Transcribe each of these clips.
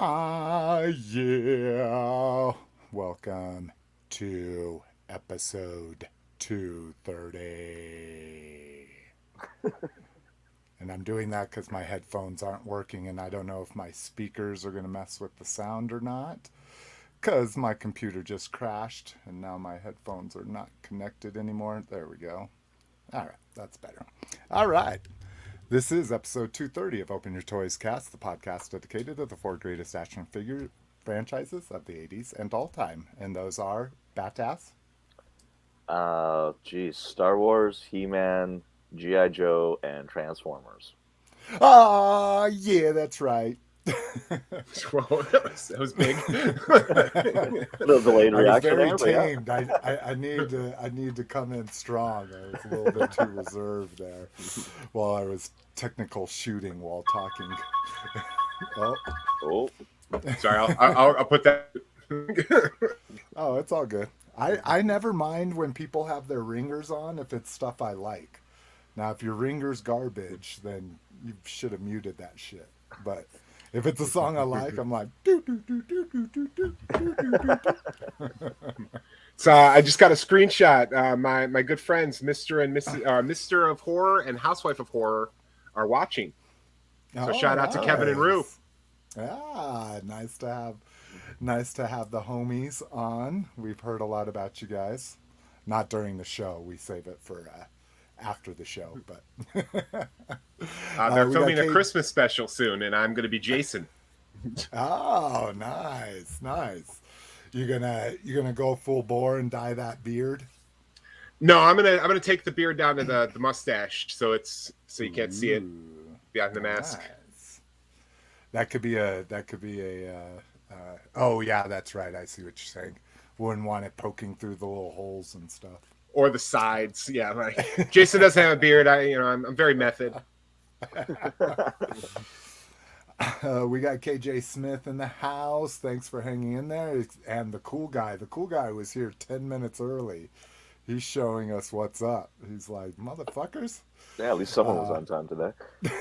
Yeah. Welcome to episode 230. And I'm doing that because my headphones aren't working and I don't know if my speakers are going to mess with the sound or not. Because my computer just crashed and now my headphones are not connected anymore. There we go. All right, that's better. All right. This is episode 230 of Open Your Toys Cast, the podcast dedicated to the four greatest action figure franchises of the 80s and all time. And those are Badass. Star Wars, He-Man, G.I. Joe, and Transformers. Ah, yeah, that's right. Whoa, that was big. A little delayed I was reaction very there, but yeah. tamed. I need to come in strong. I was a little bit too reserved there while I was technical shooting while talking. Oh, Sorry, I'll put that. Oh, it's all good. I never mind when people have their ringers on if it's stuff I like. Now, if your ringer's garbage, then you should have muted that shit. But if it's a song I like, I'm like, do do do do do do do do do. So I just got a screenshot. My good friends, Mr. and Mrs. Mr. of Horror and Housewife of Horror, are watching. So shout out to Kevin and Rue. Ah, nice to have the homies on. We've heard a lot about you guys. Not during the show. We save it for after the show. But they're filming a Christmas special soon, and I'm going to be Jason. Oh, nice. You gonna go full bore and dye that beard? No, I'm gonna take the beard down to the mustache, so you can't see it behind the mask. Nice. That could be a oh yeah, that's right. I see what you're saying. Wouldn't want it poking through the little holes and stuff. Or the sides, yeah. Like Jason doesn't have a beard. I'm very method. We got KJ Smith in the house. Thanks for hanging in there. And the cool guy. The cool guy was here 10 minutes early. He's showing us what's up. He's like, motherfuckers. yeah, at least someone was on time today.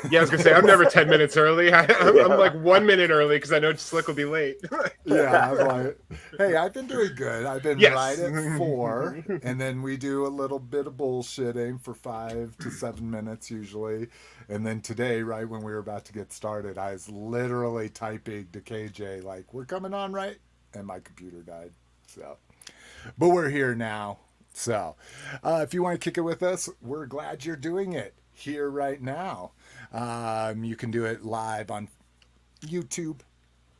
Yeah, I was going to say, I'm never 10 minutes early. I'm like 1 minute early because I know Slick will be late. Yeah, I'm like, hey, I've been doing good. I've been right at 4. And then we do a little bit of bullshitting for 5 to 7 minutes usually. And then today, right when we were about to get started, I was literally typing to KJ, like, we're coming on, right? And my computer died. So, but we're here now. So, if you want to kick it with us, we're glad you're doing it here right now. You can do it live on YouTube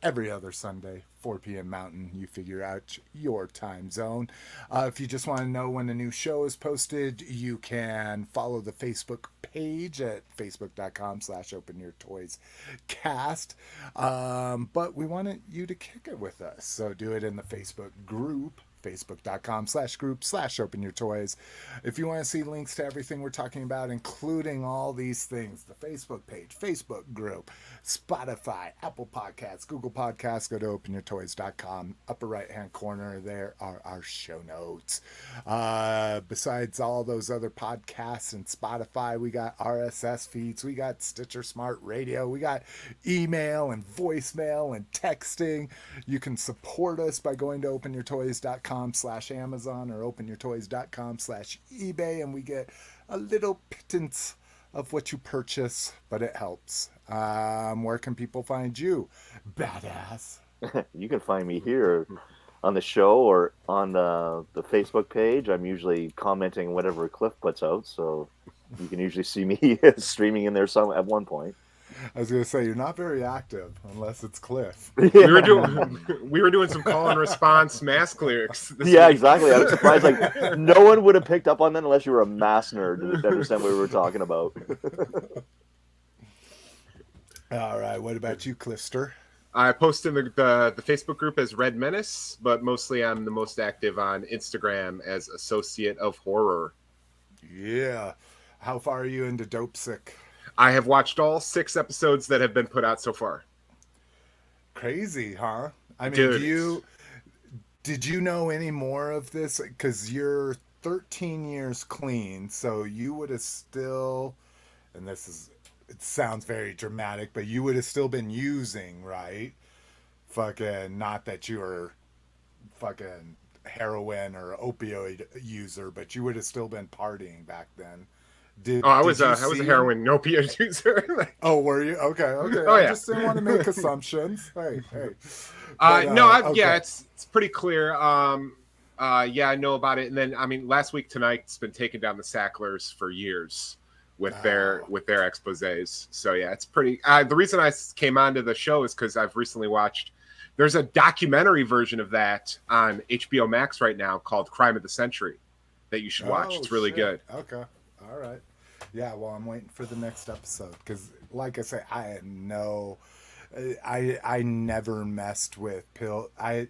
every other Sunday, 4 p.m. Mountain. You figure out your time zone. If you just want to know when a new show is posted, you can follow the Facebook page at facebook.com/openyourtoyscast. But we wanted you to kick it with us. So do it in the Facebook group. Facebook.com/group/openyourtoys. If you want to see links to everything we're talking about, including all these things, the Facebook page, Facebook group, Spotify, Apple Podcasts, Google Podcasts, go to openyourtoys.com. Upper right-hand corner, there are our show notes. Besides all those other podcasts and Spotify, we got RSS feeds, we got Stitcher Smart Radio, we got email and voicemail and texting. You can support us by going to openyourtoys.com/Amazon or openyourtoys.com/eBay, and we get a little pittance of what you purchase, but it helps. Where can people find you, badass? You can find me here on the show or on the Facebook page. I'm usually commenting whatever Cliff puts out, so you can usually see me streaming in there at one point. I was going to say, you're not very active unless it's Cliff. We were doing some call and response mask lyrics. Yeah, week. Exactly. I was surprised. Like no one would have picked up on that unless you were a mass nerd to understand what we were talking about. All right. What about you, Clifster? I post in the Facebook group as Red Menace, but mostly I'm the most active on Instagram as Associate of Horror. Yeah. How far are you into Dope Sick? I have watched all 6 episodes that have been put out so far. Crazy, huh? I mean, Dude. did you know any more of this? Because you're 13 years clean, so you would have still, and it sounds very dramatic, but you would have still been using, right? fucking, not that you were fucking heroin or opioid user, but you would have still been partying back then. I was a heroin opiate user. Oh, were you? Okay. Oh, I yeah. just didn't want to make assumptions. Hey. Yeah, it's pretty clear. Yeah, I know about it. And then, I mean, last week tonight's been taking down the Sacklers for years with their exposés. So yeah, it's pretty. The reason I came onto the show is because I've recently watched. There's a documentary version of that on HBO Max right now called Crime of the Century that you should watch. It's really good. Okay. All right. Yeah, well, I'm waiting for the next episode because, like I say, I had I never messed with pill. I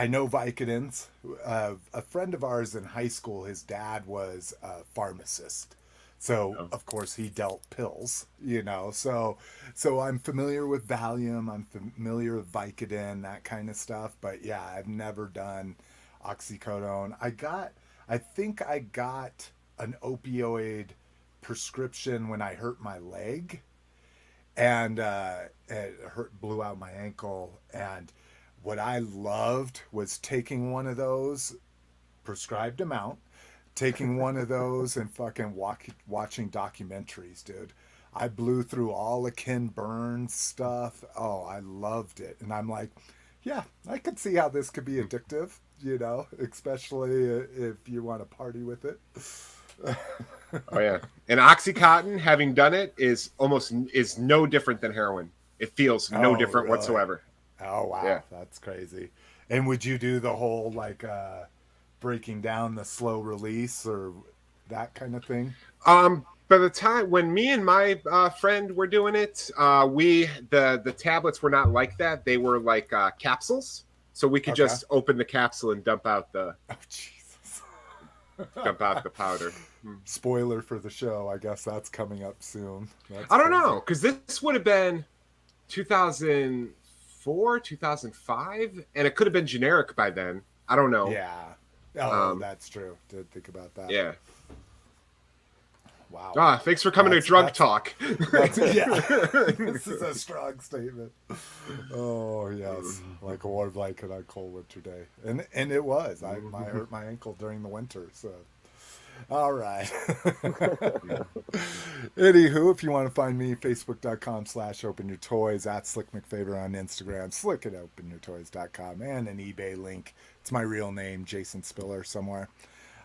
know Vicodins. A friend of ours in high school, his dad was a pharmacist. So, of course, he dealt pills, you know. So I'm familiar with Valium. I'm familiar with Vicodin, that kind of stuff. But, yeah, I've never done oxycodone. I think I got an opioid prescription when I hurt my leg. And it blew out my ankle. And what I loved was taking one of those, prescribed amount, taking one of those and fucking watching documentaries, dude. I blew through all the Ken Burns stuff. Oh, I loved it. And I'm like, yeah, I could see how this could be addictive, you know, especially if you want to party with it. Oh yeah, and Oxycontin, having done it, is no different than heroin. It feels no different really? Whatsoever. Oh wow, yeah. That's crazy. And would you do the whole like breaking down the slow release or that kind of thing? By the time when me and my friend were doing it, the tablets were not like that. They were like capsules, so we could just open the capsule and dump out the. Oh Jesus! Dump out the powder. Spoiler for the show. I guess that's coming up soon. I don't know, because this would have been 2004, 2005, and it could have been generic by then. I don't know. Yeah. Oh, that's true. Did think about that. Yeah. Wow. Thanks for coming to Drunk Talk. Yeah. This is a strong statement. Oh, yes. Like a warm blanket on cold winter day. And it was. I hurt my ankle during the winter, so. All right. Anywho, if you want to find me, facebook.com/openyourtoys, at Slick McFavor on Instagram, slick@openyourtoys.com, and an eBay link. It's my real name, Jason Spiller, somewhere.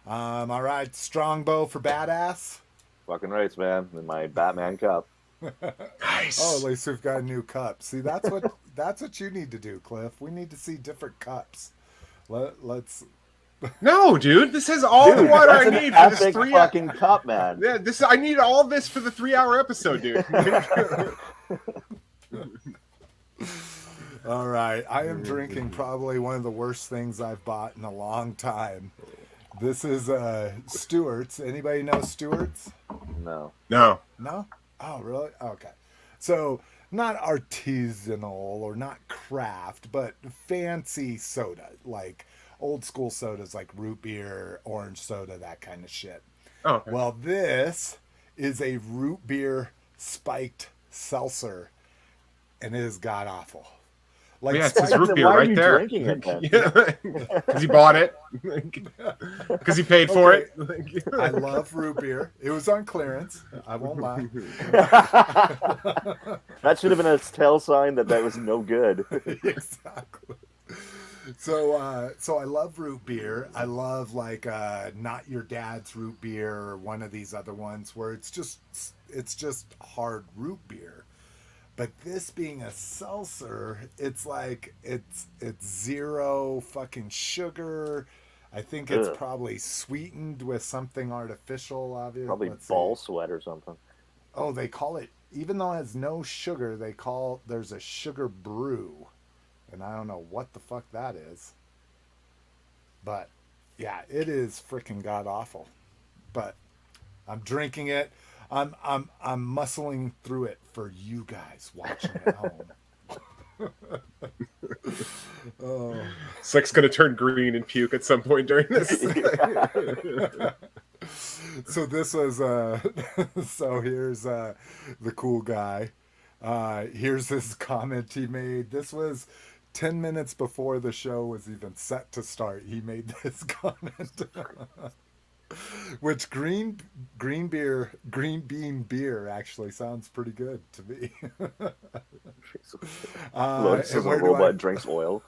All right, Strongbow for badass. Fucking rights, man. In my Batman cup. Nice. Oh, at least we've got a new cup. See, that's what you need to do, Cliff. We need to see different cups. Let's. No, dude, this has all the water I need for this fucking cup, man. Yeah, I need all this for the 3-hour episode, dude. All right, I am drinking probably one of the worst things I've bought in a long time. This is Stewart's. Anybody know Stewart's? No. No. No? Oh, really? Okay. So, not artisanal or not craft, but fancy soda, like old school sodas like root beer, orange soda, that kind of shit. Oh, okay. Well, this is a root beer spiked seltzer, and it is god awful. Like, yeah, it's his root beer right there. Because he bought it. Because he paid for it. I love root beer. It was on clearance. I won't lie. That should have been a tell sign that was no good. Exactly. So I love root beer. I love like Not Your Dad's root beer or one of these other ones where it's just hard root beer. But this being a seltzer, it's like it's zero fucking sugar. I think it's probably sweetened with something artificial, obviously. Probably ball sweat or something. Oh, they call it, even though it has no sugar, there's a sugar brew. And I don't know what the fuck that is. But yeah, it is freaking god awful. But I'm drinking it. I'm muscling through it for you guys watching at home. Oh. Slick's gonna turn green and puke at some point during this. So this was so here's the cool guy. Here's his comment he made. This was 10 minutes before the show was even set to start, he made this comment. Which green bean beer actually sounds pretty good to me. Lotus is a robot, drinks oil.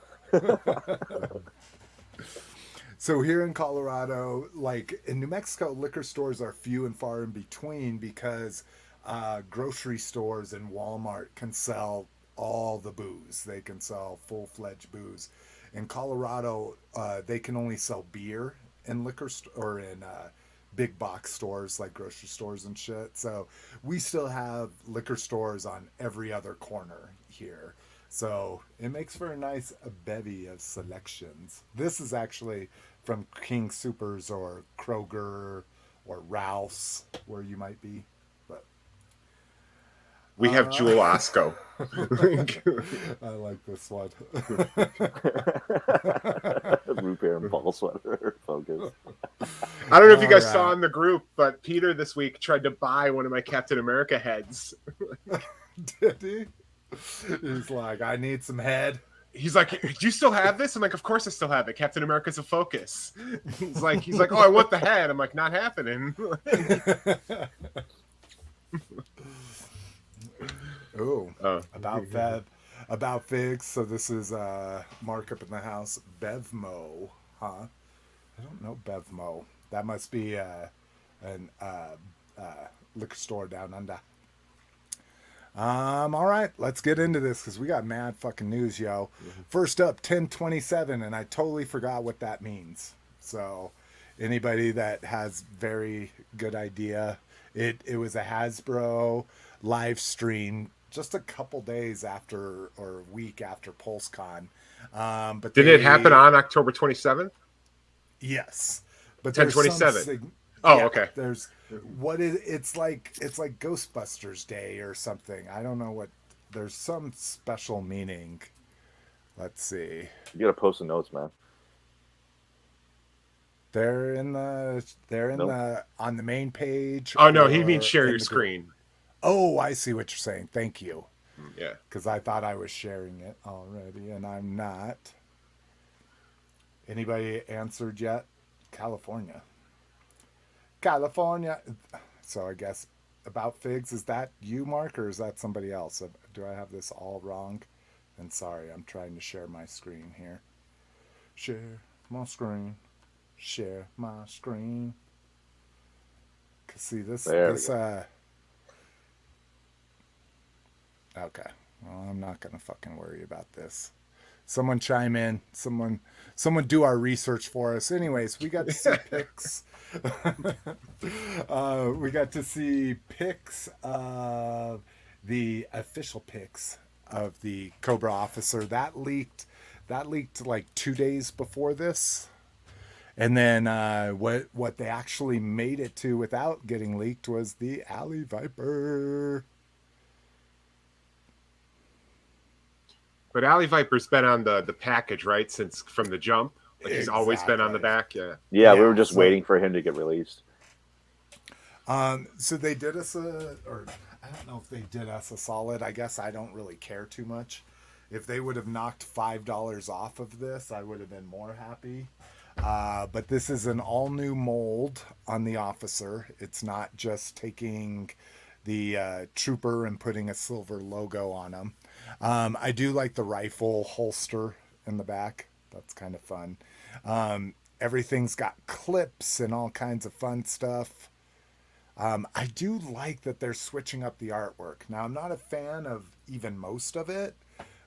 So here in Colorado, like in New Mexico, liquor stores are few and far in between because grocery stores and Walmart can sell all the booze. They can sell full-fledged booze. In Colorado, they can only sell beer in liquor or in big box stores like grocery stores and shit. So we still have liquor stores on every other corner here. So it makes for a nice bevy of selections. This is actually from King Soopers or Kroger or Ralph's, where you might be. But we have Jewel Osco. I like this one. Root beer and ball sweater focus. I don't know if you guys saw in the group, but Peter this week tried to buy one of my Captain America heads. Did he? He's like, I need some head. He's like, do you still have this? I'm like, of course I still have it. Captain America's a focus. He's like, oh, I want the head. I'm like, not happening. About Figs. So this is Mark up in the house. Bevmo, huh? I don't know Bevmo. That must be an liquor store down under. All right, let's get into this because we got mad fucking news, yo. Mm-hmm. First up, 1027, and I totally forgot what that means. So anybody that has very good idea, it was a Hasbro live stream just a couple days after or a week after PulseCon. But did it happen on October 27th? Yes, but 1027. Oh, yeah, okay. It's like Ghostbusters Day or something. I don't know what. There's some special meaning. Let's see. You gotta post the notes, man. They're in the on the main page. Oh no, he means share your screen. Group. Oh, I see what you're saying. Thank you. Yeah. Because I thought I was sharing it already, and I'm not. Anybody answered yet? California. So I guess about Figs, is that you, Mark, or is that somebody else? Do I have this all wrong? And sorry, I'm trying to share my screen here. Share my screen. Share my screen. Cause see this okay. Well, I'm not gonna fucking worry about this. Someone chime in. Someone do our research for us. Anyways, we got to see pics. We got to see pics of the official pics of the Cobra Officer. That leaked like 2 days before this. And then what they actually made it to without getting leaked was the Alley Viper. But Alley Viper's been on the package, right? Since from the jump. Like he's always been on the back. Yeah, we were just waiting for him to get released. So they did us or I don't know if they did us a solid. I guess I don't really care too much. If they would have knocked $5 off of this, I would have been more happy. But this is an all new mold on the officer. It's not just taking the trooper and putting a silver logo on him. I do like the rifle holster in the back. That's kind of fun. Everything's got clips and all kinds of fun stuff. I do like that they're switching up the artwork. Now, I'm not a fan of even most of it,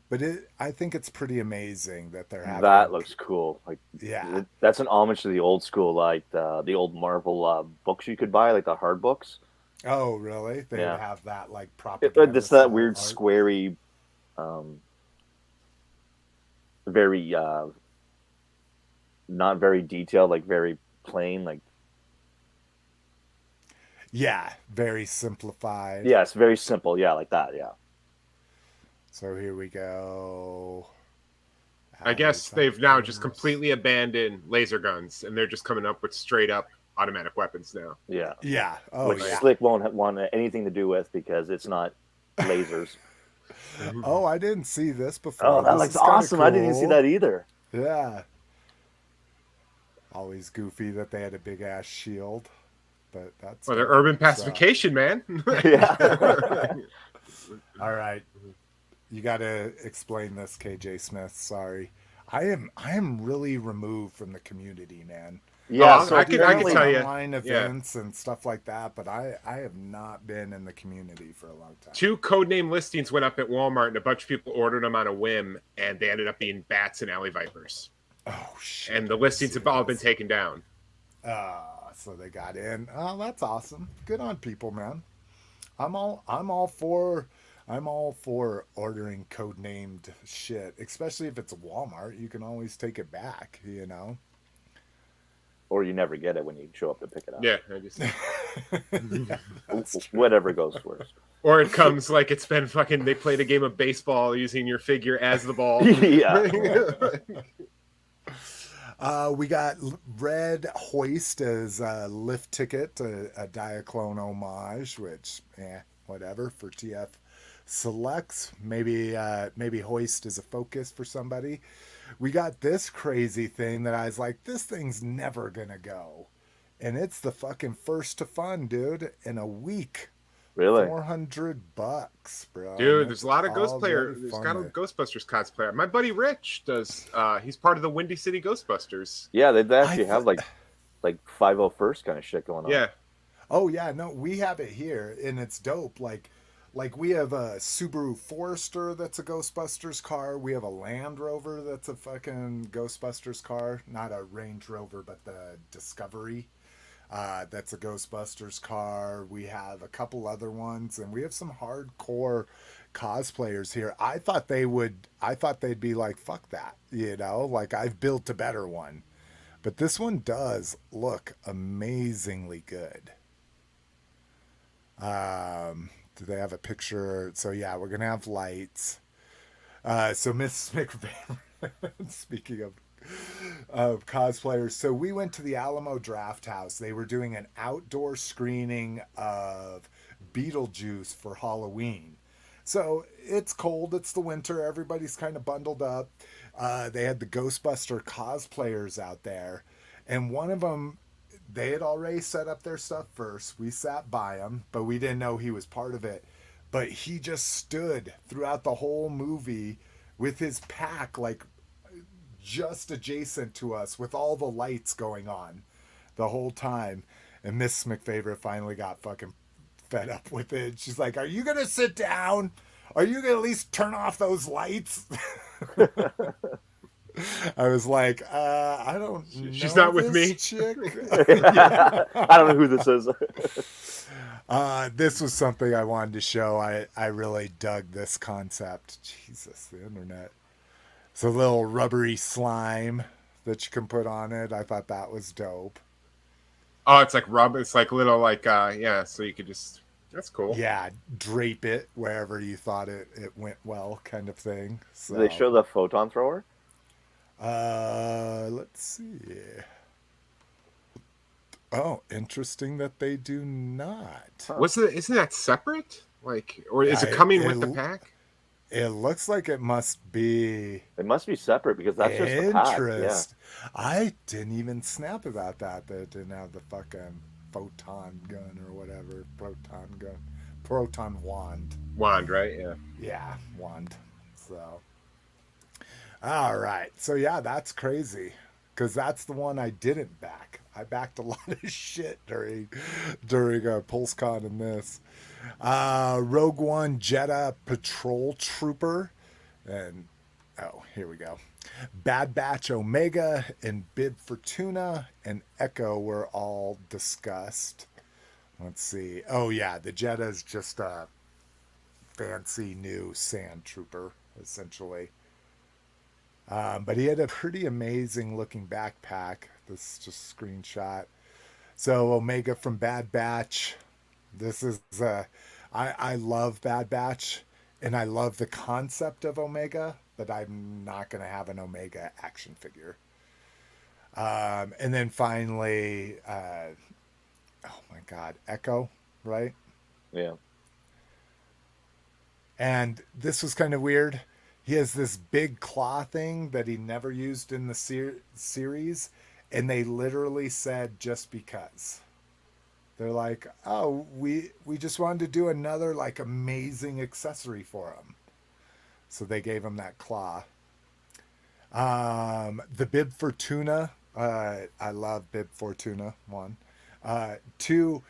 but I think it's pretty amazing that they're having... That looks cool. Like, yeah, that's an homage to the old school, like the old Marvel books you could buy, like the hard books. Oh, really? They would have that like propaganda. It's that weird squarey, very not very detailed, like very plain, like. Yeah, very simplified. Yeah, it's very simple. Yeah, like that. Yeah. So here we go. I guess they've now just completely abandoned laser guns, and they're just coming up with straight up automatic weapons now. Yeah. Yeah. Oh, which Slick won't want anything to do with because it's not lasers. Oh, I didn't see this before. Oh, that This looks is kinda awesome. I didn't even see cool. that either. Yeah. Always goofy that they had a big ass shield, but that's Well, they're dope. urban pacification, man. Yeah. All right. You got to explain this, KJ Smith. Sorry. I am really removed from the community, man. Yeah, Oh, so I can tell you. Online events and stuff like that, but I have not been in the community for a long time. 2 codename listings went up at Walmart, and a bunch of people ordered them on a whim, and they ended up being bats and alley vipers. Oh shit! And the listings have all been taken down. So they got in. Oh, that's awesome. Good on people, man. I'm all for ordering codenamed shit, especially if it's Walmart. You can always take it back, you know. Or you never get it when you show up to pick it up. Yeah, I just Whatever goes first. Or it comes like it's been fucking. They played a game of baseball using your figure as the ball. Yeah. We got Red Hoist as a lift ticket, a Diaclone homage, which, whatever for TF selects. Maybe Hoist is a focus for somebody. We got this crazy thing that I was like, this thing's never gonna go, and it's the fucking first to fun, dude, in a week. Really? $400, bro. Dude, there's a lot of There's got a Ghostbusters cosplayer. My buddy Rich does. He's part of the Windy City Ghostbusters. Yeah, they actually have like 501st kind of shit going on. Yeah. Oh yeah, no, we have it here, and it's dope. Like we have a Subaru Forester that's a Ghostbusters car. We have a Land Rover that's a fucking Ghostbusters car. Not a Range Rover, but the Discovery. That's a Ghostbusters car. We have a couple other ones, and we have some hardcore cosplayers here. I thought they'd be like, fuck that, you know, like I've built a better one. But this one does look amazingly good. Do they have a picture? So yeah, we're gonna have lights. So Miss McVeigh, speaking of cosplayers, so we went to the Alamo Draft House. They were doing an outdoor screening of Beetlejuice for Halloween. So it's cold, it's the winter, everybody's kind of bundled up. They had the Ghostbuster cosplayers out there, and one of them, they had already set up their stuff first. We sat by him, but we didn't know he was part of it. But he just stood throughout the whole movie with his pack, like just adjacent to us, with all the lights going on the whole time. And Miss McFavorite finally got fucking fed up with it. She's like, "Are you gonna sit down? Are you gonna at least turn off those lights?" I was like, I don't know. She's not with me. Chick. I don't know who this is. This was something I wanted to show. I really dug this concept. Jesus, the internet. It's a little rubbery slime that you can put on it. I thought that was dope. Oh, it's like rubber. It's like little, like, so you could just, that's cool. Yeah, drape it wherever you thought it went well, kind of thing. So, Did they show the photon thrower? Let's see. Oh, interesting that they do not. Huh. Isn't that separate? Like, or is it coming with the pack? It looks like it must be. It must be separate because that's just the pack. Yeah. I didn't even snap about that. That it didn't have the fucking photon gun or whatever. Proton wand. Wand, right? Yeah. Yeah, wand. So. All right. So yeah, that's crazy. Because that's the one I didn't back. I backed a lot of shit during PulseCon and this. Rogue One Jedda Patrol Trooper. And, here we go. Bad Batch Omega and Bib Fortuna and Echo were all discussed. Let's see. Oh, yeah. The Jedda is just a fancy new sand trooper, essentially. But he had a pretty amazing looking backpack. This is just a screenshot. So Omega from Bad Batch. This is I love Bad Batch, and I love the concept of Omega, but I'm not going to have an Omega action figure. And then finally, oh my God, Echo, right? Yeah. And this was kind of weird. He has this big claw thing that he never used in the series, and they literally said just because. They're like, oh, we just wanted to do another like amazing accessory for him. So they gave him that claw. The Bib Fortuna. I love Bib Fortuna. 1. 2,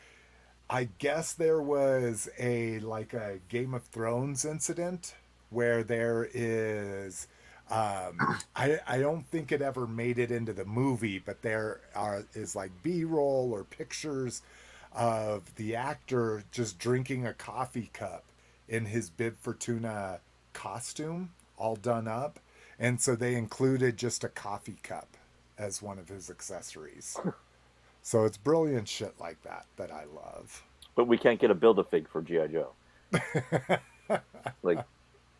I guess there was a Game of Thrones incident where there is I don't think it ever made it into the movie, but there is like B-roll or pictures of the actor just drinking a coffee cup in his Bib Fortuna costume, all done up. And so they included just a coffee cup as one of his accessories. So it's brilliant shit like that I love. But we can't get a Build-A-Fig for G.I. Joe. Like,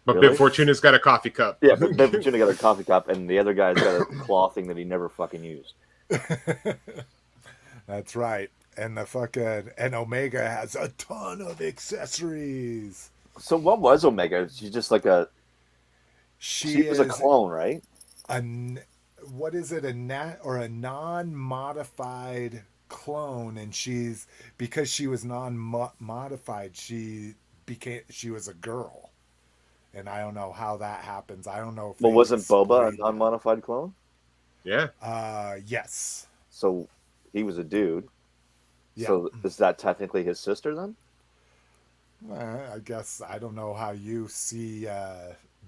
but really? Bib Fortuna's got a coffee cup. Yeah, but Bib Fortuna got a coffee cup, and the other guy's got a claw thing that he never fucking used. That's right. And and Omega has a ton of accessories. So what was Omega? She's just like she was a clone, right? What is it? A non-modified clone, and because she was non-modified, she was a girl. And I don't know how that happens. I don't know if wasn't Boba a non-modified clone? Yeah. Yes. So he was a dude. Yeah. So is that technically his sister then? I guess I don't know how you see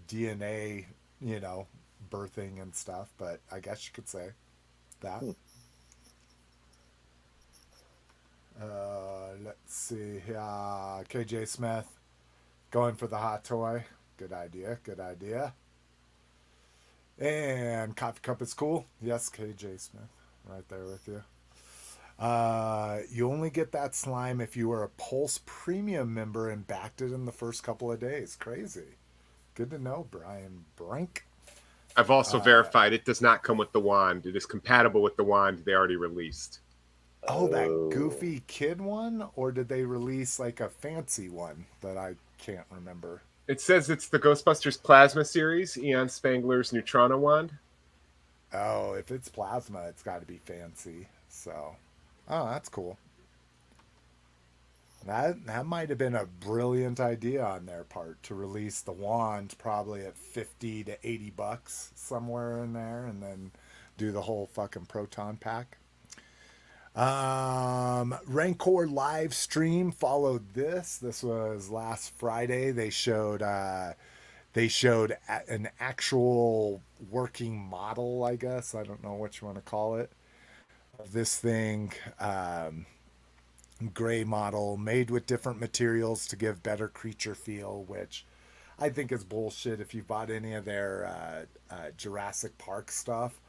DNA, birthing and stuff, but I guess you could say that. Let's see. KJ Smith going for the hot toy. Good idea. And coffee cup is cool. Yes, KJ Smith, right there with you. You only get that slime if you are a Pulse Premium member and backed it in the first couple of days. Crazy. Good to know, Brian Brink. I've also verified it does not come with the wand. It is compatible with the wand they already released. Oh, that goofy kid one? Or did they release like a fancy one that I can't remember? It says it's the Ghostbusters Plasma series, Eon Spangler's Neutrona wand. Oh, if it's plasma, it's got to be fancy. So, oh, that's cool. That might have been a brilliant idea on their part to release the wand probably at $50 to $80 somewhere in there, and then do the whole fucking Proton pack. Rancor Livestream followed this. This was last Friday. They showed an actual working model, I guess. I don't know what you want to call it. This thing, gray model made with different materials to give better creature feel, which I think is bullshit. If you bought any of their Jurassic Park stuff,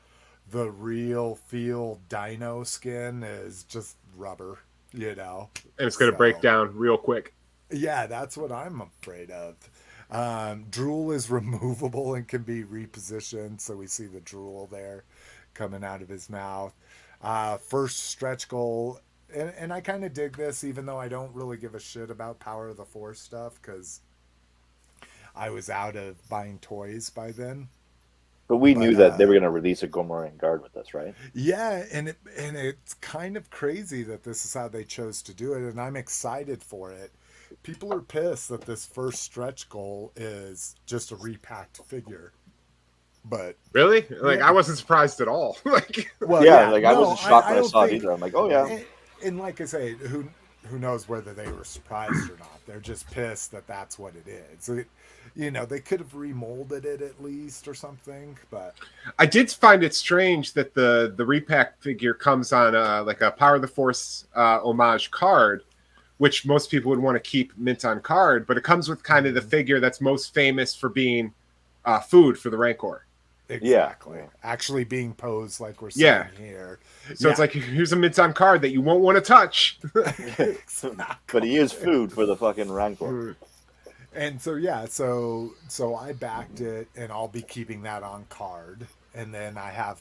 the real feel dino skin is just rubber, And it's going to break down real quick. Yeah, that's what I'm afraid of. Drool is removable and can be repositioned, so we see the drool there coming out of his mouth. First stretch goal, and I kind of dig this, even though I don't really give a shit about Power of the Force stuff, because I was out of buying toys by then. But we knew that they were going to release a Gormorian Guard with us, right? Yeah, and it's kind of crazy that this is how they chose to do it, and I'm excited for it. People are pissed that this first stretch goal is just a repacked figure. But really, I wasn't surprised at all. I wasn't shocked when I saw it either. I'm like, oh yeah. And like I say, who knows whether they were surprised or not? They're just pissed that that's what it is. So they could have remolded it at least or something. But I did find it strange that the repack figure comes on like a Power of the Force homage card, which most people would want to keep mint on card, but it comes with kind of the figure that's most famous for being food for the Rancor. Exactly. Yeah. Actually being posed like we're seeing here. So it's like, here's a mint on card that you won't want to touch. Exactly. But he is food for the fucking Rancor. And so I backed it, and I'll be keeping that on card. And then I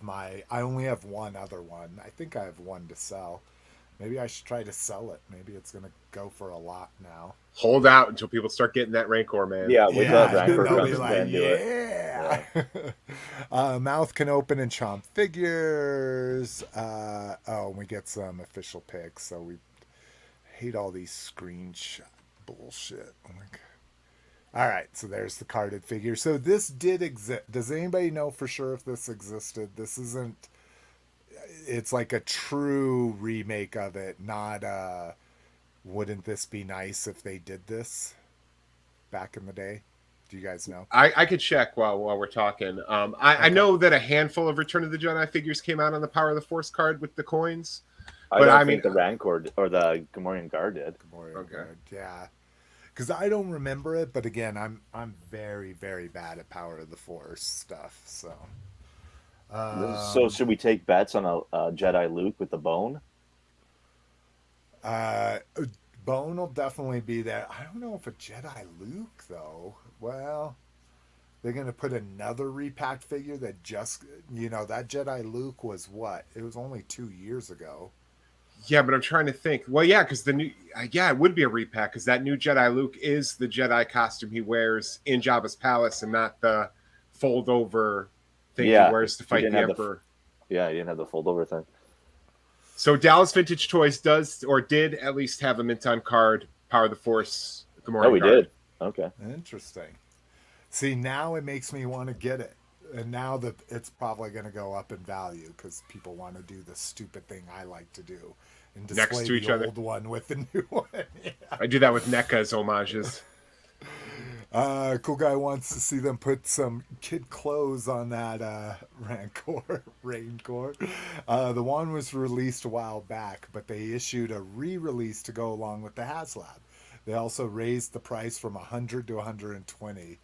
only have one other one. I think I have one to sell. Maybe I should try to sell it. Maybe it's gonna go for a lot now. Hold out until people start getting that Rancor, man. Yeah, with that Rancor they'll comes be and like, do it. yeah. Mouth can open and chomp figures. We get some official pics. So we hate all these screenshot bullshit. All right, so there's the carded figure. So this did exist. Does anybody know for sure if this existed? This isn't. It's like a true remake of it, not wouldn't this be nice if they did this back in the day? Do you guys know? I could check while we're talking. I know that a handful of Return of the Jedi figures came out on the Power of the Force card with the coins. But I think the Rancor or the Gamorrean Guard did. Guard, yeah. Because I don't remember it, but again, I'm very, very bad at Power of the Force stuff. So should we take bets on a Jedi Luke with the bone? Bone will definitely be there. I don't know if a Jedi Luke though. Well, they're gonna put another repacked figure that just that Jedi Luke was what? It was only 2 years ago. Yeah, but I'm trying to think. Well, yeah, because the new it would be a repack because that new Jedi Luke is the Jedi costume he wears in Jabba's palace and not the fold over thing he wears to fight the Emperor. He didn't have the fold over thing. So Dallas Vintage Toys did at least have a mint on card, Power of the Force. We did. Okay. Interesting. See, now it makes me want to get it. And now that it's probably going to go up in value because people want to do the stupid thing I like to do and display next to each the other. Old one with the new one. Yeah. I do that with NECA as homages. Cool guy wants to see them put some kid clothes on that Rancor. The one was released a while back, but they issued a re-release to go along with the HasLab. They also raised the price from 100 to 120,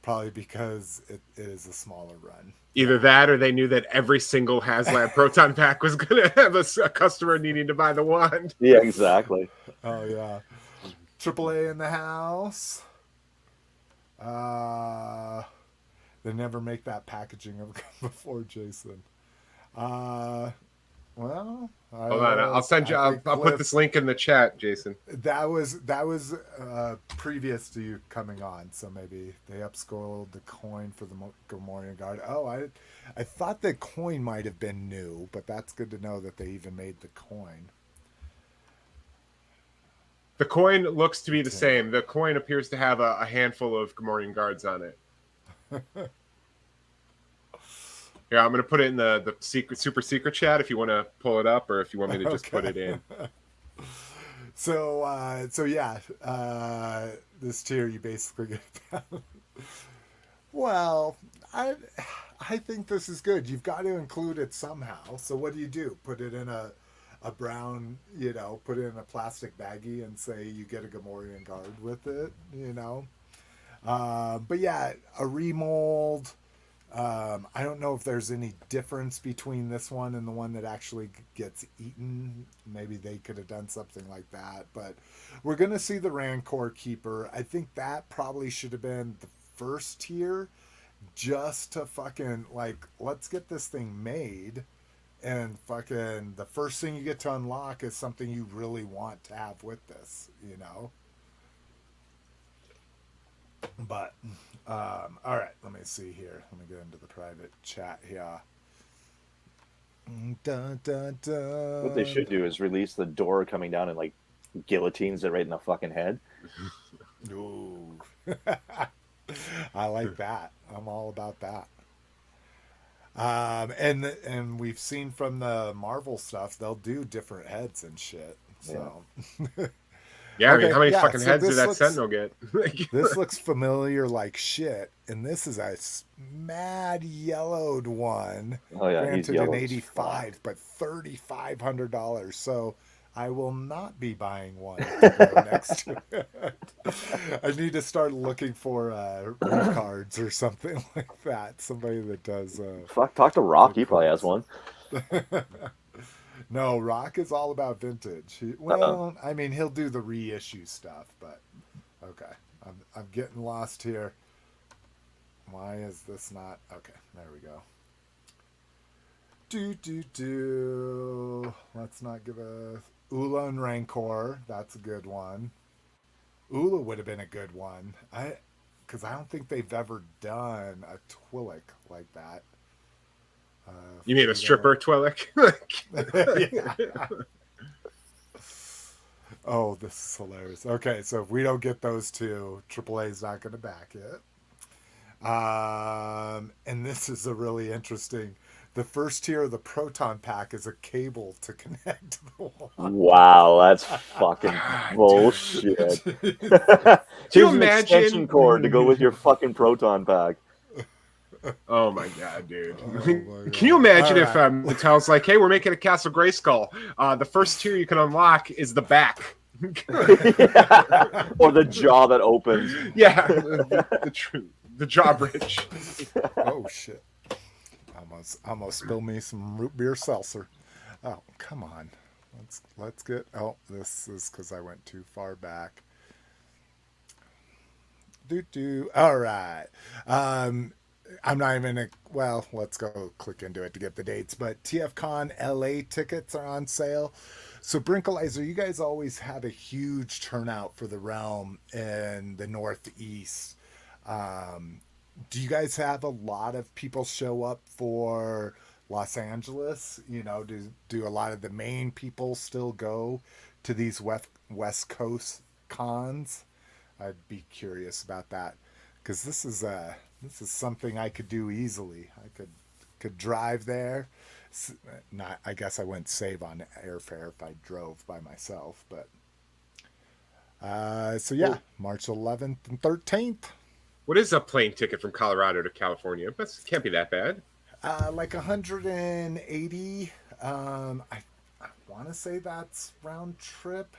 probably because it is a smaller run. Either that, or they knew that every single HasLab Proton pack was going to have a customer needing to buy the wand. Yeah, exactly. Oh yeah, AAA in the house. They never make that packaging of before, Jason. Well, hold on. I'll send you. I'll put this link in the chat, Jason. That was previous to you coming on, so maybe they upscaled the coin for the Gamorrean Guard. Oh, I thought the coin might have been new, but that's good to know that they even made the coin. The coin looks to be the same. The coin appears to have a handful of Gamorrean Guards on it. Yeah, I'm going to put it in the super secret chat if you want to pull it up, or if you want me to just put it in. So yeah, this tier you basically get. Well, I think this is good. You've got to include it somehow. So what do? Put it in a brown, put it in a plastic baggie and say you get a Gamorrean Guard with it, But yeah, a remold. I don't know if there's any difference between this one and the one that actually gets eaten. Maybe they could have done something like that. But we're going to see the Rancor Keeper. I think that probably should have been the first tier just to fucking, let's get this thing made. And fucking the first thing you get to unlock is something you really want to have with this, But, all right, let me see here. Let me get into the private chat here. Dun, dun, dun. What they should do is release the door coming down and guillotines it right in the fucking head. Ooh. I like that. I'm all about that. And we've seen from the Marvel stuff, they'll do different heads and shit. So, yeah. Okay, how many fucking heads did that Sentinel get? This looks familiar like shit, and this is a mad yellowed one. Oh yeah, granted an 85, but $3,500. So I will not be buying one to go next to it. I need to start looking for cards or something like that. Somebody that does. Talk to Rock. He probably has one. No, Rock is all about vintage. I mean, he'll do the reissue stuff, but okay. I'm getting lost here. Why is this not? Okay, there we go. Let's not give a Ula and Rancor. That's a good one. Ula would have been a good one. Because I don't think they've ever done a Twi'lek like that. You mean a stripper Twi'lek? Yeah. Oh, this is hilarious. Okay, so if we don't get those two, AAA's not going to back it. And this is a really interesting. The first tier of the Proton pack is a cable to connect to the wall. Wow, that's fucking bullshit. Can you imagine an extension cord to go with your fucking Proton pack? Oh my god, dude! Oh my God. Can you imagine if right. Mattel's like, "Hey, we're making a Castle Grayskull. The first tier you can unlock is the back." Yeah. Or the jaw that opens. Yeah, the jaw bridge. Oh shit! Almost spill me some root beer seltzer. Oh, come on. Let's get. Oh, this is because I went too far back. All right. I'm not even gonna. Well, let's go click into it to get the dates. But TFCon LA tickets are on sale. So Brinkalizer, you guys always have a huge turnout for the realm in the Northeast. Do you guys have a lot of people show up for Los Angeles? You know, do a lot of the main people still go to these West Coast cons? I'd be curious about that because this is something I could do easily. I could drive there. Not, I guess I wouldn't save on airfare if I drove by myself, but so yeah, cool. March 11th and 13th. What is a plane ticket from Colorado to California? That can't be that bad. Like 180. I want to say that's round trip.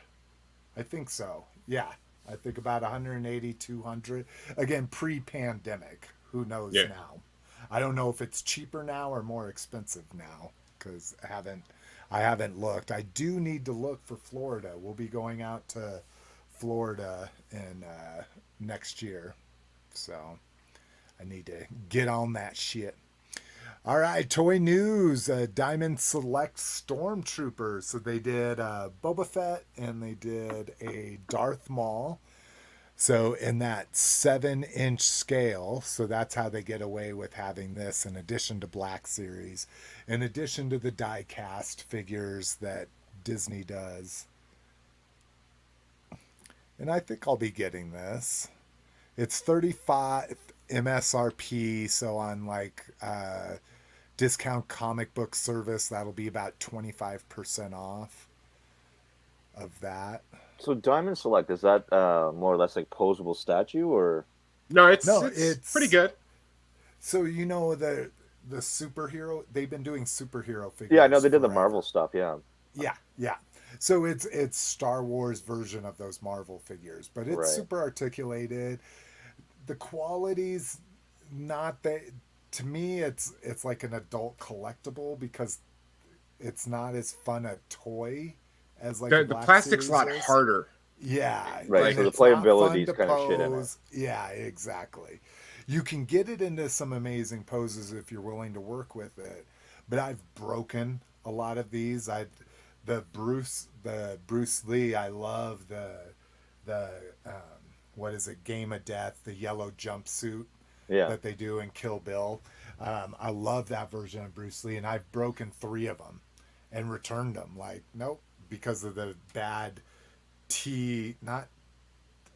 I think so. Yeah, I think about 180, 200. Again, pre-pandemic. Who knows now? I don't know if it's cheaper now or more expensive now because I haven't looked. I do need to look for Florida. We'll be going out to Florida in next year, so I need to get on that shit. All right, toy news. Diamond Select Stormtroopers. So they did Boba Fett and they did a Darth Maul. So in that 7-inch scale, so that's how they get away with having this in addition to Black Series, in addition to the die-cast figures that Disney does. And I think I'll be getting this. It's $35 MSRP, so on like discount comic book service, that'll be about 25% off of that. So Diamond Select, is that more or less like posable statue or? No, it's pretty good. So you know the superhero, they've been doing superhero figures. Yeah, I know they did forever. the Marvel stuff, yeah. Yeah. So it's Star Wars version of those Marvel figures, but it's super articulated. The quality's not that, to me it's like an adult collectible because it's not as fun a toy as like the plastic's a lot harder. Yeah. Right, like so the playability is kind of shit in it. Yeah, exactly. You can get it into some amazing poses if you're willing to work with it. But I've broken a lot of these. The Bruce Lee, I love the what is it, Game of Death, the yellow jumpsuit that they do in Kill Bill. I love that version of Bruce Lee, and I've broken 3 of them and returned them. Like, nope, because of the bad T.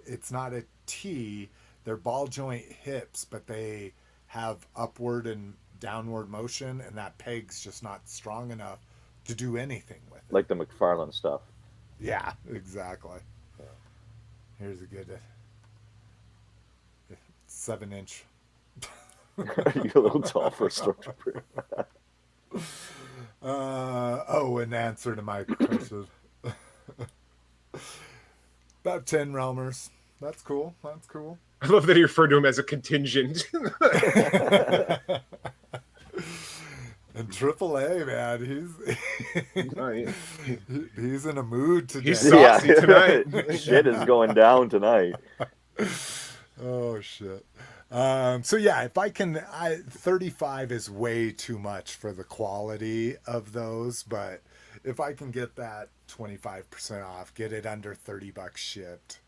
It's not a T. They're ball joint hips, but they have upward and downward motion, and that peg's just not strong enough to do anything with it. Like the McFarlane stuff. Yeah, exactly. Yeah. Here's a good 7-inch. You're a little tall for a Stormtrooper. In answer to my question. About 10 Realmers. That's cool. I love that he referred to him as a contingent. And AAA, man, he's in a mood today. He's saucy tonight. Shit is going down tonight. Oh shit. So yeah, if I can, 35 is way too much for the quality of those, but if I can get that 25% off, get it under $30 shipped,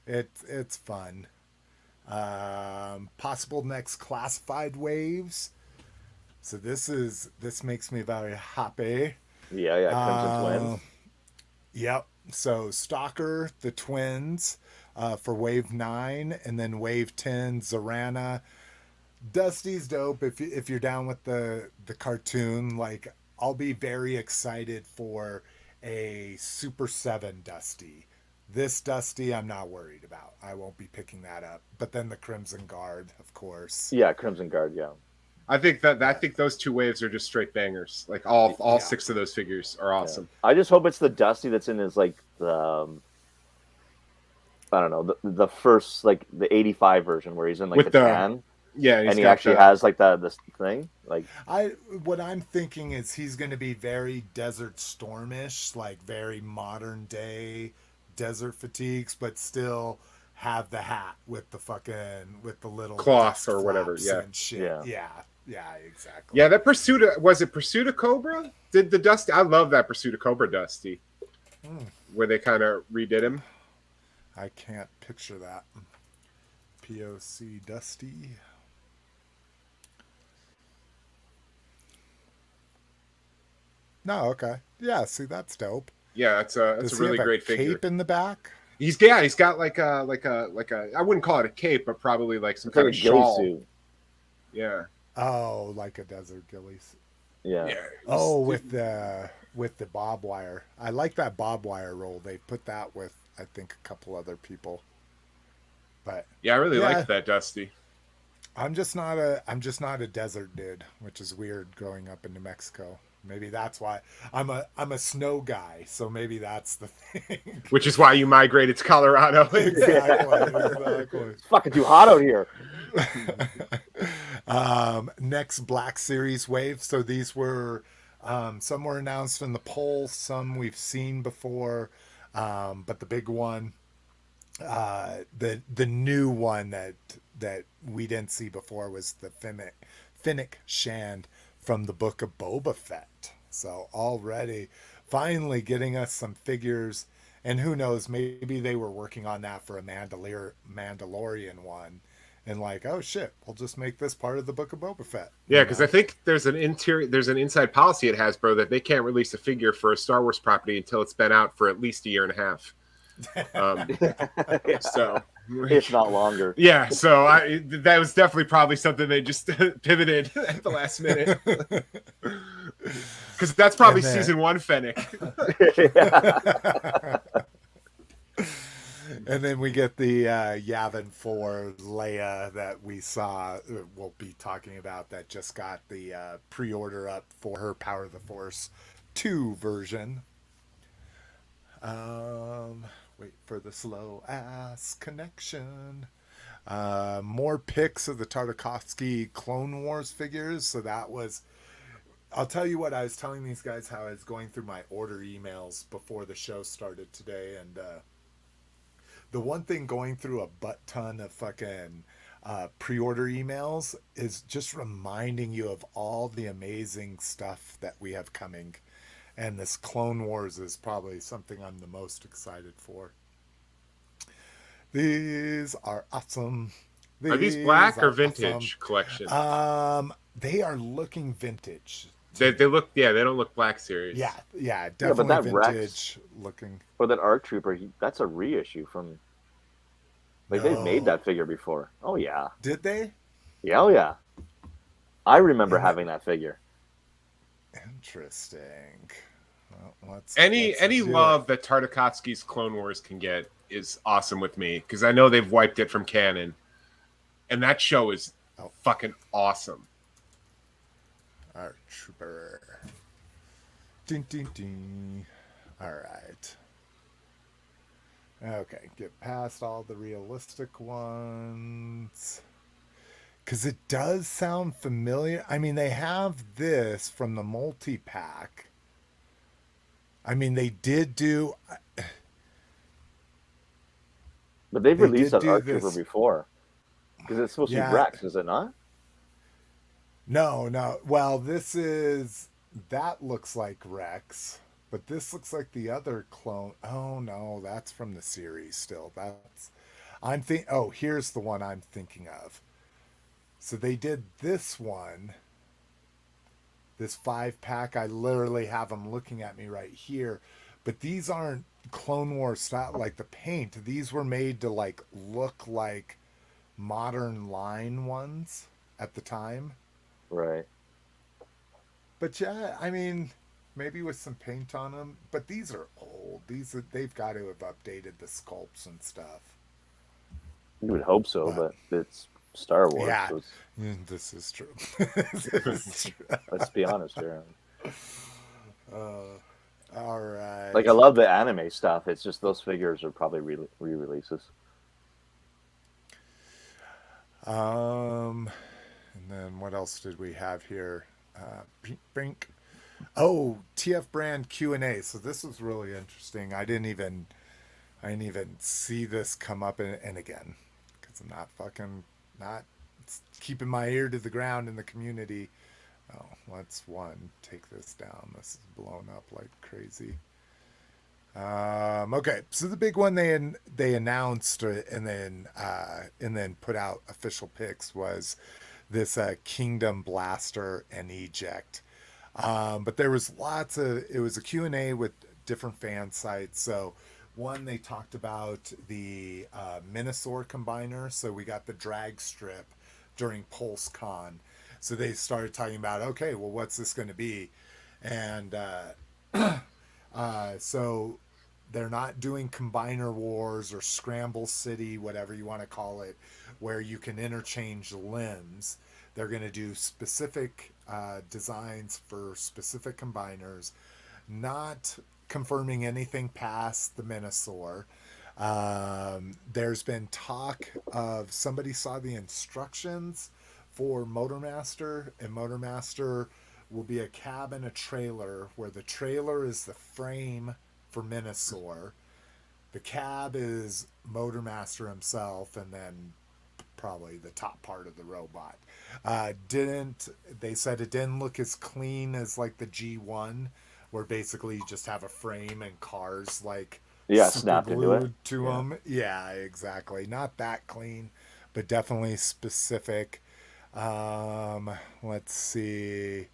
it's fun. Possible next classified waves. So this makes me very happy. Yeah, Crimson Twins. Yep. So Stalker, the twins, for wave 9, and then wave 10, Zorana. Dusty's dope if you're down with the cartoon. Like, I'll be very excited for a Super 7 Dusty. This Dusty, I'm not worried about. I won't be picking that up. But then the Crimson Guard, of course. Yeah, Crimson Guard, yeah. I think those 2 waves are just straight bangers. Like all 6 of those figures are awesome. Yeah. I just hope it's the Dusty that's in his like the I don't know, the first, like the 85 version where he's in like with the tan. Yeah, and he actually has like this thing. Like, what I'm thinking is he's going to be very Desert Stormish, like very modern day desert fatigues, but still have the hat with the little cloth or whatever. Yeah. And shit. Yeah, exactly. Yeah, that Pursuit of Cobra? Did the Dusty? I love that Pursuit of Cobra Dusty, where they kind of redid him. I can't picture that. POC Dusty. No, okay. Yeah, see, that's dope. Yeah, that's a really great figure. Cape in the back. He's got like a I wouldn't call it a cape, but probably like some kind of shawl. Suit. Yeah. Oh, like a desert ghillies. Yeah. Oh, with the bob wire. I like that bob wire roll. They put that with, I think, a couple other people. But yeah, I really like that Dusty. I'm just not a desert dude, which is weird growing up in New Mexico. Maybe that's why I'm a snow guy, so maybe that's the thing. Which is why you migrated to Colorado. Exactly. It's fucking too hot out here. Next Black Series wave. So these were some were announced in the poll, some we've seen before, but the big one, the new one that we didn't see before was the Finnick Shand from the Book of Boba Fett. So already finally getting us some figures, and who knows, maybe they were working on that for a Mandalorian one, and like, oh shit, we'll just make this part of the Book of Boba Fett. Yeah, because I think there's an inside policy at Hasbro that they can't release a figure for a Star Wars property until it's been out for at least a year and a half. So if not longer. Yeah, so that was definitely probably something they just pivoted at the last minute, because that's probably season 1 Fennec. And then we get the Yavin 4 Leia that we saw. We'll be talking about that. Just got the pre-order up for her Power of the Force 2 version. Wait for the slow ass connection. More pics of the Tartakovsky Clone Wars figures. So that was, I'll tell you what, I was telling these guys how I was going through my order emails before the show started today, and the one thing going through a butt ton of fucking pre-order emails is just reminding you of all the amazing stuff that we have coming. And this Clone Wars is probably something I'm the most excited for. These are awesome. Are these black or vintage collection? They are looking vintage. They look, they don't look Black Series. Yeah, definitely but that vintage looking. Or that ARC Trooper, that's a reissue from. Like, they've made that figure before. Oh yeah. Did they? Yeah, oh yeah. I remember having that figure. Interesting. Well, any love that Tartakovsky's Clone Wars can get is awesome with me, because I know they've wiped it from canon, and that show is fucking awesome. Our trooper. Ding ding ding. All right. Okay, get past all the realistic ones. Because it does sound familiar. I mean, they have this from the multi-pack. I mean, they did do... But they've released that ARC Trooper before. Because it's supposed to be Rex, is it not? No. Well, this is... That looks like Rex. But this looks like the other clone. Oh no, that's from the series still. Here's the one I'm thinking of. So they did this one. This 5-pack. I literally have them looking at me right here. But these aren't Clone Wars style, like the paint. These were made to like look like modern line ones at the time. Right. But yeah, I mean, maybe with some paint on them. But these are old. They've got to have updated the sculpts and stuff. You would hope so, but it's Star Wars. Yeah, so this is true. Let's be honest here. All right. Like, I love the anime stuff. It's just those figures are probably re-releases. And then what else did we have here? Brink. Oh, TF brand Q&A. So this was really interesting. I didn't even see this come up. And again, because I'm not keeping my ear to the ground in the community. Oh, let's take this down. This is blown up like crazy. Okay, so the big one they announced and then put out official pics was this Kingdom Blaster and Eject. But there was it was a Q&A with different fan sites. So one, they talked about the Minosaur combiner. So we got the drag strip during PulseCon. So they started talking about, okay, well, what's this going to be? And so they're not doing Combiner Wars or Scramble City, whatever you want to call it, where you can interchange limbs. They're going to do specific designs for specific combiners, not confirming anything past the Minosaur. There's been talk of somebody saw the instructions for Motormaster, and Motormaster will be a cab and a trailer, where the trailer is the frame for Minosaur, the cab is Motormaster himself, and then probably the top part of the robot. They said it didn't look as clean as like the G1, where basically you just have a frame and cars like snapped into it to them. Yeah, exactly. Not that clean, but definitely specific. Let's see.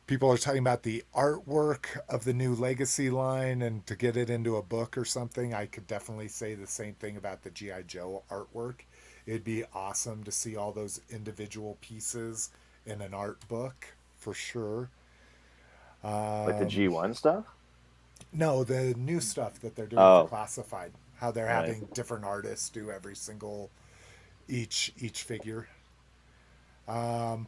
People are talking about the artwork of the new Legacy line, and to get it into a book or something. I could definitely say the same thing about the G.I. Joe artwork. It'd be awesome to see all those individual pieces in an art book for sure. Like the G1 stuff? No, the new stuff that they're doing for Classified. How they're having different artists do every single each figure.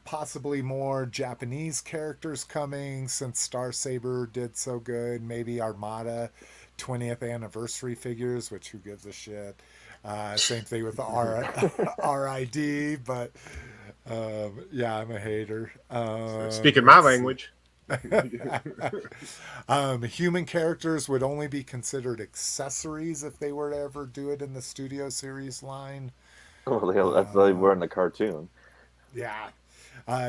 Possibly more Japanese characters coming since Star Saber did so good. Maybe Armada 20th anniversary figures, which who gives a shit. Same thing with the RID, but yeah, I'm a hater. Speaking my language. Human characters would only be considered accessories if they were to ever do it in the Studio Series line. Well, that's what they were in the cartoon. Yeah.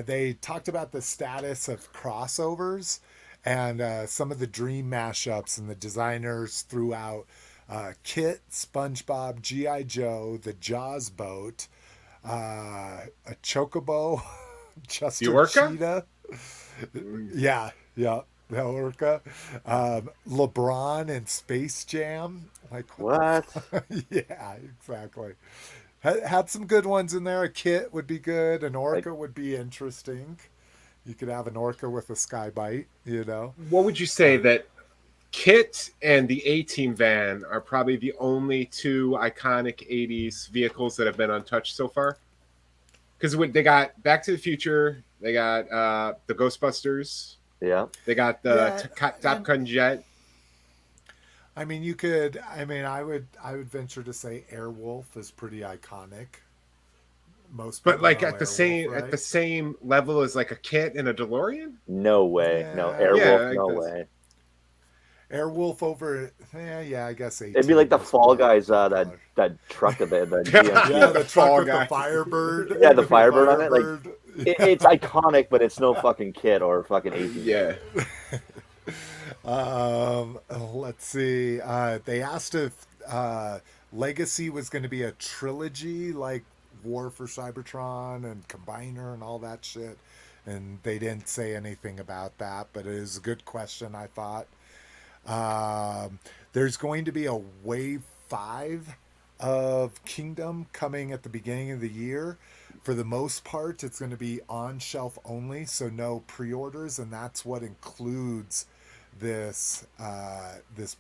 They talked about the status of crossovers and some of the dream mashups, and the designers threw out Kit, SpongeBob, G.I. Joe, the Jaws boat, a Chocobo, Chester Cheetah. Yeah, the Orca. LeBron and Space Jam. Like what? Yeah, exactly. Had some good ones in there. A Kit would be good. An Orca would be interesting. You could have an Orca with a sky bite, you know. What would you say that Kit and the A-Team van are probably the only two iconic 80s vehicles that have been untouched so far? Because they got Back to the Future, they got the Ghostbusters, they got the Top Gun Jet. I mean, I would venture to say Airwolf is pretty iconic. But like at the same level as like a Kit and a DeLorean? No way. Yeah. No, Airwolf, no way. Airwolf over, I guess 18. It'd be like the Fall Guys, that truck of the yeah, the truck with the Firebird. Yeah, the Firebird on it. Like it's iconic, but it's no fucking Kit or fucking 18. Yeah. Let's see. They asked if Legacy was going to be a trilogy like War for Cybertron and Combiner and all that shit. And they didn't say anything about that, but it is a good question, I thought. There's going to be a Wave 5 of Kingdom coming at the beginning of the year. For the most part, it's going to be on shelf only, so no pre-orders, and that's what includes this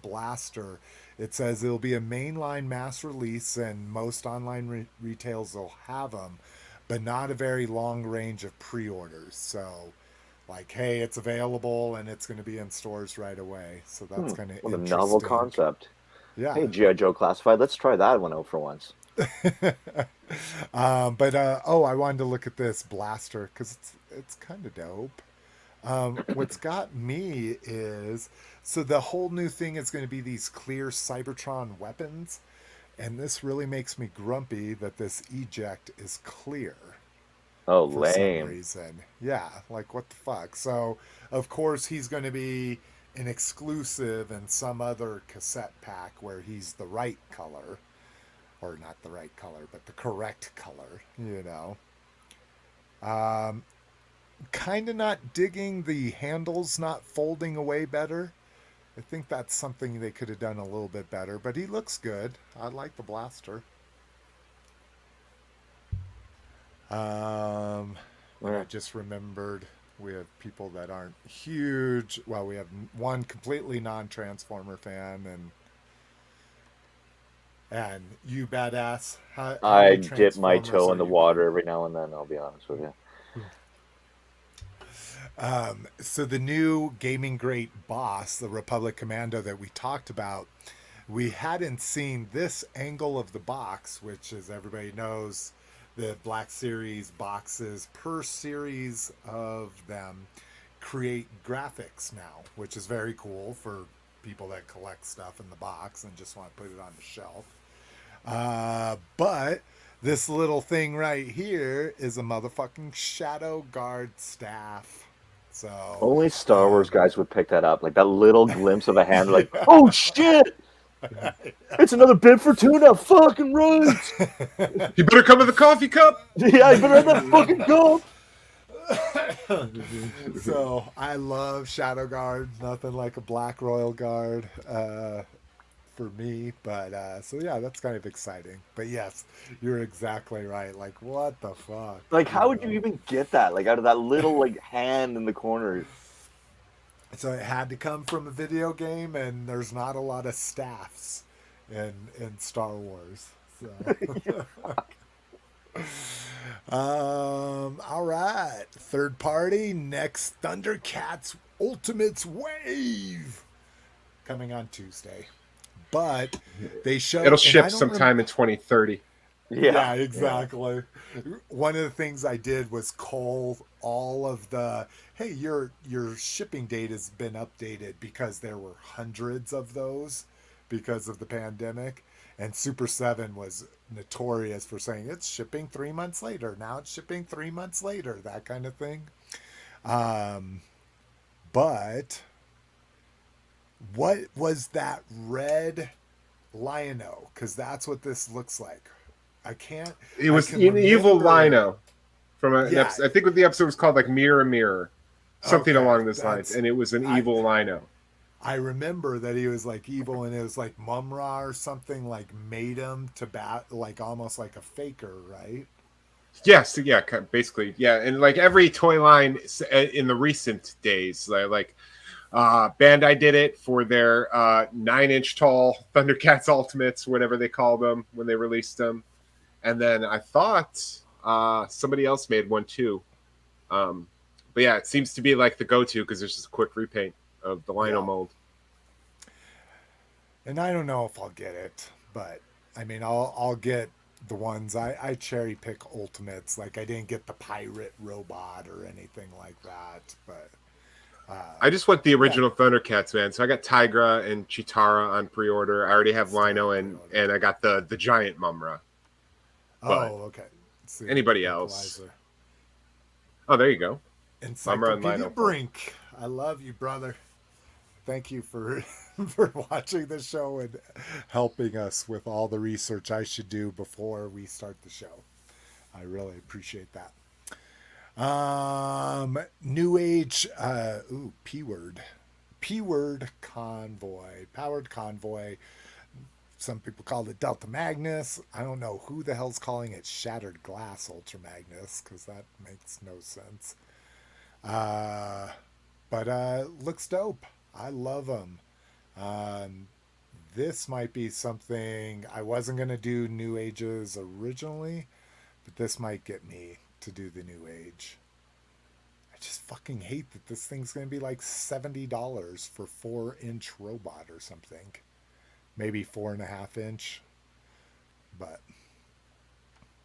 blaster. It says it'll be a mainline mass release, and most online retails will have them, but not a very long range of pre-orders. So, like, hey, it's available and it's going to be in stores right away. So that's kind of what interesting. a novel concept. Yeah. Hey, G.I. Joe Classified, let's try that one out for once. I wanted to look at this blaster because it's kind of dope. What's got me is, so the whole new thing is going to be these clear Cybertron weapons, and this really makes me grumpy that this eject is clear. Oh, for lame. some reason. Yeah, like what the fuck? So, of course, he's going to be an exclusive in some other cassette pack where he's the right color. Or not the right color, but the correct color, you know. Kind of not digging the handles not folding away better. I think that's something they could have done a little bit better, but he looks good. I like the blaster. I just remembered we have people that aren't huge. Well, we have one completely non-Transformer fan, and you badass. How I many dip my Transformers toe are in the you water every now and then, I'll be honest with you. So the new gaming great boss, the Republic Commando that we talked about, we hadn't seen this angle of the box, which, as everybody knows, the Black Series boxes per series of them create graphics now, which is very cool for people that collect stuff in the box and just want to put it on the shelf. But this little thing right here is a motherfucking Shadow Guard staff. So only Star Wars guys would pick that up. Like that little glimpse of a hand, like, oh shit! It's another Bib Fortuna, fucking right! You better come to the coffee cup! Yeah, you better have that fucking cup! So I love Shadow Guard. Nothing like a Black Royal Guard for me. But so yeah, that's kind of exciting. But yes, you're exactly right. Like, what the fuck? Like, how would you even get that? Like, out of that little like hand in the corner. So it had to come from a video game, and there's not a lot of staffs in Star Wars. So. All right. Third party, next ThunderCats Ultimates Wave coming on Tuesday. But they showed it'll ship sometime in 2030. Yeah, exactly. Yeah. One of the things I did was cull all of the, hey, your shipping date has been updated, because there were hundreds of those because of the pandemic. And Super 7 was notorious for saying it's shipping 3 months later. Now it's shipping 3 months later, that kind of thing. But what was that red Lion-O? Because that's what this looks like. It was an evil Lion-O from an episode. I think what the episode was called, like Mirror Mirror, something along those lines, and it was an evil Lion-O. I remember that he was like evil, and it was like Mum-Ra or something like made him to bat, like almost like a faker, right? Yes, yeah, basically, yeah, and like every toy line in the recent days, like Bandai did it for their 9-inch tall ThunderCats Ultimates, whatever they call them when they released them, and then I thought somebody else made one too, but yeah, it seems to be like the go-to because there's just a quick repaint of the Lion-O mold. And I don't know if I'll get it, but I mean, I'll get the ones I cherry pick Ultimates. Like, I didn't get the pirate robot or anything like that, but I just want the original ThunderCats, man. So I got Tigra and Chitara on pre-order. I already have Lion-O and I got the giant Mum-Ra. Okay. Anybody else? Oh, there you go. Encyclopedia Brink. I love you, brother. thank you for for watching the show and helping us with all the research I should do before we start the show. I really appreciate that. New Age, Pwered Convoy, Powered Convoy. Some people call it Delta Magnus. I don't know who the hell's calling it Shattered Glass Ultra Magnus, because that makes no sense. But looks dope. I love them. This might be something I wasn't going to do New Ages originally, but this might get me to do the New Age. I just fucking hate that this thing's going to be like $70 for 4-inch robot or something. Maybe 4.5-inch. But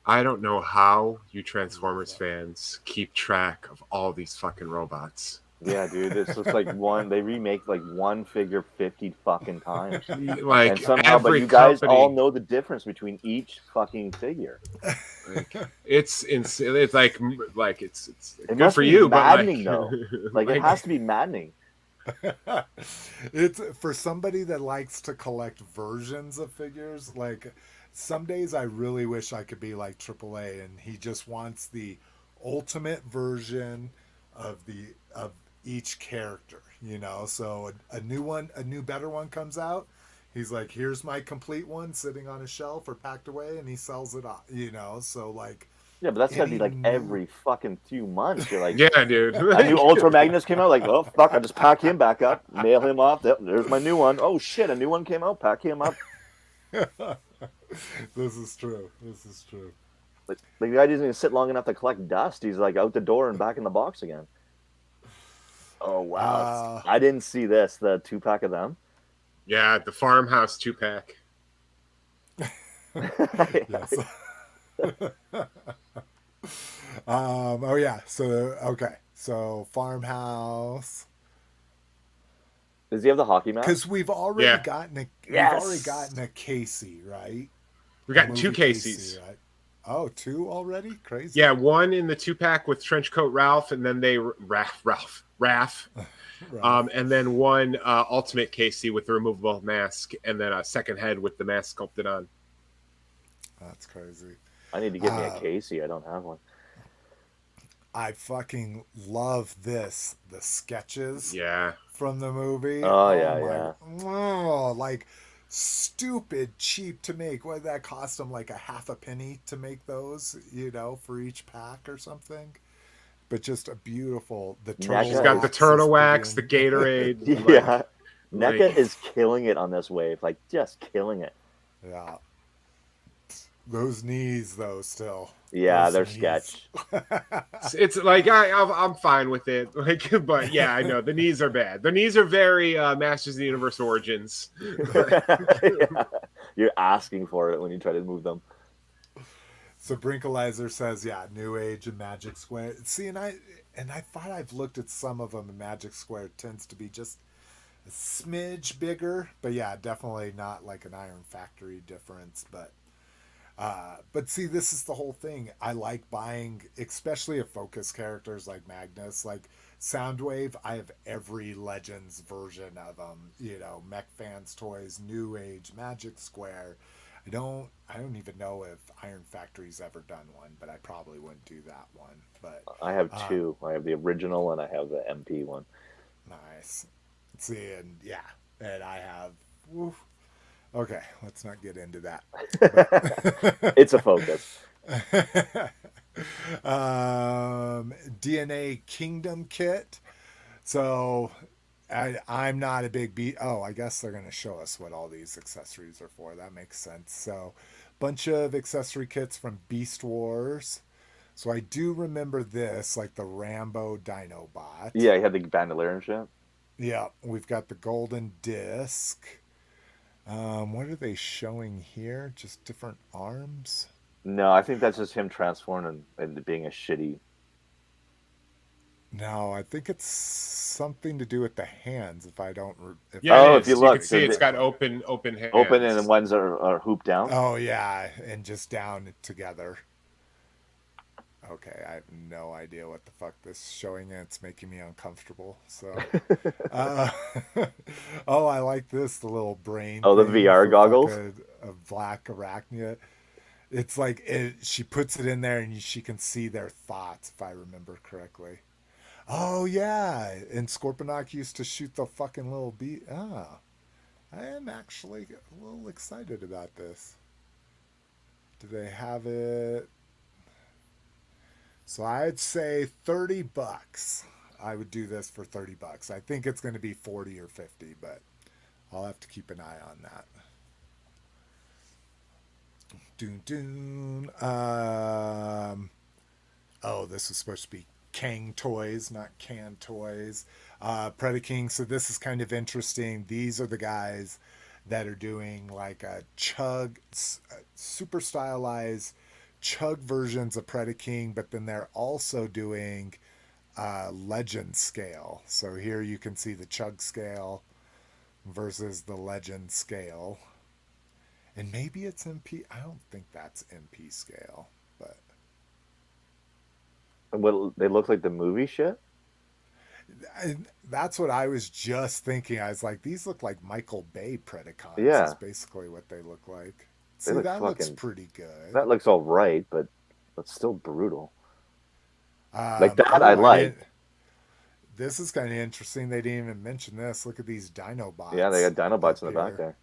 I don't know how you Transformers fans keep track of all these fucking robots. Yeah, dude, it's just like they remake like one figure 50 fucking times. Like, and somehow, but you guys all know the difference between each fucking figure. Like, it's insane. It's like it's it good for you, maddening, but though. Like it has to be maddening. It's for somebody that likes to collect versions of figures. Like some days I really wish I could be like AAA and he just wants the ultimate version of each character, you know. So a new better one comes out, he's like, here's my complete one sitting on a shelf or packed away, and he sells it off, you know. So like, yeah, but that's gotta be like every fucking few months. You're like, yeah, dude. A new Ultra Magnus came out. Like, oh fuck, I just pack him back up, mail him off. There's my new one. Oh shit, a new one came out. Pack him up. This is true. Like the guy doesn't even sit long enough to collect dust. He's like out the door and back in the box again. Oh wow! I didn't see this. The 2-pack of them. Yeah, the farmhouse 2-pack. Yes. Oh yeah. So okay. So farmhouse. Does he have the hockey mask? Because we've already gotten a Casey, right? We got 2 Caseys. Right? Oh, 2 already? Crazy. Yeah, one in the 2-pack with Trenchcoat Ralph, and then Raph. And then one Ultimate Casey with the removable mask, and then a second head with the mask sculpted on. That's crazy. I need to get me a Casey. I don't have one. I fucking love this. The sketches. Yeah. From the movie. Oh yeah. Oh, like stupid cheap to make. What did that cost them? Like a half a penny to make those, you know, for each pack or something. But just a beautiful. The turtle. She's got the turtle wax, the Gatorade. Yeah, Neca is killing it on this wave. Like just killing it. Yeah. Those knees, though, still. Yeah, they're sketch. It's like I'm fine with it. Like, but yeah, I know the knees are bad. The knees are very Masters of the Universe Origins. Yeah. You're asking for it when you try to move them. So Brinkalizer says, yeah, New Age and Magic Square. See, and I thought I've looked at some of them, and Magic Square tends to be just a smidge bigger. But yeah, definitely not like an Iron Factory difference, but see, this is the whole thing. I like buying, especially of focus characters like Magnus, like Soundwave. I have every Legends version of them. You know, Mech Fans Toys, New Age, Magic Square. I don't even know if Iron Factory's ever done one, but I probably wouldn't do that one. But I have 2. I have the original and I have the MP one. Nice. See, and I have. Woof. Okay, let's not get into that. It's a focus. DNA Kingdom kit. So I'm not a big I guess they're going to show us what all these accessories are for. That makes sense. So bunch of accessory kits from Beast Wars. So I do remember this, like the Rambo Dinobot. Yeah, you had the bandolier and shit. Yeah, we've got the golden disc. What are they showing here? Just different arms? No, I think that's just him transforming into being a shitty. No, I think it's something to do with the hands. If I don't. If you look, can see it's got open hands. Open, and the ones are hooped down. Oh yeah, and just down together. Okay, I have no idea what the fuck this is showing. It's making me uncomfortable. So, oh, I like this. The little brain. Oh, the thing VR for goggles. A black arachnia. It's like she puts it in there and she can see their thoughts, if I remember correctly. Oh yeah, and Scorponok used to shoot the fucking little bee. Ah, I am actually a little excited about this. Do they have it? So I'd say $30. I would do this for $30. I think it's going to be 40 or 50, but I'll have to keep an eye on that. Doon doon. Oh, this was supposed to be Kang Toys, not Can Toys. Predaking. So this is kind of interesting. These are the guys that are doing like a chug, super stylized chug versions of Predaking, but then they're also doing legend scale. So here you can see the chug scale versus the legend scale. And maybe it's MP. I don't think that's MP scale, but What, they look like the movie shit? That's what I was just thinking. I was like, these look like Michael Bay Predacons. Yeah. Is basically what they look like. They See, look that looks fucking- pretty good. That looks all right, but it's still brutal. Like that I like. This is kind of interesting. They didn't even mention this. Look at these Dinobots. Yeah, they got Dinobots up in the back here. there.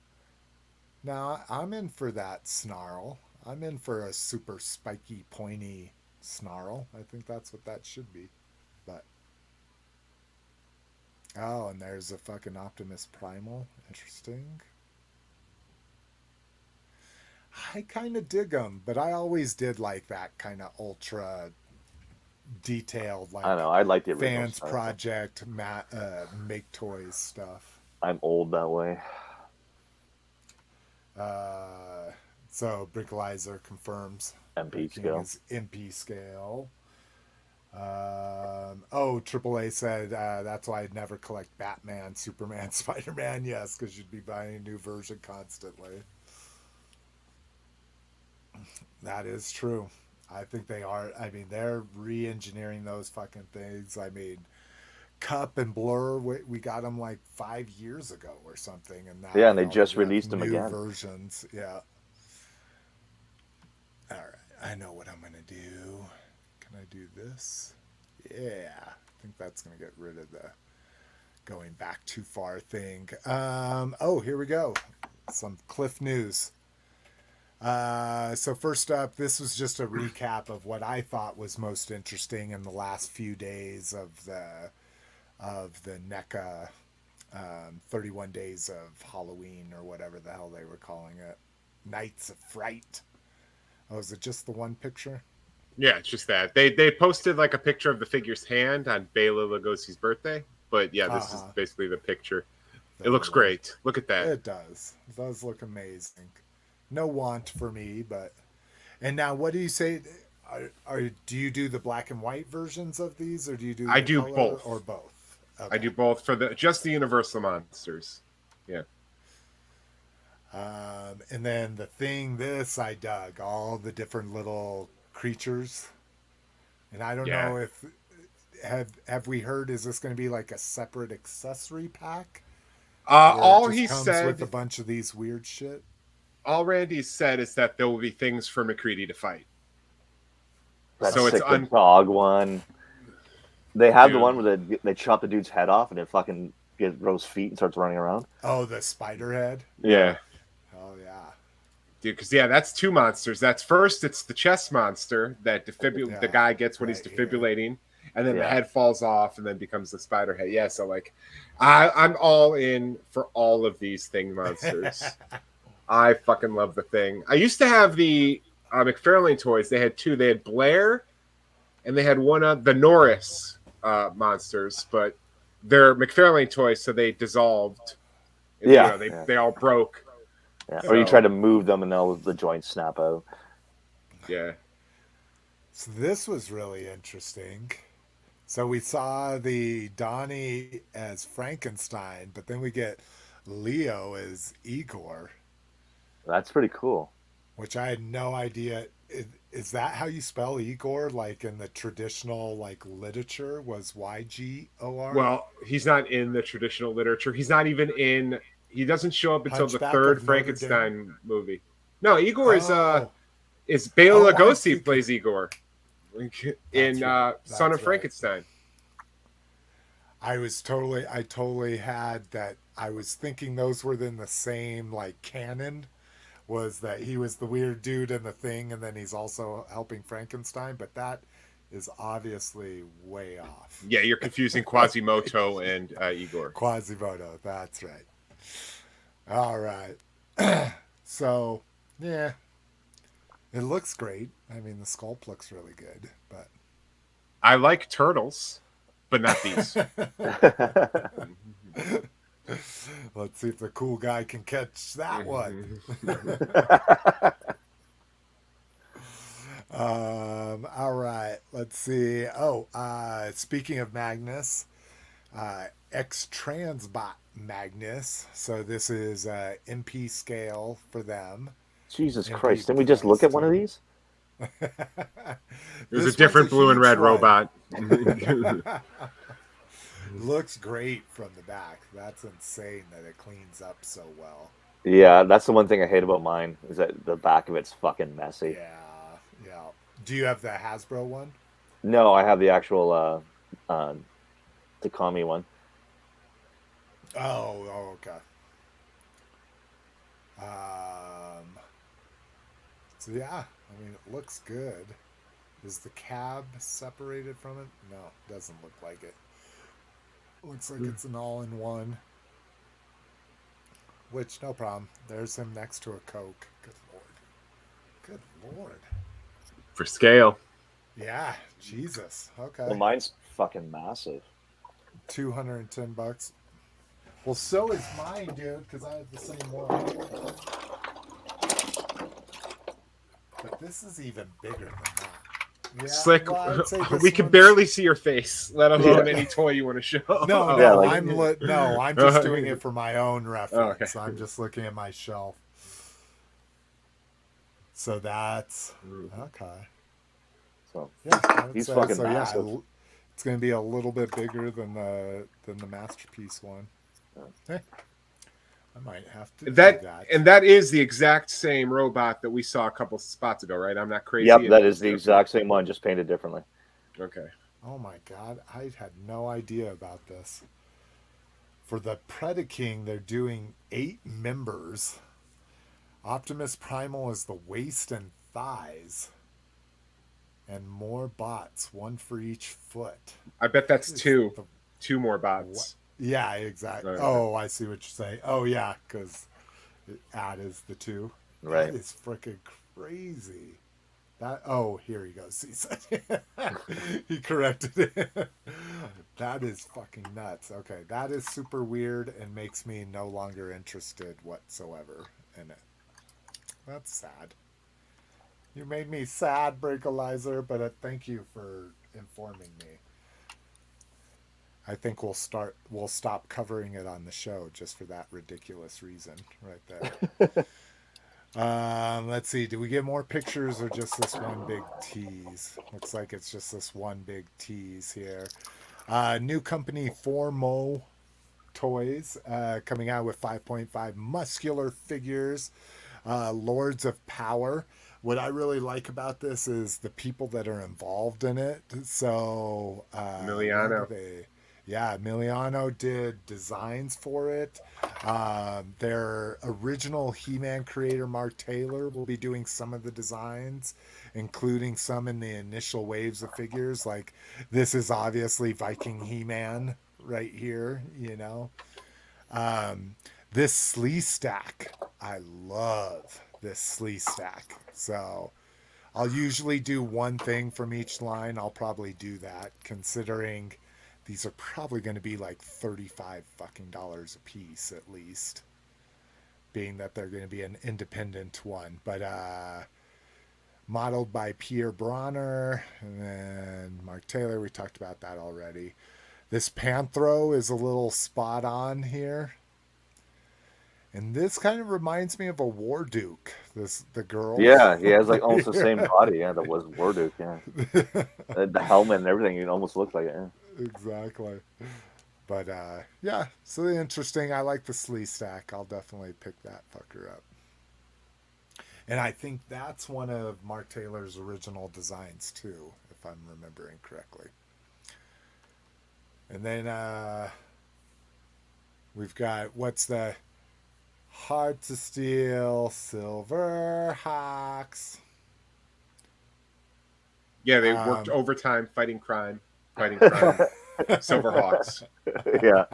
Now, I'm in for that snarl. I'm in for a super spiky, pointy snarl. I think that's what that should be. But oh, and there's a fucking Optimus Primal. Interesting. I kind of dig them, but I always did like that kind of ultra detailed, like I don't know. I like the original fans stuff. project, make toys stuff. I'm old that way. So Bricklizer confirms MP Breaking scale. is MP scale. Oh, AAA said that's why I'd never collect Batman, Superman, Spider-Man. Yes, because you'd be buying a new version constantly. That is true. I think they are. I mean, they're re-engineering those fucking things. I mean, Cup and Blur, we got them like 5 years ago or something, and now Yeah, and they all just have released them new again. versions. Yeah. All right, I know what I'm gonna do. Can I do this? Yeah, I think that's gonna get rid of the going back too far thing. Oh, here we go. Some Cliff news. So first up, this was just a recap of what I thought was most interesting in the last few days of the NECA 31 days of Halloween or whatever the hell they were calling it. Nights of Fright. Oh, is it just the one picture? Yeah, it's just that. They posted like a picture of the figure's hand on Bela Lugosi's birthday. But yeah, this is basically the picture. It looks great. Look at that. It does. It does look amazing. No want for me, but... And now, what do you say? Do you do the black and white versions of these, or do you do? I do color both. Or both. Okay. I do both for just the Universal monsters. Yeah. And then the thing, this I dug all the different little creatures, and I don't know if have we heard? Is this going to be like a separate accessory pack? All he comes said with a bunch of these weird shit. All Randy said is that there will be things for McCready to fight. That's so sick, it's the dog one. They have the one where they chop the dude's head off and it fucking grows feet and starts running around. Oh, the spider head. Yeah. Oh yeah. Dude, because that's two monsters. That's first, it's the chest monster that the guy gets when he's defibrillating, and then the head falls off and then becomes the spider head. Yeah, so like, I'm all in for all of these thing monsters. I fucking love the thing. I used to have the McFarlane toys. They had two. They had Blair, and they had one of the Norris monsters, but they're McFarlane toys, so they dissolved. Yeah, they all broke. Yeah. So, or you try to move them and the joints snap out. Yeah. So this was really interesting. So we saw the Donnie as Frankenstein, but then we get Leo as Ygor. That's pretty cool. Which I had no idea. is that how you spell Ygor? Like in the traditional like literature was Ygor? Well, he's not in the traditional literature. He's not even in. He doesn't show up until the Hunchback third of Notre Dame? Frankenstein movie. No, Ygor is Oh, Bela I'm Lugosi thinking- plays Ygor in right. Son of That's right. Frankenstein. I totally had that. I was thinking those were in the same like canon. Was that he was the weird dude in the Thing, and then he's also helping Frankenstein? But that is obviously way off. Yeah, you're confusing Quasimodo and Ygor. Quasimodo, that's right. All right. So, yeah, it looks great. I mean, the sculpt looks really good, but I like turtles, but not these. let's see if the cool guy can catch that one. All right, let's see. Speaking of Magnus, Transbot Magnus. So this is MP scale for them. Jesus MP Christ! Didn't we just look at one of these? There's a different blue and red robot. Looks great from the back. That's insane that it cleans up so well. Yeah, that's the one thing I hate about mine is that the back of it's fucking messy. Yeah. Do you have the Hasbro one? No, I have the actual Takami one. Oh, okay. So yeah, I mean, it looks good. Is the cab separated from it? No, doesn't look like it. Looks like it's an all-in-one. Which, no problem. There's him next to a Coke. Good Lord. For scale. Yeah, Jesus. Okay. Well, mine's fucking massive. $210. Well, so is mine, dude, because I have the same one. But this is even bigger than that. Yeah, Slick, well, I'd say this we can one's- barely see your face, let alone any toy you want to show. No, Yeah, like- I'm just doing it for my own reference. Okay. I'm just looking at my shelf. So that's okay. So Yeah, I would He's say fucking so. massive. Yeah, it's going to be a little bit bigger than the Masterpiece one. Hey, I might have to do that. And that is the exact same robot that we saw a couple spots ago, right? I'm not crazy. yep, that is the exact same one, just painted differently. Okay. Oh my God, I had no idea about this. For the Predaking, they're doing 8 members. Optimus Primal is the waist and thighs. And more bots, 1 for each foot. I bet that's Is 2. the- 2 more bots. Yeah, exactly. Right. Oh, I see what you're saying. Oh, yeah, because add is the 2. Right. That is freaking crazy. Here he goes. He corrected it. That is fucking nuts. Okay, that is super weird and makes me no longer interested whatsoever in it. That's sad. You made me sad, Breakalizer, but thank you for informing me. I think we'll stop covering it on the show just for that ridiculous reason right there. Let's see. Do we get more pictures or just this one big tease? Looks like it's just this one big tease here. New company Formo Toys coming out with 5.5 muscular figures. Lords of Power. What I really like about this is the people that are involved in it. So Emiliano. Emiliano did designs for it. Their original He-Man creator, Mark Taylor, will be doing some of the designs, including some in the initial waves of figures. Like, this is obviously Viking He-Man right here, you know. This Slee stack, I love this Slee stack. So I'll usually do one thing from each line. I'll probably do that, considering these are probably going to be like $35 fucking a piece at least, being that they're going to be an independent one. But modeled by Pierre Bronner and then Mark Taylor. We talked about that already. This Panthro is a little spot on here. And this kind of reminds me of a War Duke. The girl. Yeah, he has like almost the same body. Yeah, that was Warduke. Yeah, the helmet and everything. It almost looked like it. Yeah. Exactly. But yeah, so interesting. I like the Slee stack. I'll definitely pick that fucker up. And I think that's one of Mark Taylor's original designs too, if I'm remembering correctly. And then we've got what's the Hard to Steal Silver Hawks. Yeah, they worked overtime fighting crime. Silverhawks. Yeah.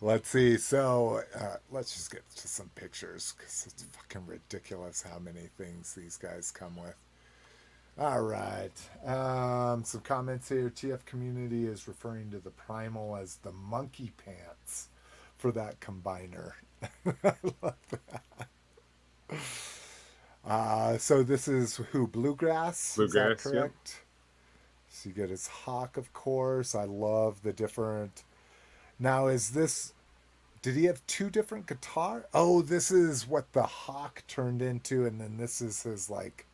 Let's see. So let's just get to some pictures because it's fucking ridiculous how many things these guys come with. All right. Some comments here. TF community is referring to the Primal as the monkey pants for that combiner. I love that. So this is who? Bluegrass? Is that correct? Yep. So you get his hawk, of course. I love the different... Now, is this... Did he have two different guitar? Oh, this is what the hawk turned into, and then this is his, like,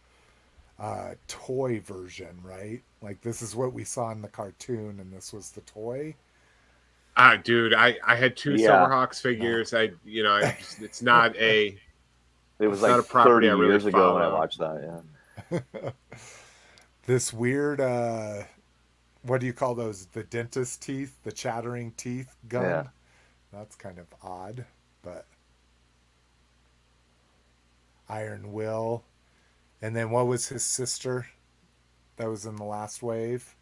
toy version, right? Like, this is what we saw in the cartoon, and this was the toy? Dude, I had two Silverhawks figures. It's not a... It was like 30 years ago when I watched that, yeah. This weird... what do you call those? The dentist teeth? The chattering teeth gun? Yeah. That's kind of odd, but... Iron Will. And then what was his sister that was in the last wave?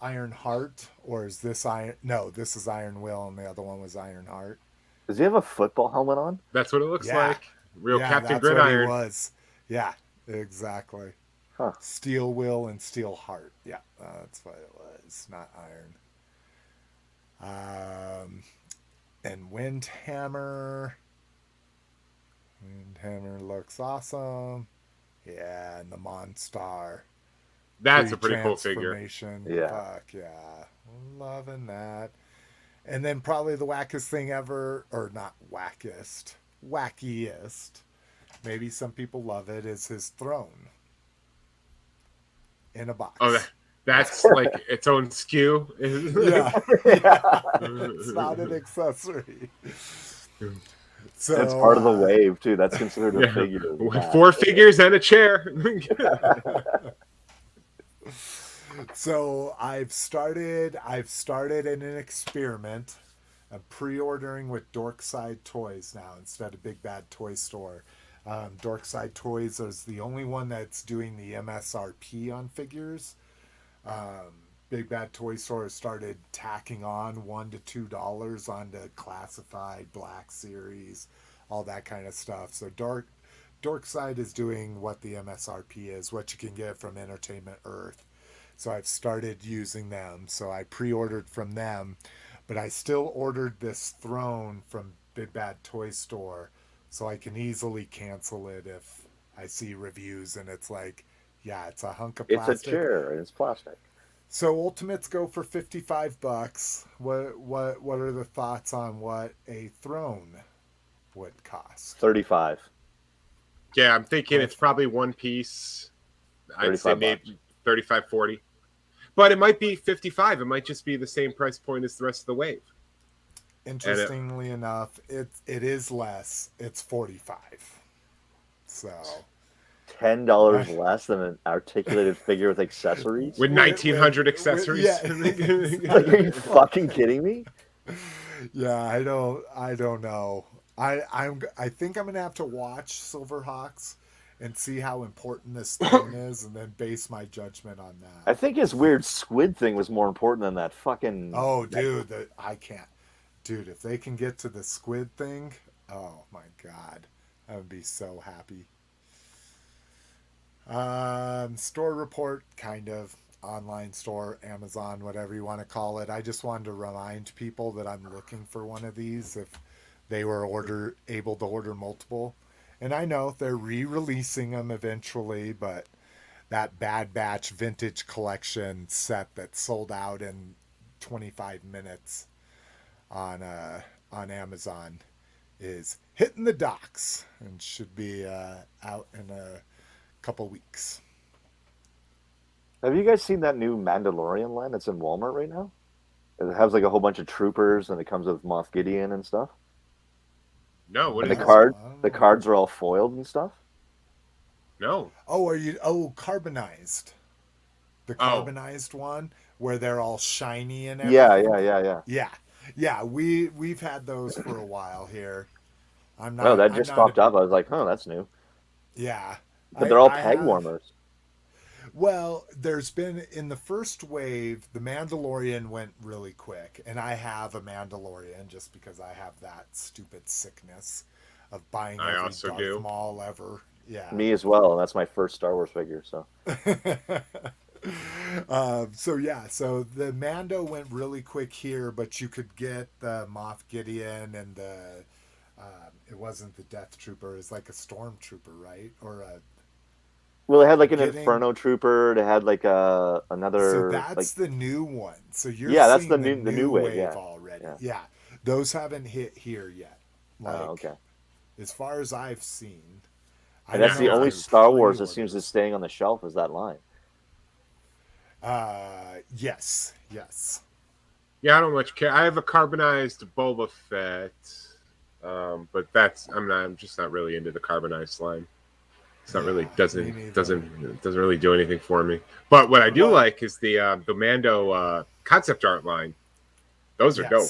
Iron Heart? Or is this Iron... No, this is Iron Will and the other one was Iron Heart. Does he have a football helmet on? That's what it looks like. Real Captain Gridiron. What he was. Yeah, exactly. Huh. Steel Will and Steel Heart. Yeah, that's what it was. Not Iron. And Windhammer. Windhammer looks awesome. Yeah, and the Monstar. That's a pretty cool figure. Yeah. Fuck yeah. Loving that. And then probably the wackest thing ever, or not wackiest, wackiest, maybe some people love it, is his throne. In a box. Oh, that's like its own SKU. Yeah. It's not an accessory. So, that's part of the wave, too. That's considered a figure. 4 figures and a chair. So I've started in an experiment. I'm pre-ordering with Dorkside Toys now instead of Big Bad Toy Store. Dorkside Toys is the only one that's doing the MSRP on figures. Big Bad Toy Store started tacking on $1 to $2 onto classified Black Series, all that kind of stuff. So Dorkside is doing what the MSRP is, what you can get from Entertainment Earth. So I've started using them. So I pre-ordered from them, but I still ordered this throne from Big Bad Toy Store, so I can easily cancel it if I see reviews and it's like, yeah, it's a hunk of plastic. It's a chair and it's plastic. So Ultimates go for $55. What are the thoughts on what a throne would cost? $35. Yeah, I'm thinking it's probably one piece. I'd say maybe $35, $40. But it might be $55. It might just be the same price point as the rest of the wave. Interestingly enough, it is less. It's $45. So $10 less than an articulated figure with accessories? With 1,900 accessories? Like, are you fucking kidding me? Yeah, I don't know. I think I'm gonna have to watch Silverhawks and see how important this thing is, and then base my judgment on that. I think his weird squid thing was more important than that fucking... Oh, dude, I can't. Dude, if they can get to the squid thing, oh my god, I would be so happy. Store report, kind of. Online store, Amazon, whatever you want to call it. I just wanted to remind people that I'm looking for one of these if they were able to order multiple. And I know they're re-releasing them eventually, but that Bad Batch vintage collection set that sold out in 25 minutes, on Amazon is hitting the docks and should be out in a couple weeks. Have you guys seen that new Mandalorian line that's in Walmart right now? It has like a whole bunch of troopers, and it comes with Moff Gideon and stuff. No, what And is the cards are all foiled and stuff. No. Oh, carbonized? The carbonized one where they're all shiny and everything. Yeah. We've had those for a while here. That just popped up. I was like, oh, that's new. Yeah, but they're all peg warmers. Well, there's been in the first wave, the Mandalorian went really quick, and I have a Mandalorian just because I have that stupid sickness of buying every Darth Maul ever. Yeah, me as well. That's my first Star Wars figure. So, so the Mando went really quick here, but you could get the Moff Gideon and the it wasn't the Death Trooper. It's like a Stormtrooper, right? Or a well, it had like an Inferno Trooper. It had like another. So that's the new one. So you're that's seeing the new wave already. Yeah, those haven't hit here yet. Like, okay. As far as I've seen, and that's the only Star Wars that seems to be staying on the shelf is that line. Yes. Yeah, I don't much care. I have a carbonized Boba Fett, but I'm just not really into the carbonized line. It's not really doesn't really do anything for me. But what I do like is the Mando concept art line. Those are dope,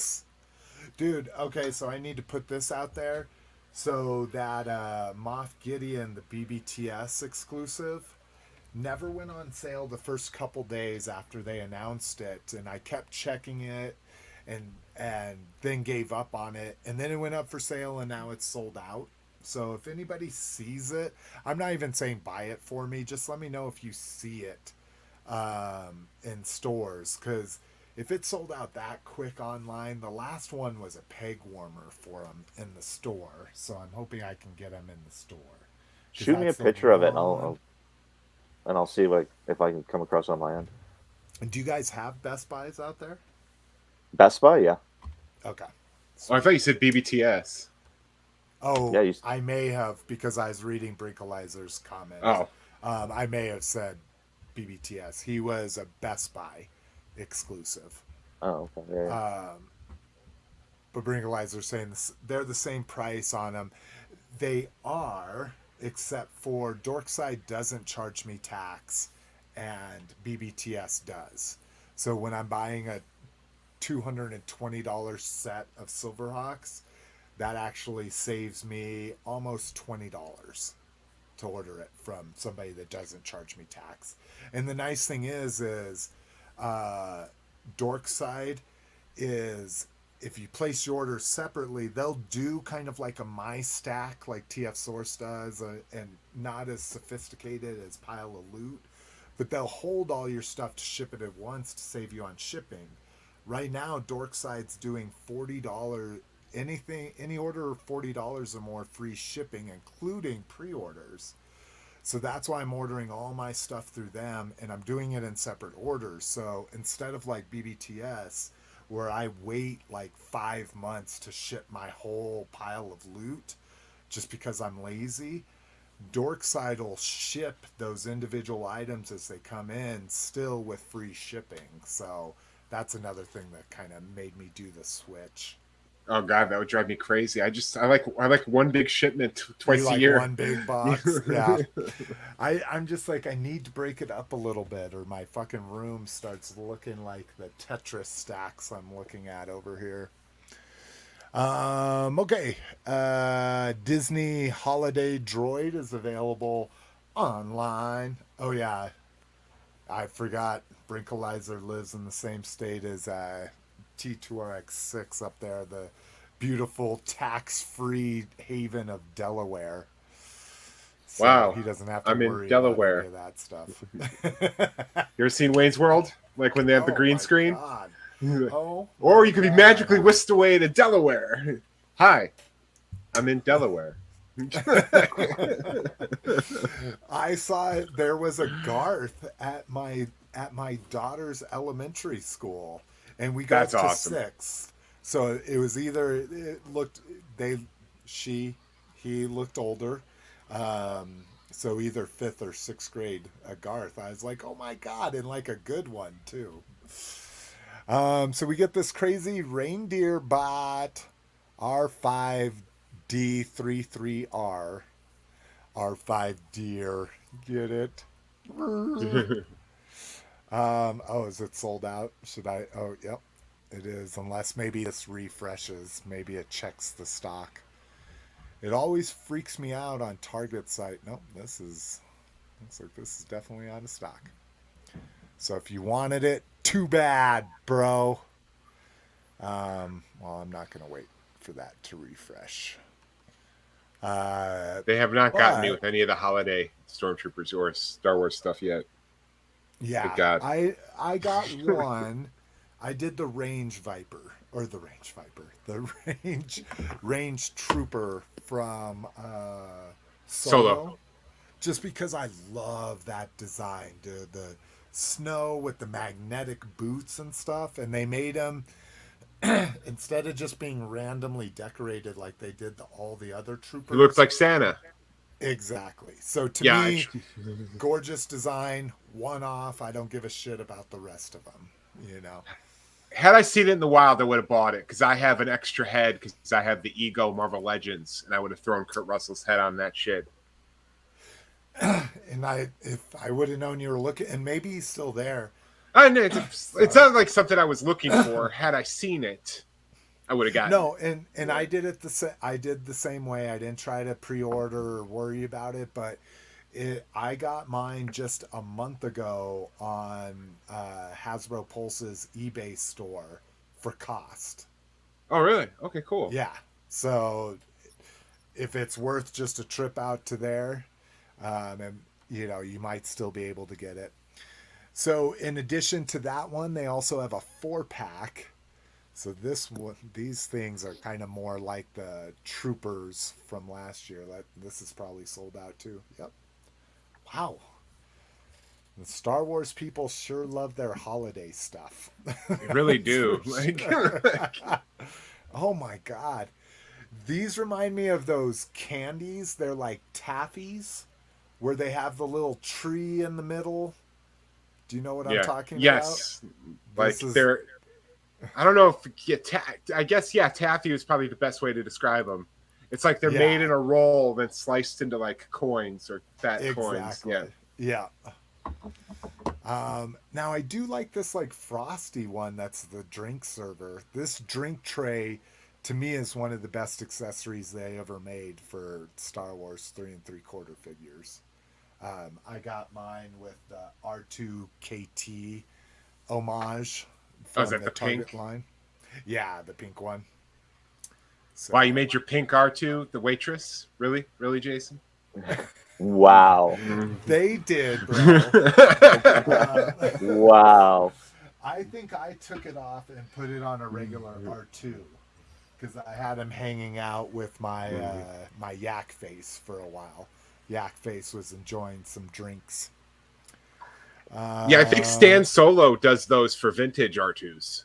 dude. Okay, so I need to put this out there. So that Moff Gideon, the BBTS exclusive, never went on sale the first couple days after they announced it, and I kept checking it, and then gave up on it, and then it went up for sale, and now it's sold out. So if anybody sees it, I'm not even saying buy it for me. Just let me know if you see it in stores. Because if it sold out that quick online, the last one was a peg warmer for them in the store. So I'm hoping I can get them in the store. Shoot me a picture of it, and I'll see if I can come across on my end. And do you guys have Best Buys out there? Best Buy, yeah. Okay. Oh, I thought you said BBTS. Oh, yeah, I may have, because I was reading Brinkalizer's comment. Oh. I may have said BBTS. He was a Best Buy exclusive. Oh, okay. Yeah. But Brinkalizer's saying they're the same price on them. They are, except for Dorkside doesn't charge me tax, and BBTS does. So when I'm buying a $220 set of Silverhawks, that actually saves me almost $20 to order it from somebody that doesn't charge me tax. And the nice thing is Dorkside is, if you place your order separately, they'll do kind of like a My Stack like TF Source does, and not as sophisticated as Pile of Loot, but they'll hold all your stuff to ship it at once to save you on shipping. Right now, Dorkside's doing $40. Any order of $40 or more, free shipping, including pre-orders. So that's why I'm ordering all my stuff through them, and I'm doing it in separate orders. So instead of like BBTS, where I wait like 5 months to ship my whole pile of loot just because I'm lazy, Dorkside will ship those individual items as they come in, still with free shipping. So that's another thing that kind of made me do the switch. Oh God, that would drive me crazy. I like one big shipment twice a year. One big box. Yeah. I'm just like, I need to break it up a little bit, or my fucking room starts looking like the Tetris stacks I'm looking at over here. Okay. Disney Holiday Droid is available online. Oh yeah. I forgot Brinkalizer lives in the same state as T2RX6 up there, the beautiful tax-free haven of Delaware. So wow, he doesn't have to worry in Delaware. about any of that stuff. You ever seen Wayne's World? Like when they have the green screen? God. Or you could be magically whisked away to Delaware. Hi, I'm in Delaware. I saw it. There was a Garth at my daughter's elementary school. And we got to awesome. 6th. So it was either it looked he looked older. So either 5th or 6th grade Garth. I was like, oh my God, and like a good one too. So we get this crazy reindeer bot R5D33R. R5 deer. Get it? Oh, is it sold out? Should I? Oh, yep, it is. Unless maybe this refreshes. Maybe it checks the stock. It always freaks me out on Target site. Nope, looks like this is definitely out of stock. So if you wanted it, too bad, bro. Well, I'm not going to wait for that to refresh. They have not gotten me with any of the holiday Stormtroopers or Star Wars stuff yet. Yeah, Thank God. I got one. I did the range trooper from Solo. Just because I love that design, dude. The snow with the magnetic boots and stuff, and they made them instead of just being randomly decorated like they did all the other troopers. It looks like Santa. Exactly. So to me, gorgeous design, one off. I don't give a shit about the rest of them, you know. Had I seen it in the wild, I would have bought it because I have an extra head because I have the Ego Marvel Legends, and I would have thrown Kurt Russell's head on that shit. And if I would have known you were looking, and maybe he's still there. I know it sounded like something I was looking for. Had I seen it, I would have gotten. No, and I did it I did the same way. I didn't try to pre-order or worry about it, but I got mine just a month ago on Hasbro Pulse's eBay store for cost. Oh, really? Okay, cool. Yeah. So if it's worth just a trip out to there, and you know, you might still be able to get it. So in addition to that one, they also have a 4-pack. So these things are kind of more like the troopers from last year. This is probably sold out too. Yep. Wow. The Star Wars people sure love their holiday stuff. They really do. Oh my God. These remind me of those candies. They're like taffies where they have the little tree in the middle. Do you know what I'm talking about? Yes. Like they're, I don't know if, I guess, taffy is probably the best way to describe them. It's like they're made in a roll, then sliced into like coins or fat coins. Yeah. Now I do like this like frosty one. That's the drink server. This drink tray to me is one of the best accessories they ever made for Star Wars 3 3/4 figures. I got mine with the R2 KT homage from the Target pink line. Yeah, the pink one. So, wow, you made your pink R2 the waitress? Really, Jason? Wow. They did, bro. Wow. I think I took it off and put it on a regular R2 because I had him hanging out with my my Yak Face for a while. Yak Face was enjoying some drinks. I think Stan Solo does those for vintage R2s.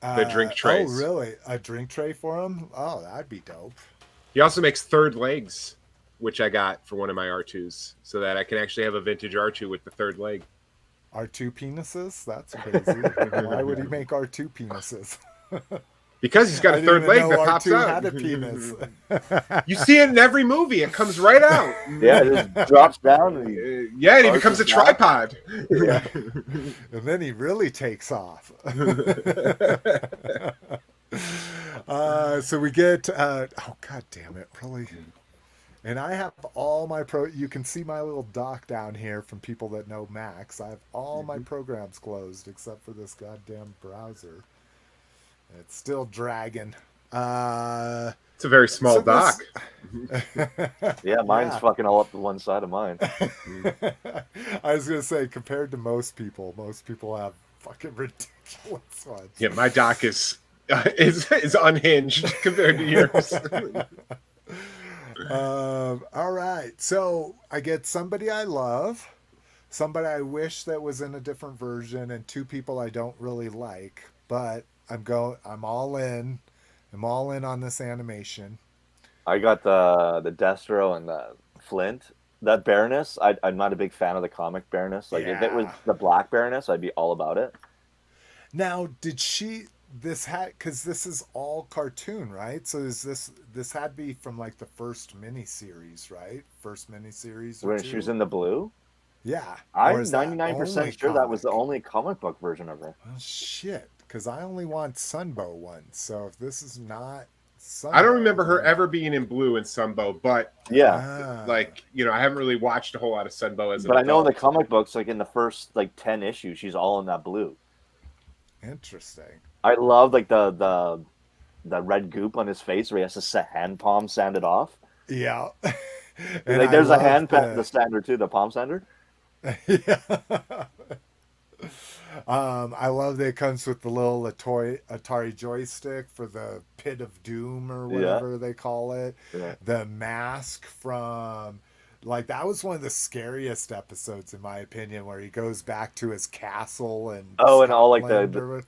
The drink trays. Oh, really? A drink tray for him? Oh, that'd be dope. He also makes third legs, which I got for one of my R2s, so that I can actually have a vintage R2 with the third leg. R2 penises? That's crazy. Why would he make R2 penises? Because he's got a third leg that pops R2 out. had a penis. You see it in every movie. It comes right out. Yeah, it just drops down. And he becomes a tripod. Yeah. And then he really takes off. So we get, oh, God damn it. Really. And I have all my you can see my little dock down here from people that know Max. I have all my programs closed except for this goddamn browser. It's still dragging. It's a very small dock. Yeah, mine's fucking all up to one side of mine. I was gonna say, compared to most people have fucking ridiculous ones. Yeah, my dock is unhinged compared to yours. All right, so I get somebody I love, somebody I wish that was in a different version, and 2 people I don't really like, but I'm all in. I'm all in on this animation. I got the Destro and the Flint. That Baroness, I'm not a big fan of the comic Baroness. Like, if it was Yeah. the Black Baroness, I'd be all about it. Now, did she this had because this is all cartoon, right? So is this had to be from like the first miniseries, right? First miniseries or When she was two? in the blue, Yeah. Or I'm is that 99% only sure that was the comic? only comic book version of her. Well, shit, because I only want Sunbow ones. So if this is not I don't remember Sunbow, her then ever being in blue in Sunbow, but Yeah, like, you know, I haven't really watched a whole lot of Sunbow as an but I know in the adult. comic books, like in the first like 10 issues, she's all in that blue. interesting. I love like the red goop on his face where he has to hand palm sand it off. Yeah. And Like I there's a love the sander too, the palm sander. yeah. I love that it comes with the little Atari joystick for the Pit of Doom or Yeah, whatever they call it. yeah. The mask from, like, that was one of the scariest episodes, in my opinion, where he goes back to his castle in Oh, and all like Scotland or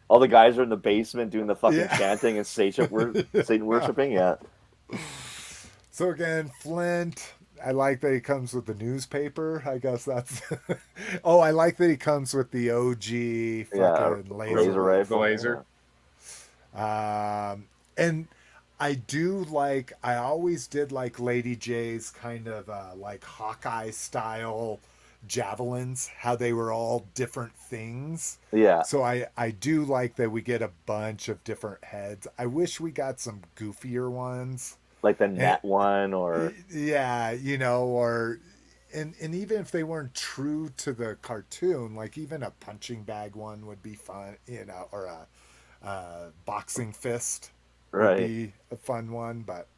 all the guys are in the basement doing the fucking yeah. chanting and Satan worshiping. Yeah, So again, Flint. I like that he comes with the newspaper. I guess that's. Oh, I like that he comes with the OG yeah. fucking laser Laser The rifle. laser. And I do like. I always did like Lady J's kind of like Hawkeye style javelins. How they were all different things. Yeah, So I do like that we get a bunch of different heads. I wish we got some goofier ones. like the And net one or yeah, you know, or and even if they weren't true to the cartoon, like even a punching bag one would be fun, you know, or a boxing fist would right. be a fun one. But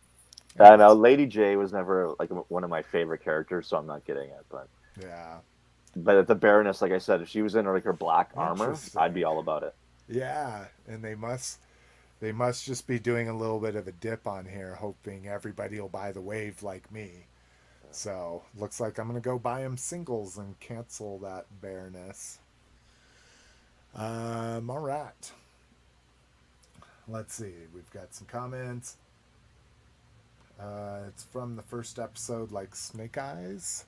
I know Lady J was never like one of my favorite characters, so I'm not getting it. yeah, But the Baroness, like I said, if she was in like her black armor, I'd be interesting. all about it. Yeah, and they must just be doing a little bit of a dip on here, hoping everybody will buy the wave like me. So looks like I'm gonna go buy them singles and cancel that Baroness. All right. Let's see. We've got some comments. It's from the first episode, like Snake Eyes.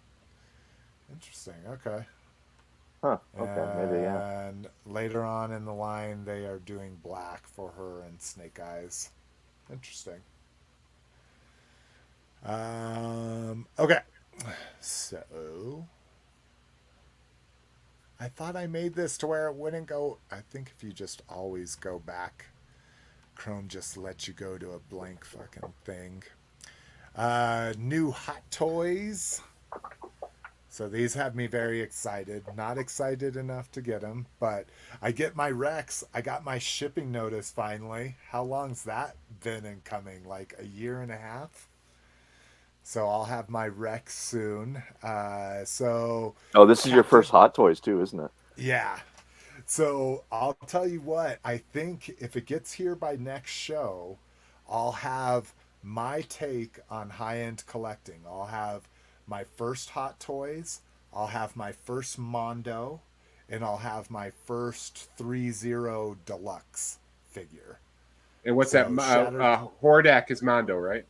Interesting. Okay. Huh? Okay, maybe yeah. And later on in the line, they are doing black for her and Snake Eyes. Interesting. Okay. So I thought I made this to where it wouldn't go. I think if you just always go back, Chrome just lets you go to a blank fucking thing. New Hot Toys. So these have me very excited. Not excited enough to get them, but I get my Rex. I got my shipping notice finally. How long's that been incoming? Like a year and a half? So I'll have my Rex soon. Oh, this is your Captain, first Hot Toys too, isn't it? yeah. So I'll tell you what, I think if it gets here by next show, I'll have my take on high end collecting. I'll have my first Hot Toys, I'll have my first Mondo, and I'll have my first 3-0 Deluxe figure. And what's that? So Shattered. Hordak is Mondo, right?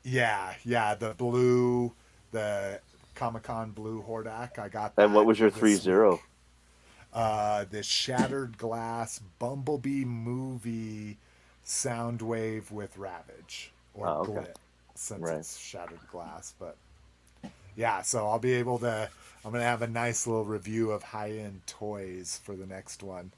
Yeah, the Comic Con blue Hordak. I got And what that was your this 3-0? week. The Shattered Glass Bumblebee movie Soundwave with Ravage or Oh, okay. Glit, since Right. it's Shattered Glass. But yeah, so I'll be able to. I'm gonna have a nice little review of high-end toys for the next one.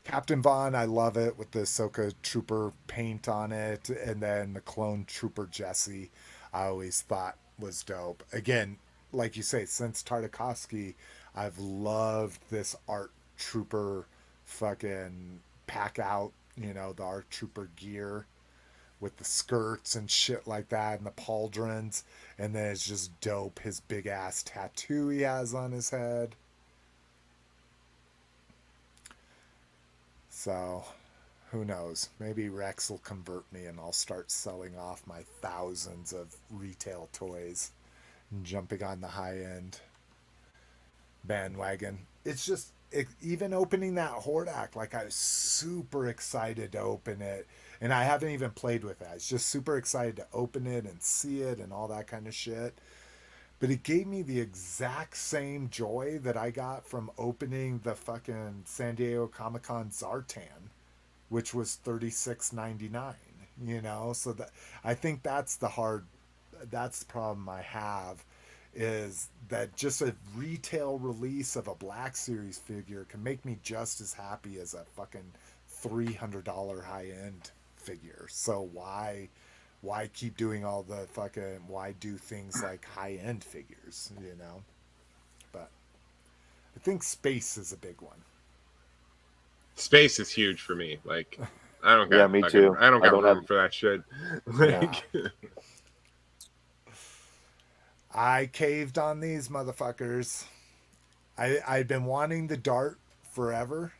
Captain Vaughn, I love it with the Ahsoka Trooper paint on it, and then the Clone Trooper Jesse, I always thought was dope. Again, like you say, since Tartakovsky, I've loved this Art Trooper fucking pack out, you know, the Art Trooper gear with the skirts and shit like that, and the pauldrons, and then it's just dope. His big ass tattoo he has on his head. So, who knows? Maybe Rex will convert me and I'll start selling off my thousands of retail toys and jumping on the high end. bandwagon. It's just even opening that Hordak, like I was super excited to open it, and I haven't even played with it. I was just super excited to open it and see it and all that kind of shit. But it gave me the exact same joy that I got from opening the fucking San Diego Comic-Con Zartan, which was $36.99. You know, so that I think that's the problem I have, is that just a retail release of a Black Series figure can make me just as happy as a fucking $300 high end figure. So why keep doing all the fucking, why do things like high end figures, you know? But I think space is a big one. Space is huge for me. Like, I don't got, yeah, me too. I don't got room for that shit. Like, yeah. I caved on these motherfuckers. I've been wanting the Dart forever.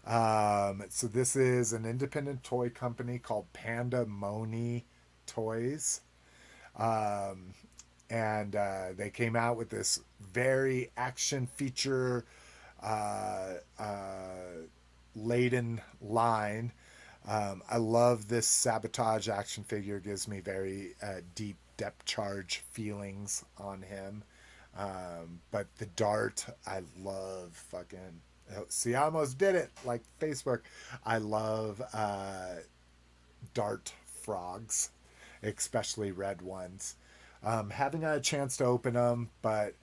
So this is an independent toy company called Panda Moni Toys. And they came out with this very action feature laden line. I love this Sabotage action figure. It gives me very deep depth charge feelings on him. But the Dart, I love fucking... See, I almost did it, like Facebook. I love Dart frogs, especially red ones. Haven't had a chance to open them, but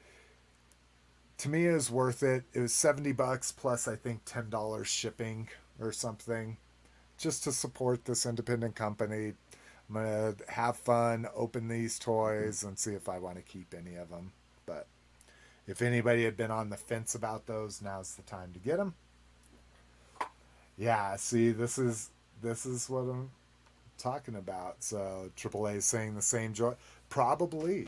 to me it was worth it. It was $70 plus I think $10 shipping or something, just to support this independent company. I'm gonna have fun, open these toys, and see if I want to keep any of them. But if anybody had been on the fence about those, now's the time to get them. Yeah, see, this is what I'm talking about. So AAA is saying the same joy. Probably,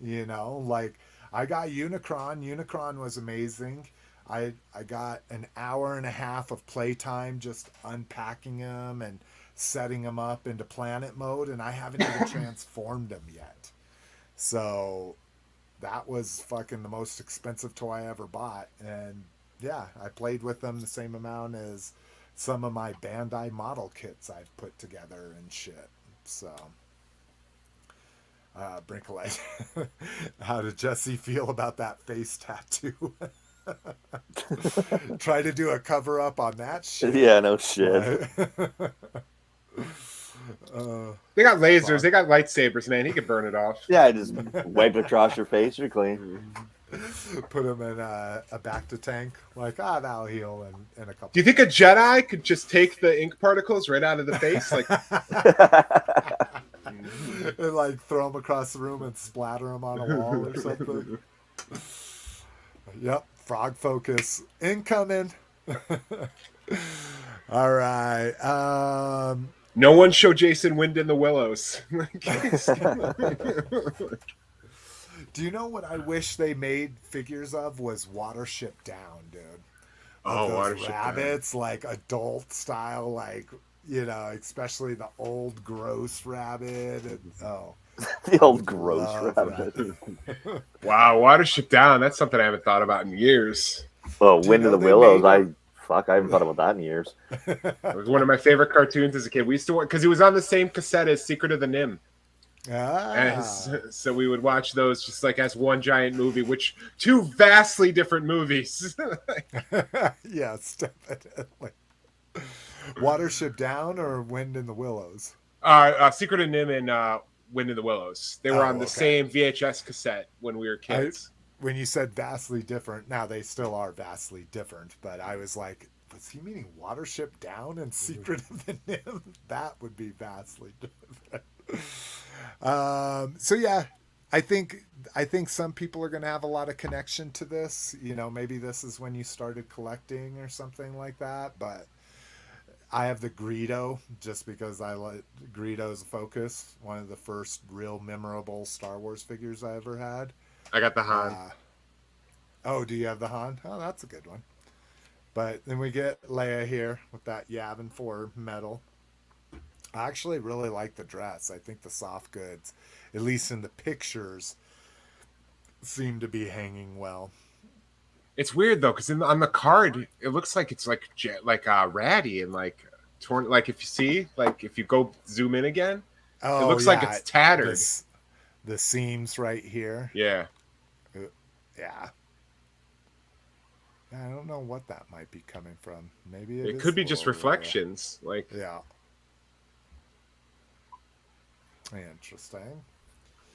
you know, like I got Unicron. Unicron was amazing. I got an hour and a half of playtime just unpacking him and setting him up into planet mode, and I haven't even transformed him yet. So that was fucking the most expensive toy I ever bought. And yeah, I played with them the same amount as some of my Bandai model kits I've put together and shit. So Brinkley, how did Jesse feel about that face tattoo? Try to do a cover up on that shit. Yeah, no shit. they got lasers, they got lightsabers, man. He could burn it off. Yeah, just wipe it across your face, you're clean. Put him in a Bacta tank, like that'll heal in a couple. Do you think a Jedi could just take the ink particles right out of the face, like, and like throw them across the room and splatter them on a wall or something? Yep, frog focus incoming. All right. No one show Jason Wind in the Willows. Do you know what I wish they made figures of was Watership Down, dude? Oh, those rabbits, like adult style, like, you know, especially the old gross rabbit. And, the old gross rabbit. Wow, Watership Down. That's something I haven't thought about in years. Oh, Wind of the Willows. I haven't thought about that in years. It was one of my favorite cartoons as a kid. We used to watch, because it was on the same cassette as Secret of the Nim. And so we would watch those just like as one giant movie, which two vastly different movies. Yes, definitely. Watership Down or Wind in the Willows? Secret of Nim and Wind in the Willows. They were on the same VHS cassette when we were kids. When you said vastly different, now they still are vastly different, but I was like, was he meaning Watership Down and Secret of the Nim? That would be vastly different. So yeah, I think some people are going to have a lot of connection to this. You know, maybe this is when you started collecting or something like that, but I have the Greedo just because I like Greedo's Focus, one of the first real memorable Star Wars figures I ever had. I got the Han. Oh, do you have the Han? Oh, that's a good one. But then we get Leia here with that Yavin 4 medal. I actually really like the dress. I think the soft goods, at least in the pictures, seem to be hanging well. It's weird though, because on the card it looks like it's like ratty and like torn. Like if you see, like if you go zoom in again, it looks like it's tattered. The seams right here. Yeah. Yeah. I don't know what that might be coming from. Maybe it could be just reflections. Like yeah. Interesting.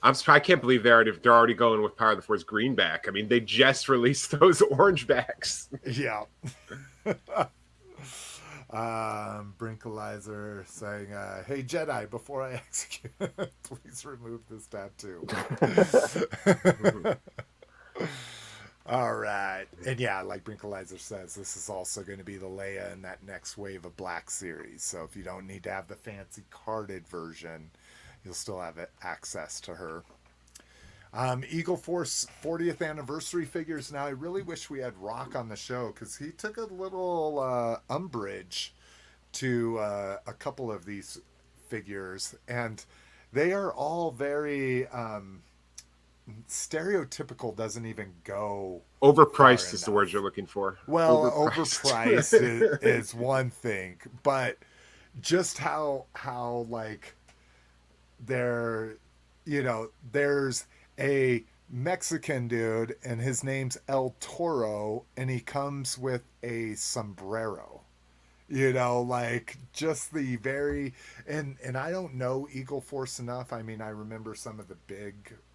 I can't believe they're already going with Power of the Force greenback. I mean, they just released those orange backs. Yeah. Brinkalizer saying, "Hey Jedi, before I execute, please remove this tattoo." All right, and yeah, like Brinkalizer says, this is also going to be the Leia in that next wave of Black Series. So if you don't need to have the fancy carded version, you'll still have access to her. Eagle Force 40th anniversary figures. Now, I really wish we had Rock on the show because he took a little umbrage to a couple of these figures, and they are all very stereotypical. Doesn't even go overpriced is the word you're looking for. Well, overpriced is one thing, but just how like they're, there's a Mexican dude and his name's El Toro and he comes with a sombrero, like just the very, and I don't know Eagle Force enough. I mean, I remember some of the big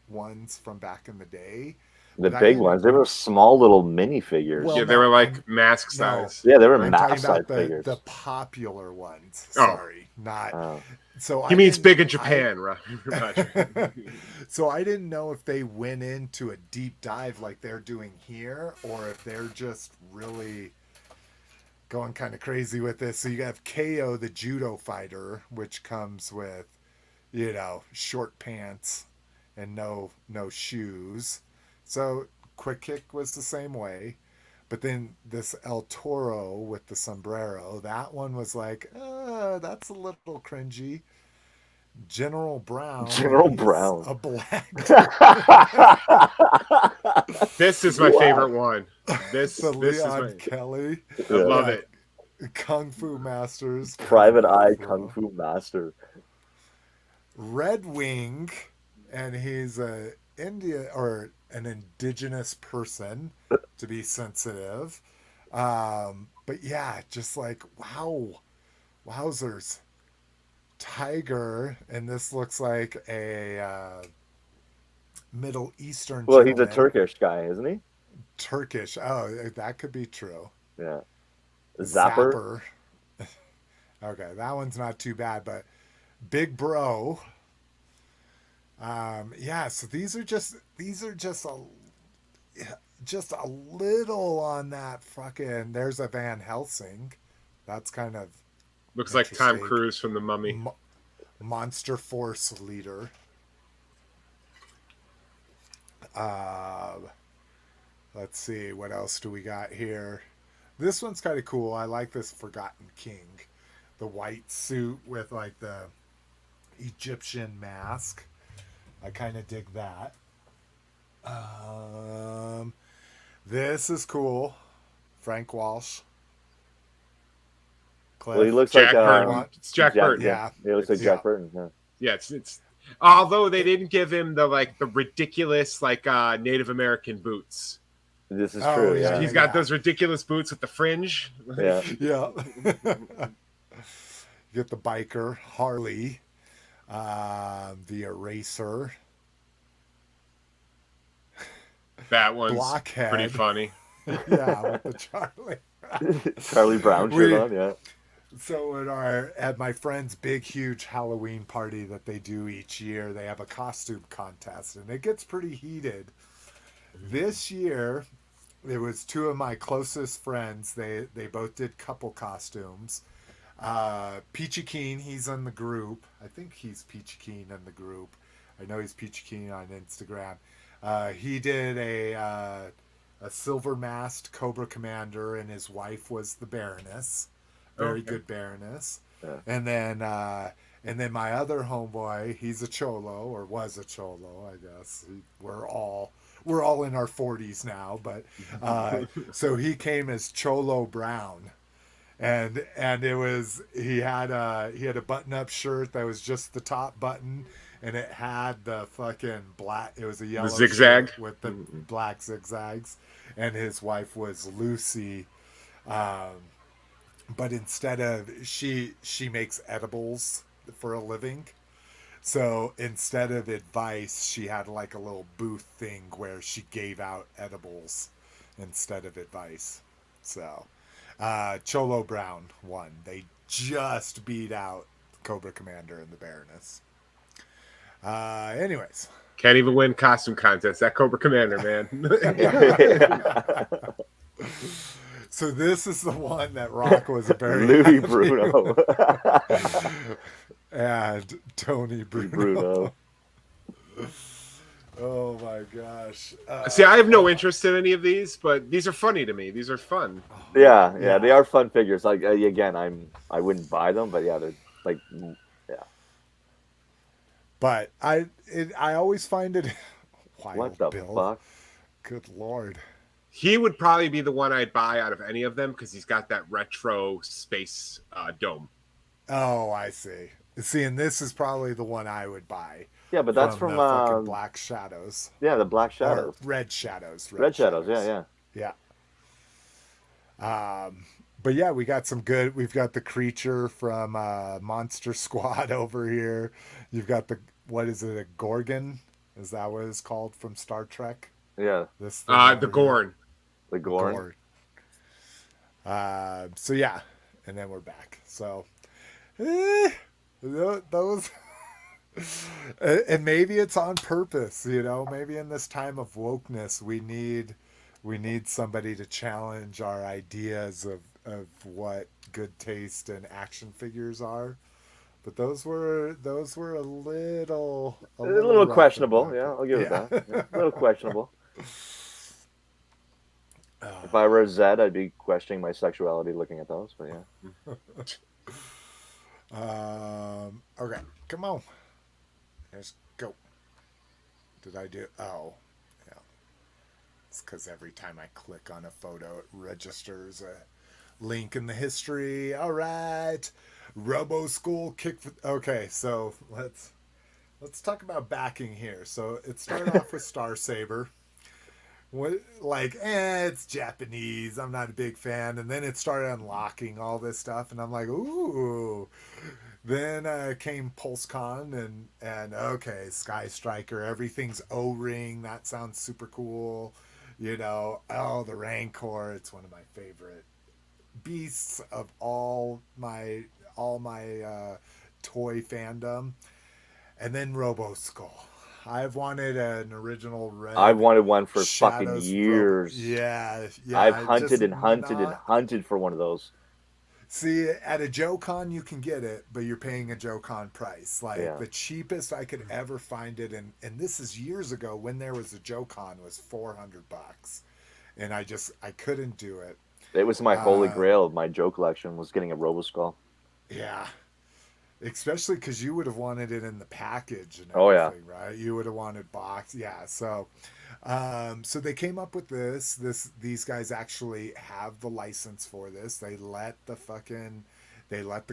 ones from back in the day. The big ones, they were small little mini figures. Well, yeah, they were like mask size. Yeah, they were mask size figures. The popular ones. Sorry, not. So he means big in Japan, right? So I didn't know if they went into a deep dive like they're doing here, or if they're just really going kind of crazy with this. So you have KO, the judo fighter, which comes with, short pants and no shoes. So Quick Kick was the same way. But then this El Toro with the sombrero, that one was like, that's a little cringy. General Brown. A black. This is my favorite one. This Leon is Kelly. I love it. Kung Fu Masters. Private Eye Kung Fu Master. Red Wing, and he's an indigenous person, to be sensitive. But yeah, just like, wowzers. Tiger, and this looks like a Middle Eastern gentleman. He's a Turkish guy, isn't he? Turkish. Oh, that could be true. Yeah. Zapper. Okay, that one's not too bad, but Big Bro. Yeah, so these are just a little on that fucking. There's a Van Helsing. That's kind of looks like Tom Cruise from The Mummy. Monster Force leader. Let's see, what else do we got here? This one's kind of cool. I like this Forgotten King. The white suit with like the Egyptian mask. I kind of dig that. This is cool. Frank Walsh. Cliff. Well, he looks Jack like Burton. It's Jack Burton. Yeah, he looks like Jack Burton. Yeah, it's. Although they didn't give him the ridiculous Native American boots. This is true. Yeah, he's got those ridiculous boots with the fringe. Yeah, yeah. You get the biker Harley, the Eraser. That one's Blockhead. Pretty funny. Yeah, with the Charlie Brown shirt on. Yeah. So at my friend's big, huge Halloween party that they do each year, they have a costume contest, and it gets pretty heated. This year, it was two of my closest friends. They both did couple costumes. Peachy Keen, he's in the group. I think he's Peachy Keen in the group. I know he's Peachy Keen on Instagram. He did a silver masked Cobra Commander, and his wife was the Baroness. Very good Baroness. Yeah. And then my other homeboy, he's a Cholo, or was a Cholo, I guess. We're all we're all in our 40s now, but so he came as Cholo Brown. And it was he had a button up shirt that was just the top button, and it had the fucking black. It was a yellow zigzag shirt with the black zigzags, and his wife was Lucy. But instead of she makes edibles for a living, so instead of advice, she had like a little booth thing where she gave out edibles instead of advice. So. Cholo Brown won. They just beat out Cobra Commander and the Baroness. Anyways. Can't even win costume contest. That Cobra Commander, man. So this is the one that Rock was a very Louis Bruno. and Tony Bruno. Oh my gosh. See, I have no interest in any of these, but these are funny to me. These are fun. Yeah, they are fun figures. Like again, I wouldn't buy them, but yeah, they're like, yeah. But I always find it wild. What the Bill. fuck? Good Lord. He would probably be the one I'd buy out of any of them because he's got that retro space dome. Oh, I see. See, and this is probably the one I would buy. Yeah, but that's from the fucking Black Shadows. Yeah, the Black Shadows. Or Red Shadows. Red Shadows. Yeah. But yeah, we got some good. We've got the creature from Monster Squad over here. You've got what is it? A Gorgon? Is that what it's called from Star Trek? Yeah. The Gorn. The Gorn. So yeah, and then we're back. So those. And maybe it's on purpose, maybe in this time of wokeness we need somebody to challenge our ideas of what good taste and action figures are. But those were a little questionable. Yeah, I'll give it that. Yeah, a little questionable. If I were a Zed, I'd be questioning my sexuality looking at those, but yeah. Okay, come on. Let's go. Did I do? Oh, yeah. It's because every time I click on a photo, it registers a link in the history. All right. Robo School kick. Okay, so let's talk about backing here. So it started off with Star Saber. It's Japanese. I'm not a big fan. And then it started unlocking all this stuff, and I'm like, ooh. Then came PulseCon and okay, Sky Striker, everything's O-ring. That sounds super cool. The Rancor, it's one of my favorite beasts of all my toy fandom. And then Robo Skull. I've wanted an original red. I've wanted one for Shadows fucking years. Yeah. I've hunted and hunted for one of those. See, at a Joe-Con you can get it, but you're paying a Joe-Con price. The cheapest I could ever find it, and this is years ago when there was a Joe-Con, was $400, and I couldn't do it. It was my holy grail of my Joe collection, was getting a Robo Skull. Yeah, especially because you would have wanted it in the package and everything, right? You would have wanted box, yeah. So they came up with these guys actually have the license for this. They let the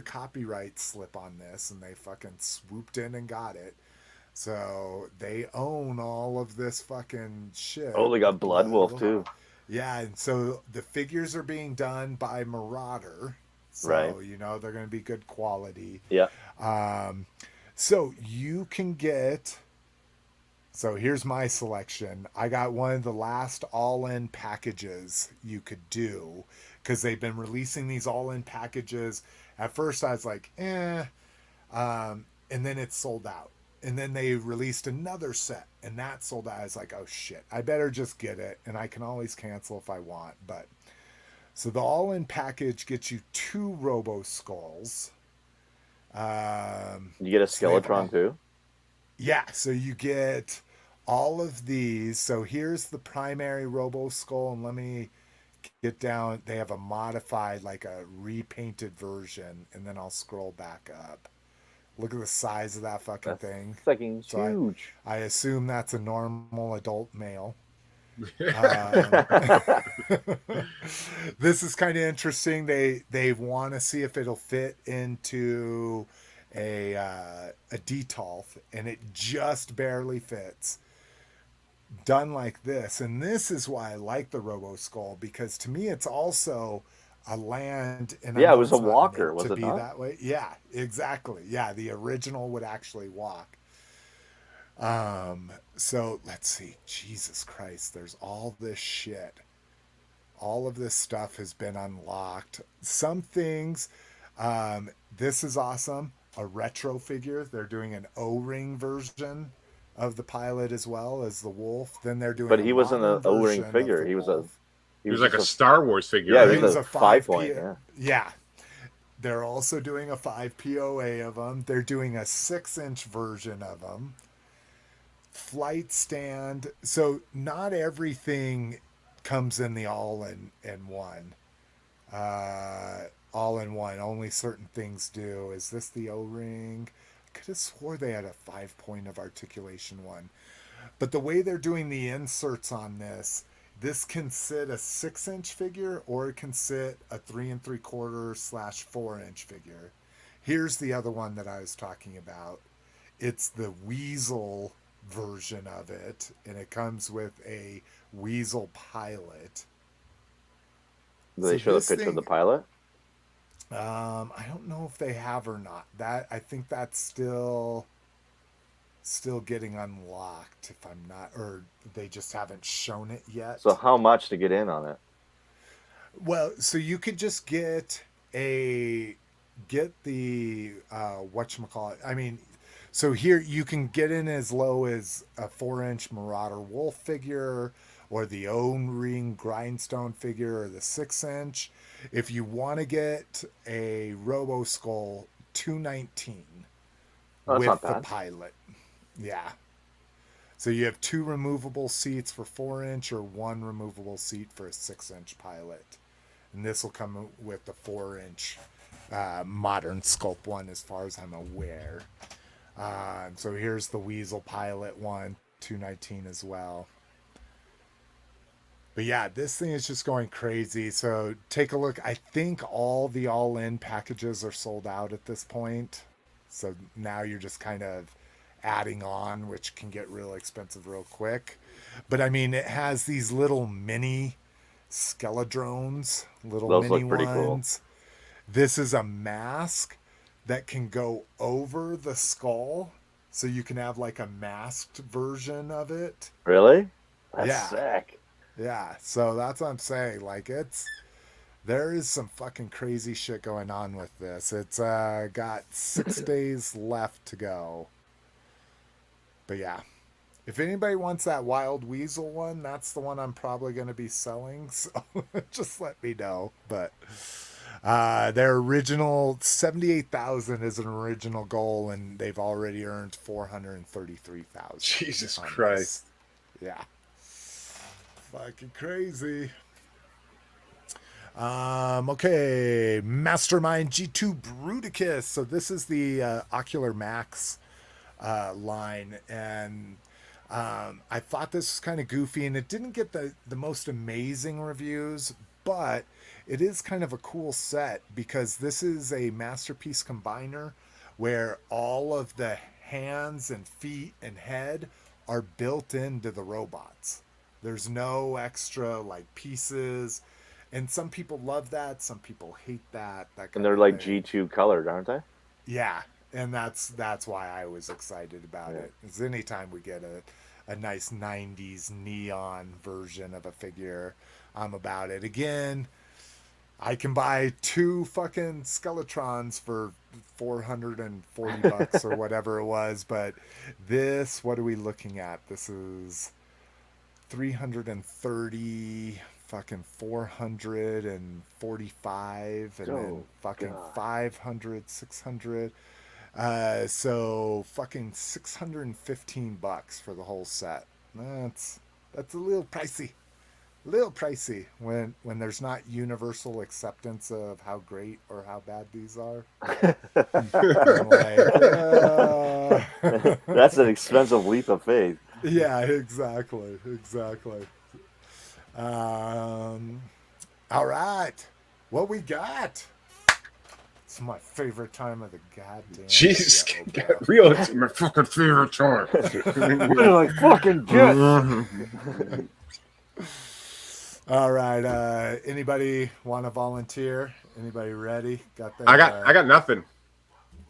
copyright slip on this, and they fucking swooped in and got it. So they own all of this fucking shit. Oh, they got Blood Wolf too. Yeah, and so the figures are being done by Marauder. So, right. They're going to be good quality. Yeah. So you can get... So here's my selection. I got one of the last all-in packages you could do, because they've been releasing these all-in packages. At first I was like, and then it sold out. And then they released another set, and that sold out. I was like, oh shit, I better just get it, and I can always cancel if I want. But so the all-in package gets you 2 Robo Skulls. You get a Skeletron too? Yeah, so you get all of these. So here's the primary Robo Skull, and let me get down. They have a modified, like a repainted version, and then I'll scroll back up. Look at the size of that fucking thing. Fucking huge. I assume that's a normal adult male. This is kind of interesting. They want to see if it'll fit into a detolf, and it just barely fits. Done like this, and this is why I like the Robo Skull, because to me it's also a land, and yeah, it was a walker, was it not? That way. Yeah, exactly. Yeah, the original would actually walk. So let's see. Jesus Christ, there's all this shit. All of this stuff has been unlocked. Some things, this is awesome. A retro figure. They're doing an O-ring version of the pilot as well as the wolf. Then they're doing, but he wasn't an O-ring figure. He was like a Star Wars figure. Yeah, right? he was a 5-point. Yeah. They're also doing a 5 POA of them. They're doing a 6-inch version of them. Flight stand. So not everything comes in the all-in-one. All-in-one. Only certain things do. Is this the O-ring? I could have swore they had a 5-point of articulation one. But the way they're doing the inserts on this can sit a 6-inch figure, or it can sit a 3 3/4 / 4-inch figure. Here's the other one that I was talking about. It's the Weasel version of it, and it comes with a Weasel pilot. Do they show the picture of the pilot? I don't know if they have or not. That, I think that's still getting unlocked, if I'm not, or they just haven't shown it yet. So how much to get in on it? Well, so you could just get the whatchamacallit. I mean, so here you can get in as low as a 4-inch Marauder Wolf figure, or the O-ring Grindstone figure, or the 6-inch. If you want to get a Robo Skull, $219 with the pilot. Yeah. So you have 2 removable seats for 4-inch, or 1 removable seat for a 6-inch pilot. And this will come with the 4-inch modern sculpt one, as far as I'm aware. So here's the Weasel pilot one, $219 as well. But yeah, this thing is just going crazy. So take a look. I think all the all-in packages are sold out at this point. So now you're just kind of adding on, which can get real expensive real quick. But I mean, it has these little mini Skeledrones, Those mini look pretty ones. Cool. This is a mask that can go over the skull, so you can have like a masked version of it. Really? That's sick. Yeah, so that's what I'm saying. Like, there is some fucking crazy shit going on with this. It's got 6 days left to go. But yeah, if anybody wants that Wild Weasel one, that's the one I'm probably going to be selling. So just let me know. But their original 78,000 is an original goal, and they've already earned 433,000. Jesus Christ! Yeah. Fucking crazy. Okay, Mastermind G2 Bruticus. So this is the Ocular Max line, and I thought this was kind of goofy, and it didn't get the most amazing reviews, but it is kind of a cool set, because this is a masterpiece combiner where all of the hands and feet and head are built into the robots. There's no extra like pieces, and some people love that, some people hate that. And they're like G2 colored, aren't they? Yeah, and that's why I was excited about it. Is anytime we get a nice 90s neon version of a figure, I'm about it. Again, I can buy 2 fucking Skeletrons for $440 or whatever it was, but this, what are we looking at? This is 330, fucking 445, and then fucking 500, 600. So fucking $615 for the whole set. That's a little pricey. When there's not universal acceptance of how great or how bad these are. That's an expensive leap of faith. Yeah, exactly. All right. What we got? It's my favorite time of the goddamn Jesus, show, bro. get real. It's my fucking favorite time. What did I fucking get? All right. Anybody want to volunteer? Anybody ready? Got that? I got nothing.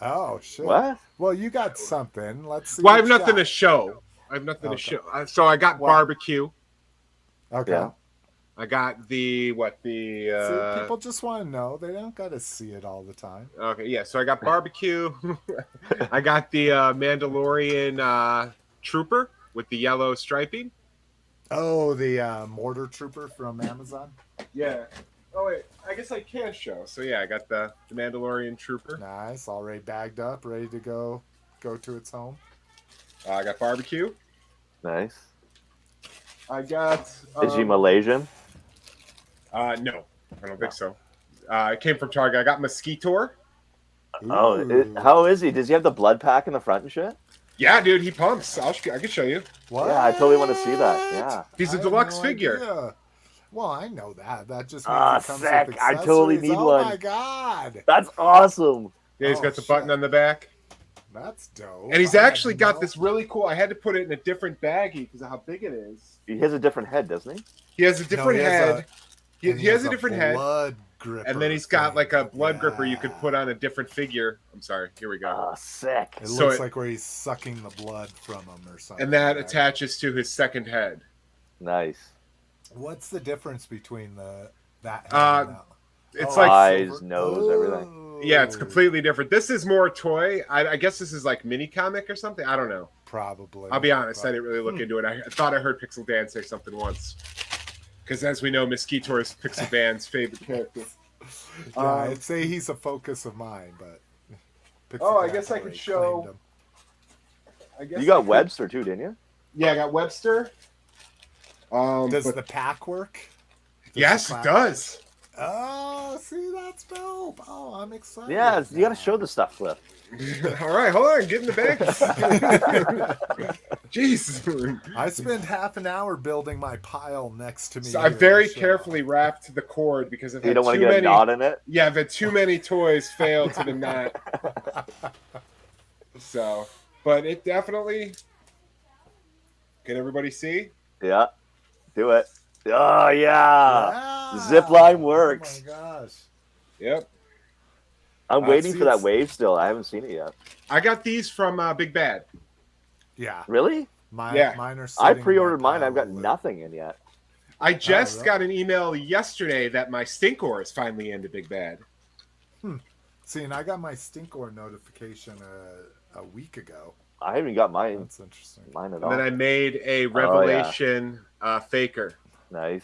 Oh shit. What? Well, you got something. Let's see. Well, I what have you nothing got. to show. I have nothing to Okay. show. So I got Well- barbecue. Okay. Yeah. I got the See, people just want to know. They don't got to see it all the time. Okay, yeah. So I got barbecue. I got the Mandalorian trooper with the yellow striping. Oh, the mortar trooper from Amazon. Yeah. Oh wait, I guess I can show. So yeah, I got the Mandalorian trooper. Nice. Already bagged up, ready to go to its home. I got barbecue. Nice. I got. Is he Malaysian? No, I don't think so. It came from Target. I got Mosquitor. Ooh. How is he? Does he have the blood pack in the front and shit? Yeah, dude, he pumps. I can show you. What? Yeah, I totally want to see that. Yeah. He's a I have deluxe no figure. idea. Well, I know that. That just means Ah, it comes sick. with I totally accessories. need oh one. Oh my god, That's awesome. Yeah, he's Oh, got the button shit. on the back. that's dope. And he's I had actually got no- this really cool. I had to put it in a different baggie because of how big it is. He has a different head, doesn't he? He has a different he has head. and He has a different head. blood gripper And then he's got thing. like a blood gripper you could Yeah. put on a different figure. I'm sorry. Here we go. Ah, sick. It so looks it- like where he's sucking the blood from him or something. And that right? attaches to his second head. Nice. What's the difference between that? head Uh, and that? It's Oh, like, Eyes, silver- nose, everything. yeah, it's completely different. This is more toy. I guess this is like mini comic or something. I don't know. Probably. I'll be honest. I didn't really look into it. I thought I heard Pixel Dan say something once. Because as we know, Mosquitor is Pixel Dan's favorite character. Yeah, I'd say he's a focus of mine, but. Oh, I Pixie guess Cat I could already show- claimed him. I guess You got I could- Webster too, didn't you? Yeah, I got Webster. Does But- the pack work? Does yes, the it pack- does. Oh, see, that's dope. Oh, I'm excited. Yeah, you got to now. show the stuff, Cliff. All right, hold on. Get in the bag. Jeez. I spent half an hour building my pile next to me. So I here in very the show. carefully wrapped the cord because I've You had don't want too to get many. a knot in it? Yeah, I've had too many toys fail to the knot. So, but it definitely. Can everybody see? Yeah. Do it. Oh, yeah. Yeah. Zip line works. Oh my gosh. Yep. I'm waiting see, for that it's- wave still. I haven't seen it yet. I got these from Big Bad. Yeah. Really? Mine Yeah. are I sitting in pre-ordered my mine. I've got pile. nothing in yet. I just really? got an email yesterday that my Stinkor is finally into Big Bad. See, and I got my Stinkor notification a week ago. I haven't got mine That's interesting. at And all. then I made a Oh, Revelation faker Nice.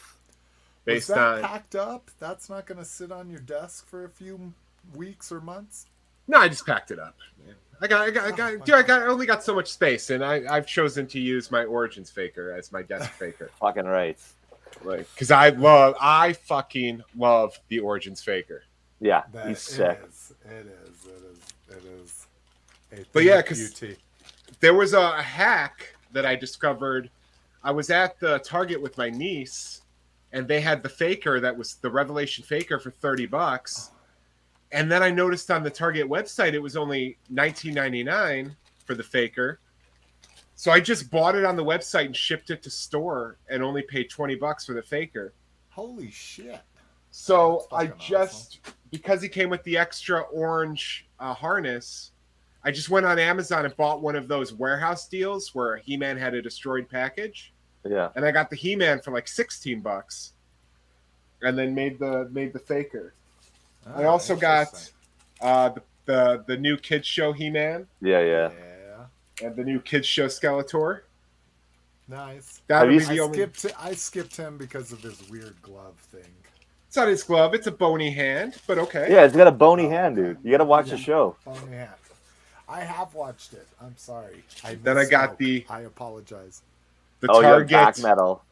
based Was that on. packed up? That's not going to sit on your desk for a few weeks or months? No, I just packed it up. I only got so much space, and I've chosen to use my Origins faker as my desk faker, Fucking right. like because I fucking love the Origins faker. Yeah, That he's sick. It is. A But thing yeah, of 'cause- beauty. There was a hack that I discovered. I was at the Target with my niece, and they had the faker that was the Revelation faker for $30. And then I noticed on the Target website it was only $19.99 for the faker. So I just bought it on the website and shipped it to store and only paid $20 for the faker. Holy shit. So That's I fucking just, because he came with the extra orange harness, I just went on Amazon and bought one of those warehouse deals where He-Man had a destroyed package, Yeah. and I got the He-Man for like $16, and then made the faker. I Ah, also got interesting. the new kids show He-Man Yeah, yeah. Yeah. and the new kids show Skeletor. Nice. That'll you be the only. I skipped him because of his weird glove thing. It's not his glove; it's a bony hand, but okay. Yeah, it's got a bony hand, dude. You got to watch the Yeah. show. Oh yeah. I have watched it. I'm sorry. Then I got misspoke. I apologize. The Oh, you have Target back metal.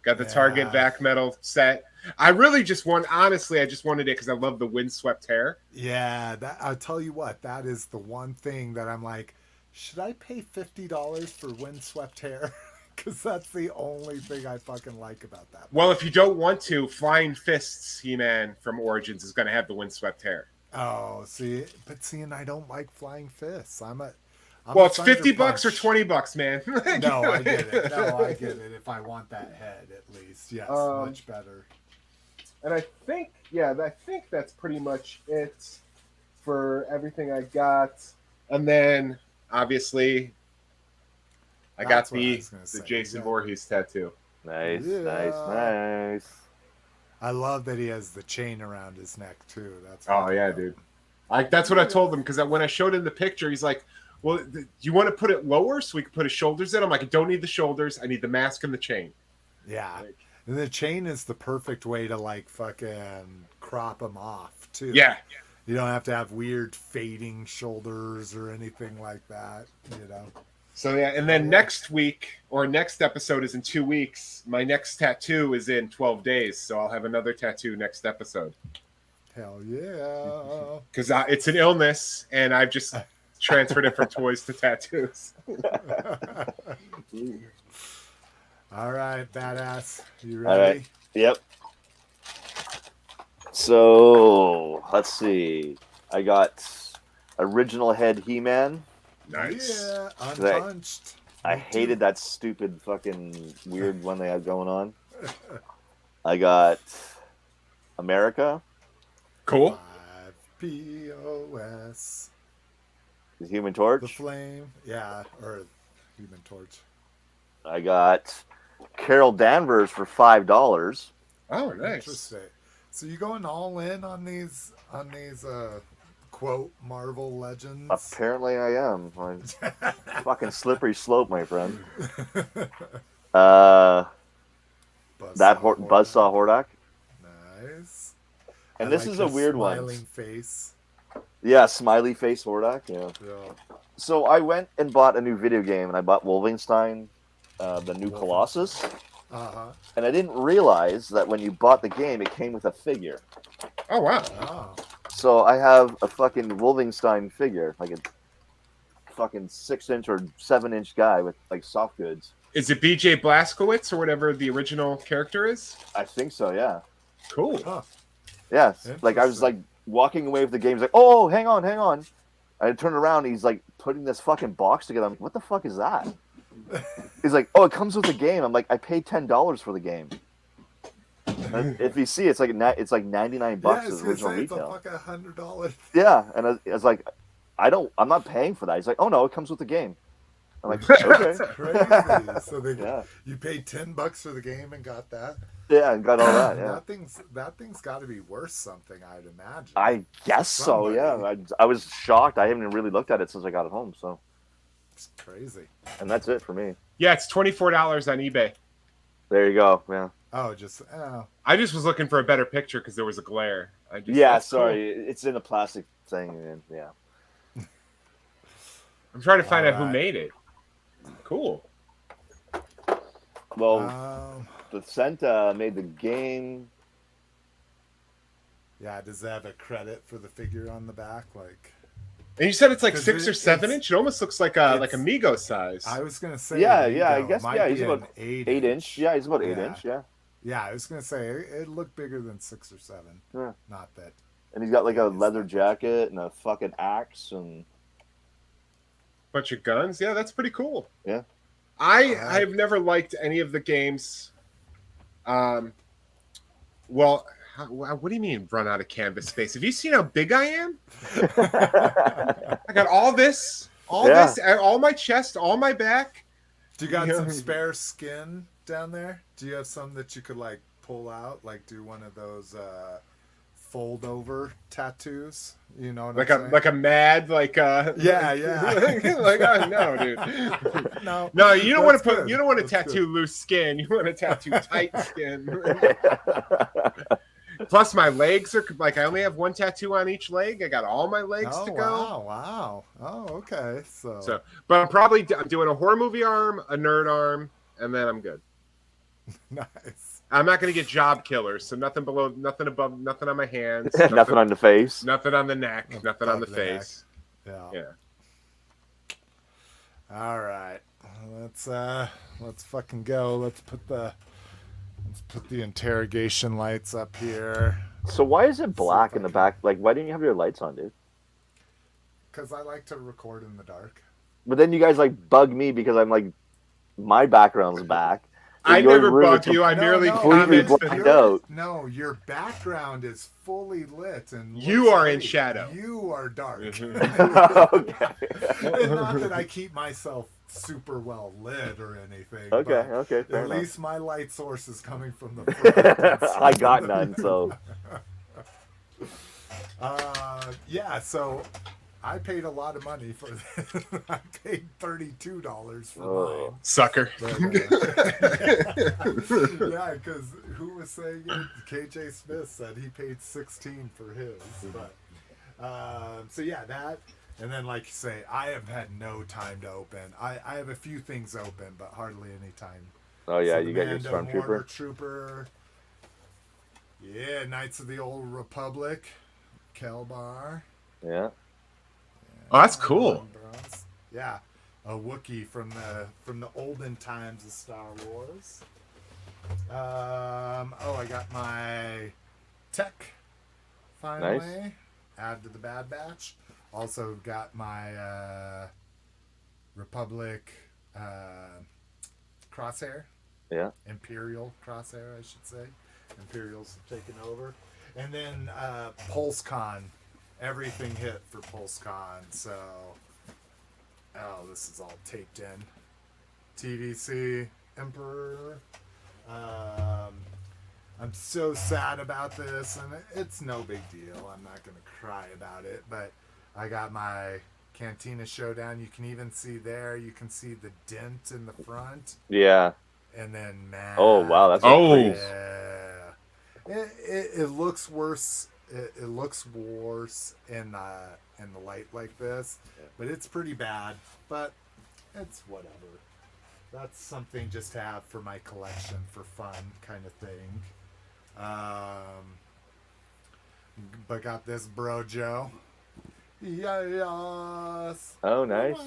got the Target Yeah. vac metal set. I really just honestly, I just wanted it because I love the windswept hair. Yeah, that I'll tell you what, that is the one thing that I'm like, should I pay $50 for windswept hair? Because that's the only thing I fucking like about that. Well, if you don't want to, Flying Fists He-Man from Origins is going to have the windswept hair. Oh, see, and I don't like Flying Fists. Well, it's $50 or $20, man. No, I get it. No, I get it. If I want that head, at least, yes, much better. And I think that's pretty much it for everything I got. And then, obviously, I got the Jason Voorhees tattoo. Nice, Yeah. nice. I love that he has the chain around his neck too. Dude. That's what I told him, because when I showed him the picture, he's like, "Well, do you want to put it lower so we can put his shoulders in?" I'm like, "I don't need the shoulders. I need the mask and the chain." Yeah, and the chain is the perfect way to like fucking crop him off too. Yeah. You don't have to have weird fading shoulders or anything like that. You know. So yeah, and then next week or next episode is in 2 weeks. My next tattoo is in 12 days, so I'll have another tattoo next episode. Hell yeah! Because it's an illness, and I've just transferred it from toys to tattoos. All right, badass. You ready? All right. Yep. So let's see. I got original head He-Man. Nice. Yeah, unpunched. I hated that stupid fucking weird one they had going on. I got America. Cool. 5 POS. The Human Torch. The Flame. Yeah, or Human Torch. I got Carol Danvers for $5. Oh, nice. Interesting. So you going all in on these quote Marvel legends? Apparently I am. Fucking slippery slope, my friend. Buzzsaw Hordak. Nice. And this is a weird one. Smiling face. Yeah, smiley face Hordak. Yeah. Yeah. So I went and bought a new video game, and I bought Wolfenstein, the new Colossus. Uh-huh. And I didn't realize that when you bought the game, it came with a figure. Oh, wow. Oh. So I have a fucking Wolfenstein figure, like a fucking 6-inch or 7-inch guy with like soft goods. Is it BJ Blazkowicz or whatever the original character is? I think so, yeah. Cool. Huh. Yeah, like I was like walking away with the game. He's like, "Oh, hang on." I turned around. And he's like putting this fucking box together. I'm like, "What the fuck is that?" He's like, "Oh, it comes with the game." I'm like, "I paid $10 for the game." And if you see, it's like $99 as original retail. It's like $100. Yeah, and I was like, I'm not paying for that. He's like, "Oh no, it comes with the game." I'm like, "Okay." That's crazy. So you paid $10 for the game and got that. Yeah, and got all that. Yeah, that thing's got to be worth something, I'd imagine. I guess so. Yeah, I was shocked. I haven't really looked at it since I got it home. So it's crazy. And that's it for me. Yeah, it's $24 on eBay. There you go. Yeah. Oh, I just was looking for a better picture because there was a glare. Sorry, cool. It's in a plastic thing. And yeah. I'm trying to find out who made it. Cool. Well, the Senta made the game. Yeah, does that have a credit for the figure on the back? Like, and you said it's like 6 or 7 inch. It almost looks like a Mego size. I was gonna say. Yeah. I guess he's about 8 inch. Yeah, he's about 8 inch. Yeah. Yeah, I was gonna say it looked bigger than 6 or 7. Yeah. Not that. And he's got like a leather jacket and a fucking axe and bunch of guns. Yeah, that's pretty cool. Yeah. I've never liked any of the games. Well, what do you mean run out of canvas space? Have you seen how big I am? I got all this, all my chest, all my back. Do you got some spare skin down there? Do you have some that you could like pull out, like do one of those fold over tattoos? You know what I'm saying? Like a mad yeah. Like, oh, no, dude. No, you don't want to tattoo loose skin. You want to tattoo tight skin. Plus, my legs are like I only have one tattoo on each leg. I got all my legs to go. Wow. Oh, okay. So, but I'm doing a horror movie arm, a nerd arm, and then I'm good. Nice. I'm not going to get job killers, so nothing below, nothing above, nothing on my hands, nothing on the face, nothing on the neck, nothing on the face. Yeah. All right. let's fucking go. Let's put the interrogation lights up here. So why is it black in the back? Like, why didn't you have your lights on, dude? Because I like to record in the dark. But then you guys like bug me because I'm like, my background's back. I never bug you. I merely comment. No, your background is fully lit, and you are in shadow. You are dark. Okay. And not that I keep myself super well lit or anything. Okay, okay. At least my light source is coming from the front. I got none, so. Yeah, so I paid a lot of money for this. I paid $32 for mine. Sucker. But, yeah, because who was saying it? KJ Smith said he paid $16 for his. But so yeah, that. And then, like you say, I have had no time to open. I have a few things open, but hardly any time. Oh yeah, so you got your Stormtrooper. Trooper. Yeah, Knights of the Old Republic. Kelbar. Yeah. Oh, that's cool. Yeah, a Wookiee from the olden times of Star Wars. I got my tech finally. Nice. Add to the Bad Batch. Also got my Republic crosshair. Yeah. Imperial crosshair, I should say. Imperial's taken over. And then PulseCon. Everything hit for PulseCon, so this is all taped in. TVC Emperor. I'm so sad about this, and it's no big deal. I'm not gonna cry about it, but I got my Cantina Showdown. You can even see there. You can see the dent in the front. Yeah. And then man. Oh wow, that's yeah. It looks worse. It looks worse in the light like this, but it's pretty bad. But it's whatever. That's something just to have for my collection for fun, kind of thing. But got this Bro Joe. Yes. Oh, nice.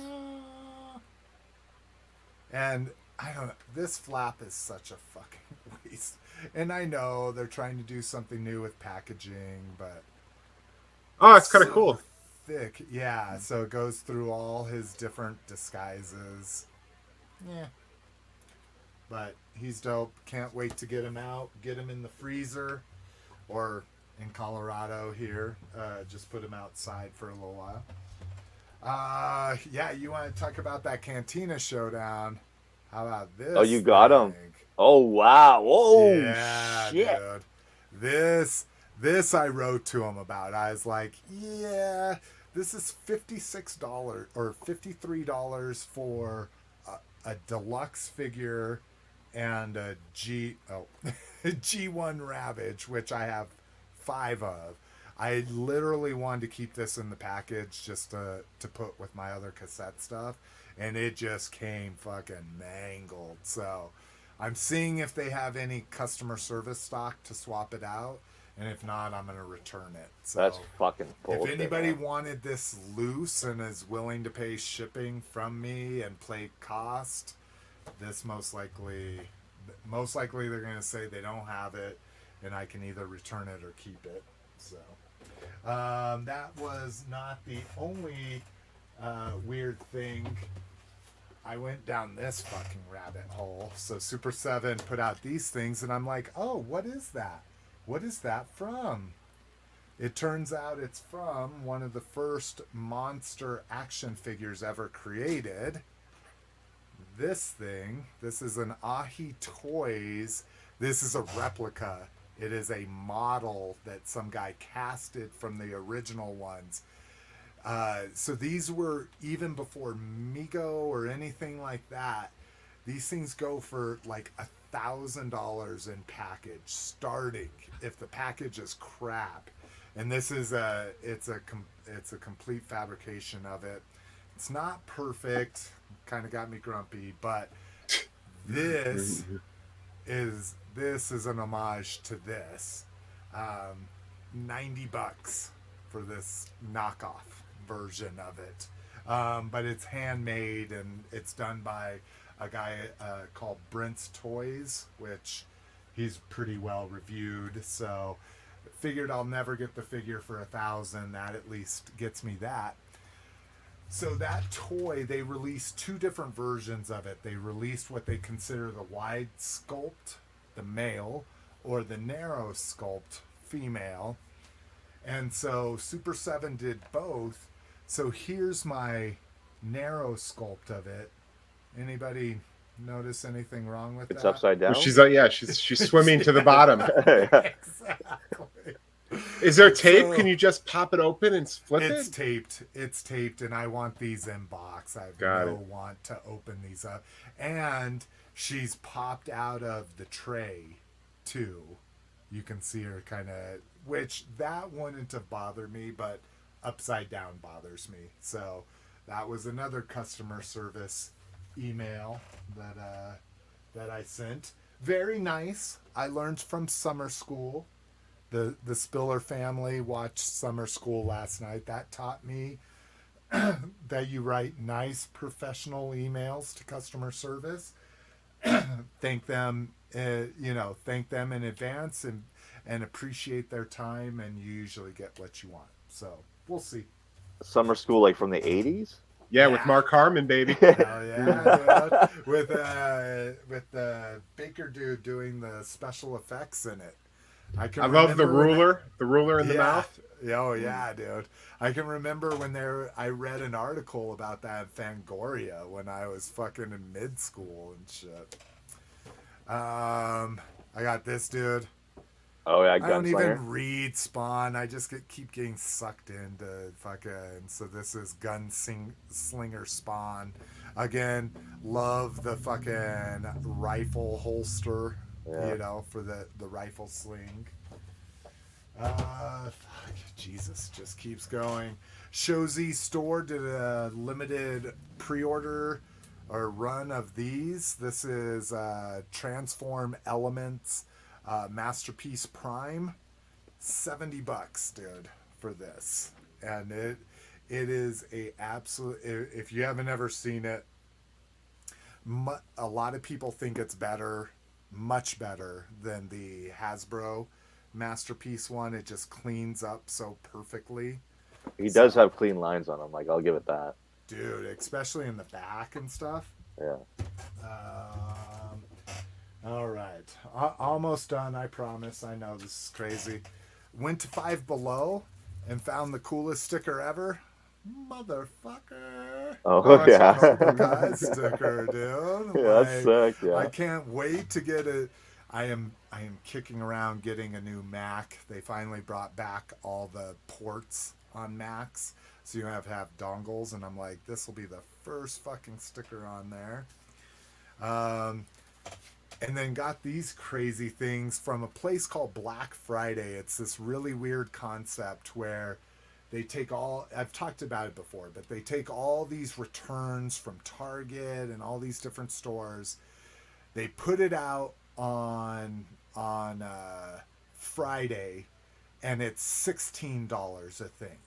And I don't know. This flap is such a fucking waste. And I know they're trying to do something new with packaging, but it's kind of cool. Thick, yeah. So it goes through all his different disguises. Yeah, but he's dope. Can't wait to get him out. Get him in the freezer, or in Colorado here. Just put him outside for a little while. Yeah. You want to talk about that Cantina Showdown? How about this? Oh, you got him. Oh wow! Whoa! Yeah, shit. Dude. This I wrote to him about. I was like, yeah, this is $56 or $53 for a deluxe figure and a G1 Ravage, which I have 5 of. I literally wanted to keep this in the package just to put with my other cassette stuff, and it just came fucking mangled. So I'm seeing if they have any customer service stock to swap it out, and if not, I'm going to return it. So that's fucking bullshit. If anybody wanted this loose and is willing to pay shipping from me and play cost, this most likely they're going to say they don't have it, and I can either return it or keep it. So that was not the only weird thing. I went down this fucking rabbit hole. So Super 7 put out these things, and I'm like, oh, what is that? What is that from? It turns out it's from one of the first monster action figures ever created. This thing, this is an Ahi Toys. This is a replica. It is a model that some guy casted from the original ones. So these were, even before Mego or anything like that, these things go for like $1,000 in package starting if the package is crap. And this is it's a complete fabrication of it. It's not perfect, kind of got me grumpy, but this is an homage to this. $90 for this knockoff version of it. But it's handmade, and it's done by a guy called Brent's Toys, which he's pretty well reviewed. So figured I'll never get the figure for $1,000. That at least gets me that. So that toy, they released 2 different versions of it. They released what they consider the wide sculpt, the male, or the narrow sculpt, female. And so Super 7 did both. So here's my narrow sculpt of it. Anybody notice anything wrong with It's that? upside down. Well, she's swimming to the bottom. Exactly. Is there tape? So, can you just pop it open and flip it? It's taped. It's taped, and I want these in box. I want to open these up. And she's popped out of the tray too. You can see her kind of, which that wouldn't have bothered me, but upside down bothers me. So that was another customer service email that I sent. Very nice. I learned from summer school. The Spiller family watched Summer School last night. That taught me that you write nice professional emails to customer service. Thank them, thank them in advance and appreciate their time, and you usually get what you want. So we'll see. Summer School, like from the 80s? Yeah, with Mark Harmon, baby. Oh yeah, dude. With the Baker dude doing the special effects in it. I love the ruler in the mouth. Oh yeah, dude. I can remember when I read an article about that Fangoria when I was fucking in mid school and shit. I got this dude. Oh yeah, I don't Gunslinger. even read Spawn. I just keep getting sucked into fucking. So this is Gunslinger Spawn. Again, love the fucking rifle holster. Yeah. For the rifle sling. Jesus, just keeps going. Shozy Store did a limited pre-order or run of these. This is Transform Elements Masterpiece Prime. $70, dude, for this. And it is a absolute. If you haven't ever seen it, a lot of people think it's better. Much better than the Hasbro Masterpiece one. It just cleans up so perfectly. He does have clean lines on him. Like, I'll give it that. Dude, especially in the back and stuff. Yeah. All right. Almost done, I promise. I know this is crazy. Went to Five Below and found the coolest sticker ever. Motherfucker. Oh yeah. Cobra Kai sticker, dude. Yeah, that's sick. Yeah. I can't wait to get it. I am kicking around getting a new Mac. They finally brought back all the ports on Macs, so you don't have to have dongles. And I'm like, this will be the first fucking sticker on there. And then got these crazy things from a place called Black Friday. It's this really weird concept where they take I've talked about it before, but they take all these returns from Target and all these different stores. They put it out on Friday, and it's $16 a thing.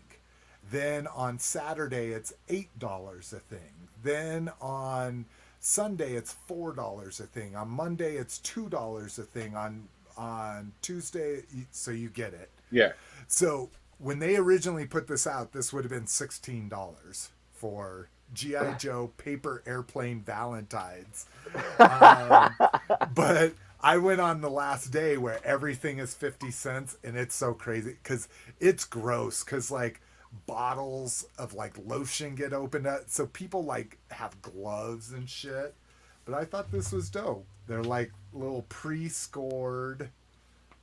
Then on Saturday, it's $8 a thing. Then on Sunday, it's $4 a thing. On Monday, it's $2 a thing. On Tuesday, so you get it. Yeah. So when they originally put this out, this would have been $16 for G.I. Joe paper airplane Valentines. But I went on the last day where everything is 50 cents, and it's so crazy because it's gross because like bottles of like lotion get opened up. So people like have gloves and shit. But I thought this was dope. They're like little pre-scored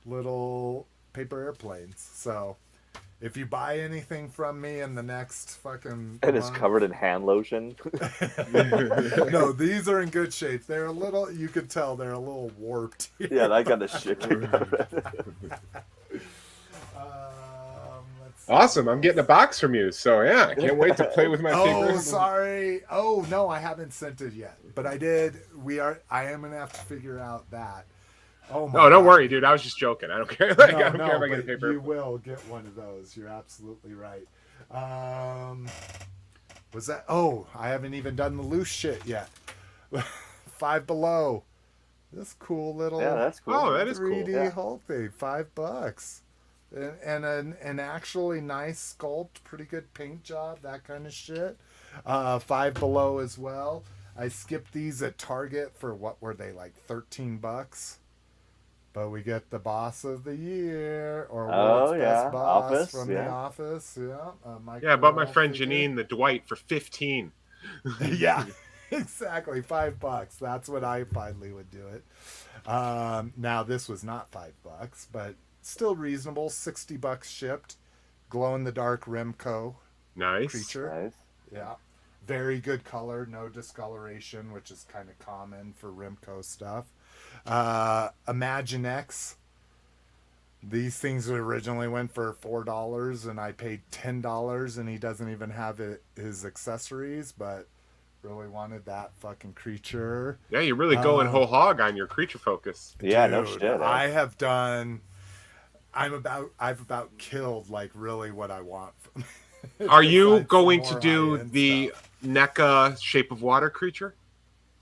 little paper airplanes. So if you buy anything from me in the next fucking And it's covered in hand lotion. No, these are in good shape. They're a little, you could tell they're a little warped. Yeah, I got the shit. Awesome. I'm getting a box from you. So yeah, I can't wait to play with my Oh, figures. sorry. Oh, no, I haven't sent it yet. But I did. I am going to have to figure out that. Oh, my No, don't God. worry, dude. I was just joking. I don't care. Like, I don't care if I get a but paper. you will get one of those. You're absolutely right. Was that? Oh, I haven't even done the loose shit yet. Five Below. This cool little Yeah, that's cool. Oh, that is 3D cool. Yeah. Hulk thing. $5. And an actually nice sculpt, pretty good paint job, that kind of shit. Five Below as well. I skipped these at Target for what were they, like $13? But we get the boss of the year, or world's best boss Office, from The Office. Yeah, Yeah, I bought my Micro friend figure. Janine the Dwight for 15. Yeah, exactly. $5. That's what I finally would do it. Now this was not $5, but still reasonable. $60 shipped. Glow in the dark Remco Nice. creature. Nice. Yeah. Very good color, no discoloration, which is kind of common for Remco stuff. Imaginex. These things originally went for $4, and I paid $10, and he doesn't even have his accessories, but really wanted that fucking creature. Yeah, you're really going whole hog on your creature focus. Yeah, Dude, no shit. I have done. I've about killed like really what I want from. Are you Besides going some to more do high-end the stuff. NECA Shape of Water creature?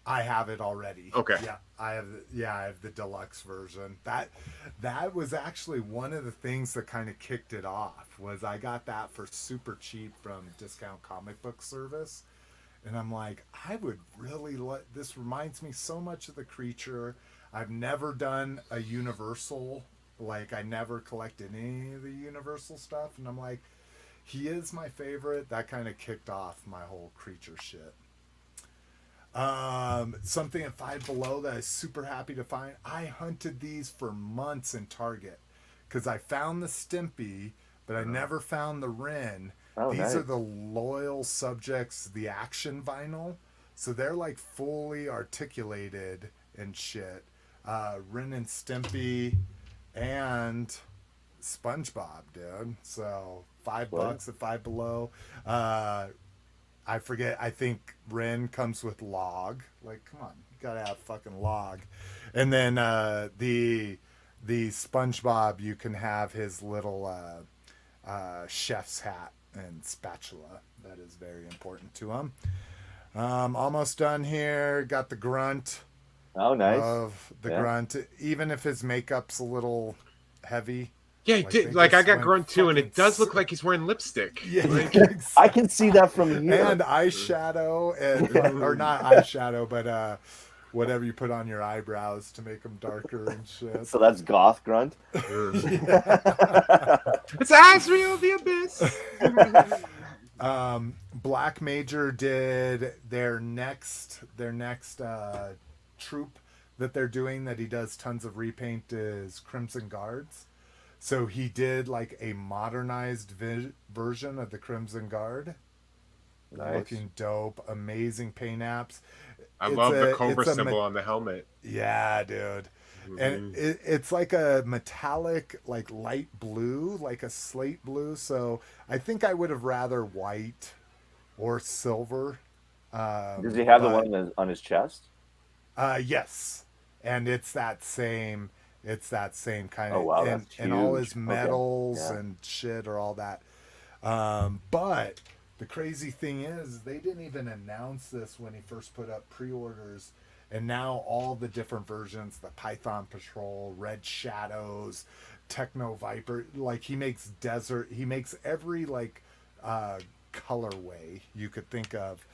I have it already. Okay. Yeah, I have the deluxe version. That was actually one of the things that kind of kicked it off. Was I got that for super cheap from Discount Comic Book Service, and I'm like, I would really this reminds me so much of the creature. I've never done a Universal, like I never collected any of the Universal stuff, and I'm like, he is my favorite. That kind of kicked off my whole creature shit. Something at Five Below that I was super happy to find. I hunted these for months in Target because I found the Stimpy, but I never found the Ren. Oh, These nice. are the Loyal Subjects, the action vinyl. So they're like fully articulated and shit. Ren and Stimpy and SpongeBob, dude. So $5 at Five Below. I forget. I think Ren comes with log. Like, come on, you gotta have fucking log. And then the SpongeBob, you can have his little chef's hat and spatula. That is very important to him. Almost done here. Got the grunt. Oh, nice. Of the grunt, even if his makeup's a little heavy. Yeah, he did. Like I got Grunt too, and it does look like he's wearing lipstick. Yeah, Like, I can see that from here. And eyeshadow, and or not eyeshadow, but whatever you put on your eyebrows to make them darker and shit. So that's goth grunt. It's Asriel the Abyss. Black Major did their next troop that they're doing that he does tons of repaint is Crimson Guards. So he did like a modernized version of the Crimson Guard. Nice. Looking dope. Amazing paint apps. I love the Cobra symbol on the helmet. Yeah, dude. And it's like a metallic, like light blue, like a slate blue. So I think I would have rather white or silver. Does he have the one on his chest? Yes. And it's that same kind of, Oh, wow, and all his huge. medals Okay. Yeah. and shit are all that. But the crazy thing is they didn't even announce this when he first put up pre-orders, and now all the different versions, the Python Patrol, Red Shadows, Techno Viper, like he makes every like colorway you could think of,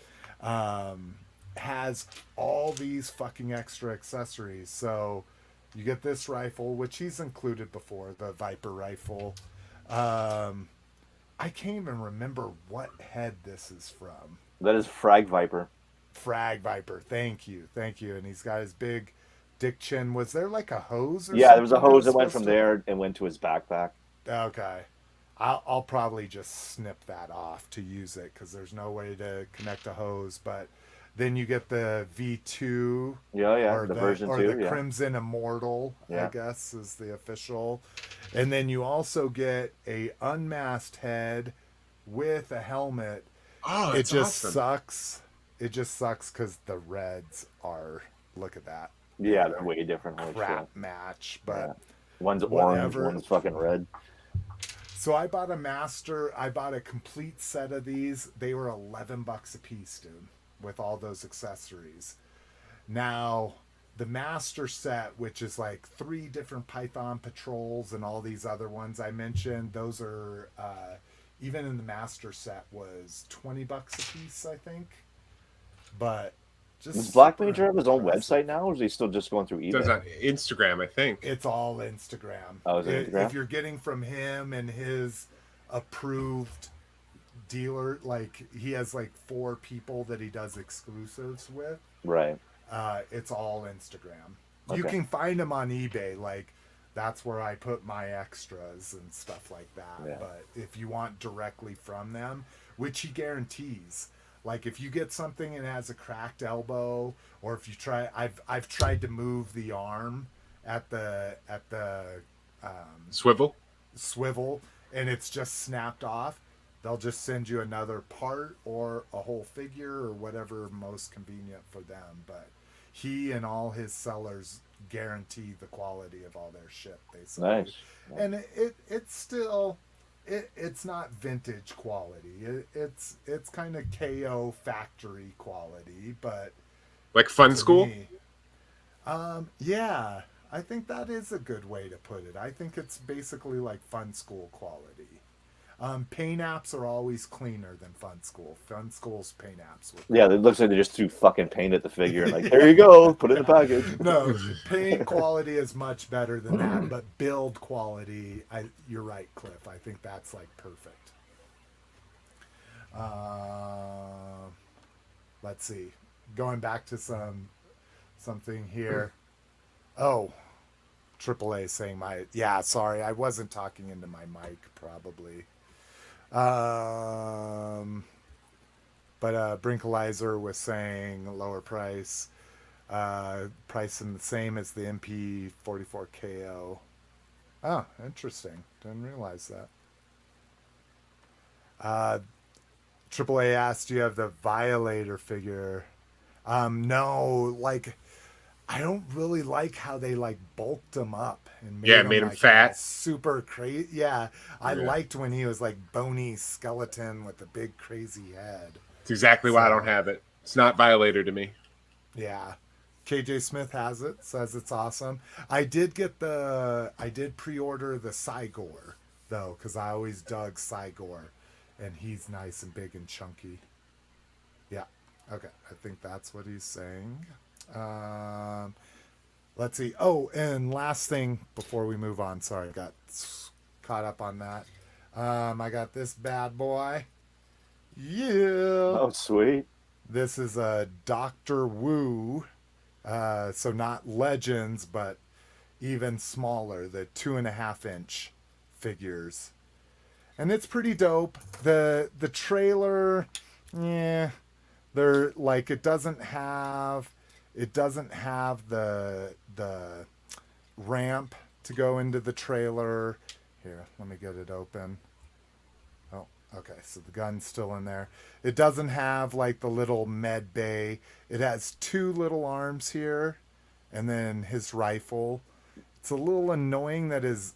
has all these fucking extra accessories. So you get this rifle, which he's included before, the Viper rifle. I can't even remember what head this is from. That is Frag Viper. Frag Viper. Thank you. And he's got his big dick chin. Was there like a hose or something? Yeah, there was a hose that went from there and went to his backpack. Okay. I'll probably just snip that off to use it because there's no way to connect a hose. But then you get the V2. Yeah, or the version 2. Or the Crimson Immortal, Yeah. I guess, is the official. And then you also get a unmasked head with a helmet. Oh, It just awesome. sucks. It just sucks because the reds are, look at that. Yeah, they're way different. Crap match. But One's whatever. orange, one's fucking red. So I bought a complete set of these. They were $11 a piece, dude, with all those accessories. Now, the master set, which is like 3 different Python patrols and all these other ones I mentioned, those are even in the master set was $20 a piece, I think. But just does Black Major have his own impressive. website now, or is he still just going through eBay? Does on Instagram, I think. It's all Instagram. Oh, is it Instagram? If you're getting from him and his approved dealer, like he has like 4 people that he does exclusives with. Right. It's all Instagram. Okay. You can find them on eBay. Like that's where I put my extras and stuff like that. Yeah. But if you want directly from them, which he guarantees, like if you get something and it has a cracked elbow, or if you try, I've tried to move the arm at the swivel and it's just snapped off. They'll just send you another part or a whole figure or whatever most convenient for them. But he and all his sellers guarantee the quality of all their shit they sell. Nice. And it's still it's not vintage quality. It's kind of KO factory quality, but like Fun School. Me, yeah, I think that is a good way to put it. I think it's basically like Fun School quality. Paint apps are always cleaner than Fun School. Fun School's paint apps. Yeah, it looks like they just threw fucking paint at the figure. Like, here you go, put it in the package. No, paint quality is much better than that, but build quality, you're right, Cliff. I think that's like perfect. Let's see. Going back to something here. Oh, AAA saying sorry, I wasn't talking into my mic probably. But Brinkalizer was saying lower price, pricing the same as the MP44KO. Oh, interesting. Didn't realize that. AAA asked, do you have the Violator figure? No, like I don't really like how they like bulked him up and made made him like fat, super crazy. Yeah, I liked when he was like bony skeleton with a big crazy head. It's exactly why I don't have it. It's not Violator to me. Yeah, KJ Smith has it. Says it's awesome. I did pre-order the Ygor though, because I always dug Ygor, and he's nice and big and chunky. Yeah. Okay, I think that's what he's saying. Let's see. Oh, and last thing before we move on. Sorry, I got caught up on that. I got this bad boy. Yeah. Oh, sweet. This is a Dr. Wu. So not Legends, but even smaller. The 2.5-inch figures. And it's pretty dope. The trailer, yeah. They're like it doesn't have the ramp to go into the trailer. Here, let me get it open. Oh, okay, so the gun's still in there. It doesn't have like the little med bay. It has 2 little arms here, and then his rifle. It's a little annoying that his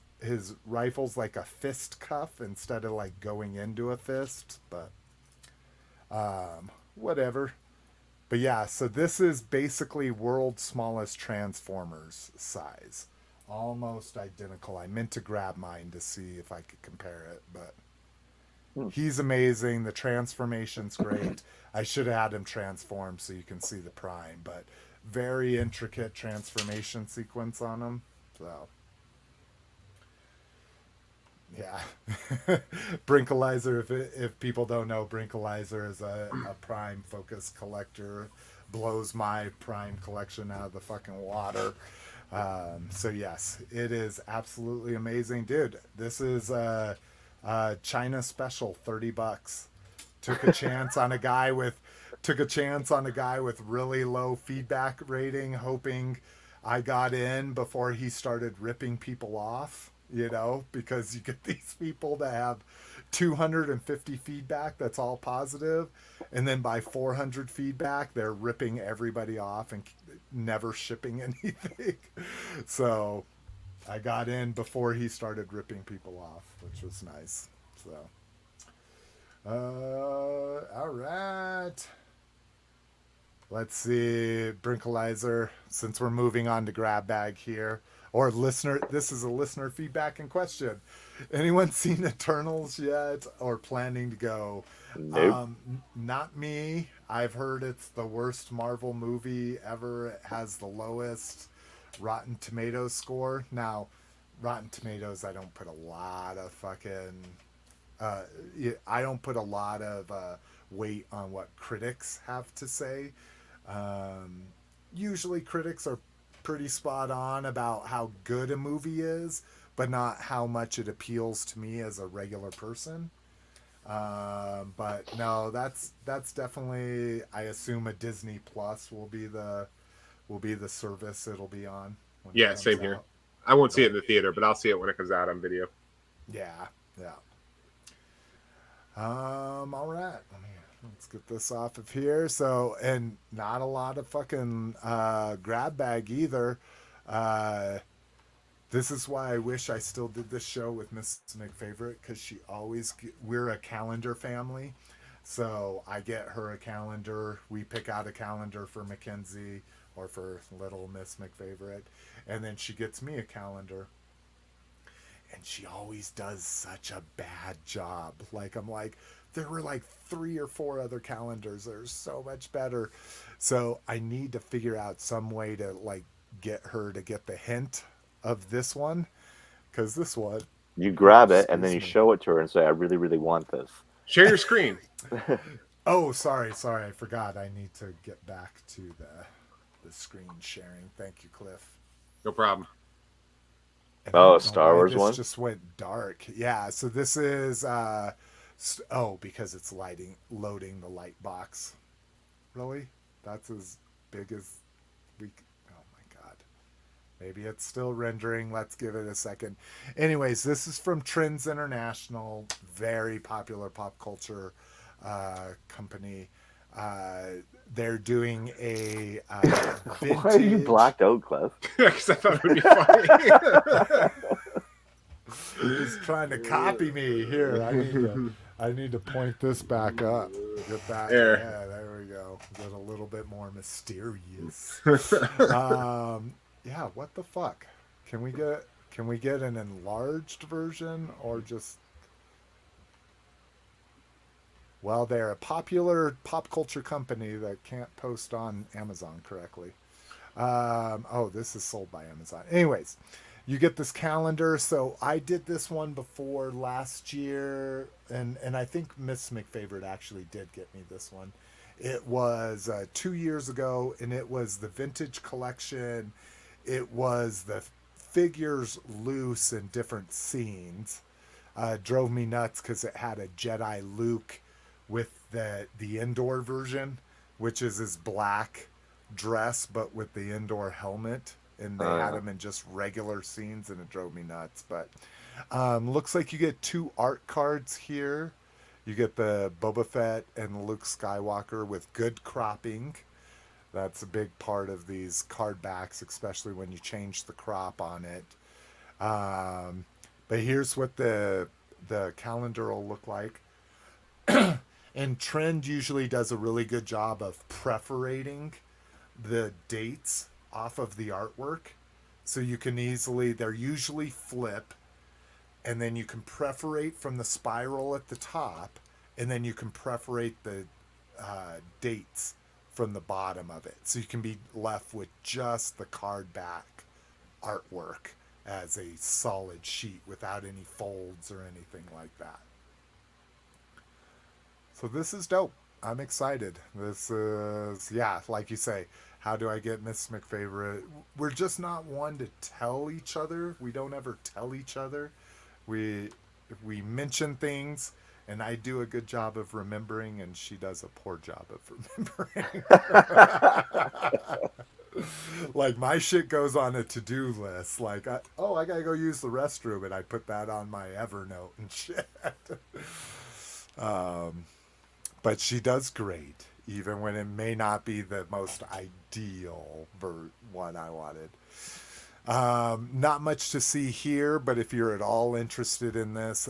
rifle's like a fist cuff instead of like going into a fist, but whatever. But yeah, so this is basically world's smallest Transformers size. Almost identical. I meant to grab mine to see if I could compare it, but he's amazing. The transformation's great. I should have had him transform so you can see the Prime, but very intricate transformation sequence on him. So yeah. Brinkalizer, if people don't know, Brinkalizer is a Prime focus collector. Blows my Prime collection out of the fucking water. So yes, it is absolutely amazing. Dude, this is China special, $30. Took a chance on a guy with really low feedback rating, hoping I got in before he started ripping people off. You know, because you get these people that have 250 feedback that's all positive, and then by 400 feedback they're ripping everybody off and never shipping anything. So I got in before he started ripping people off, which was nice. So, all right. Let's see, Brinkalizer, since we're moving on to grab bag here, or listener, this is a listener feedback and question. Anyone seen Eternals yet or planning to go? Nope. Not me. I've heard it's the worst Marvel movie ever. It has the lowest Rotten Tomatoes score. Now, Rotten Tomatoes, I don't put a lot of fucking... I don't put a lot of weight on what critics have to say. Usually critics are pretty spot on about how good a movie is, but not how much it appeals to me as a regular person. But no, that's definitely, I assume, a Disney Plus will be the service it'll be on. Yeah, same here. I won't see it in the theater, but I'll see it when it comes out on video. Yeah. All right. Let's get this off of here. So, and not a lot of fucking grab bag either. This is why I wish I still did this show with Miss McFavorite, because she always, we're a calendar family. So I get her a calendar. We pick out a calendar for Mackenzie or for little Miss McFavorite. And then she gets me a calendar. And she always does such a bad job. Like, I'm like, there were like 3 or 4 other calendars that are so much better. So I need to figure out some way to like get her to get the hint of this one. Because this one, you grab it and then you show it to her and say, I really, really want this. Share your screen. Oh, sorry. I forgot. I need to get back to the screen sharing. Thank you, Cliff. No problem. Star Wars this one? Just went dark. Yeah, so this is because it's loading the light box. Really? That's as big as we... Oh my god. Maybe it's still rendering. Let's give it a second. Anyways, this is from Trends International. Very popular pop culture company. They're doing a vintage... Why are you blacked out, Cliff? Because I thought it would be funny. He's trying to copy me here. I need to point this back up. Get that. There. Yeah, there we go. Get a little bit more mysterious. Yeah, what the fuck? Can we get an enlarged version or just... Well, they're a popular pop culture company that can't post on Amazon correctly. This is sold by Amazon. Anyways, you get this calendar. So I did this one before last year, and I think Miss McFavorite actually did get me this one. It was 2 years ago, and it was the vintage collection. It was the figures loose in different scenes. Drove me nuts because it had a Jedi Luke with the indoor version, which is his black dress but with the indoor helmet, and they had him in just regular scenes, and it drove me nuts. But looks like you get 2 art cards here. You get the Boba Fett and Luke Skywalker with good cropping. That's a big part of these card backs, especially when you change the crop on it. But here's what the calendar will look like. And Trend usually does a really good job of perforating the dates off of the artwork. So you can they're usually flip, and then you can perforate from the spiral at the top, and then you can perforate the dates from the bottom of it. So you can be left with just the card back artwork as a solid sheet without any folds or anything like that. So this is dope. I'm excited. This is, like you say, how do I get Miss McFavorite? We're just not one to tell each other. We don't ever tell each other. We mention things, and I do a good job of remembering, and she does a poor job of remembering. Like, my shit goes on a to-do list. Like, I gotta go use the restroom, and I put that on my Evernote and shit. But she does great, even when it may not be the most ideal one I wanted. Not much to see here, but if you're at all interested in this,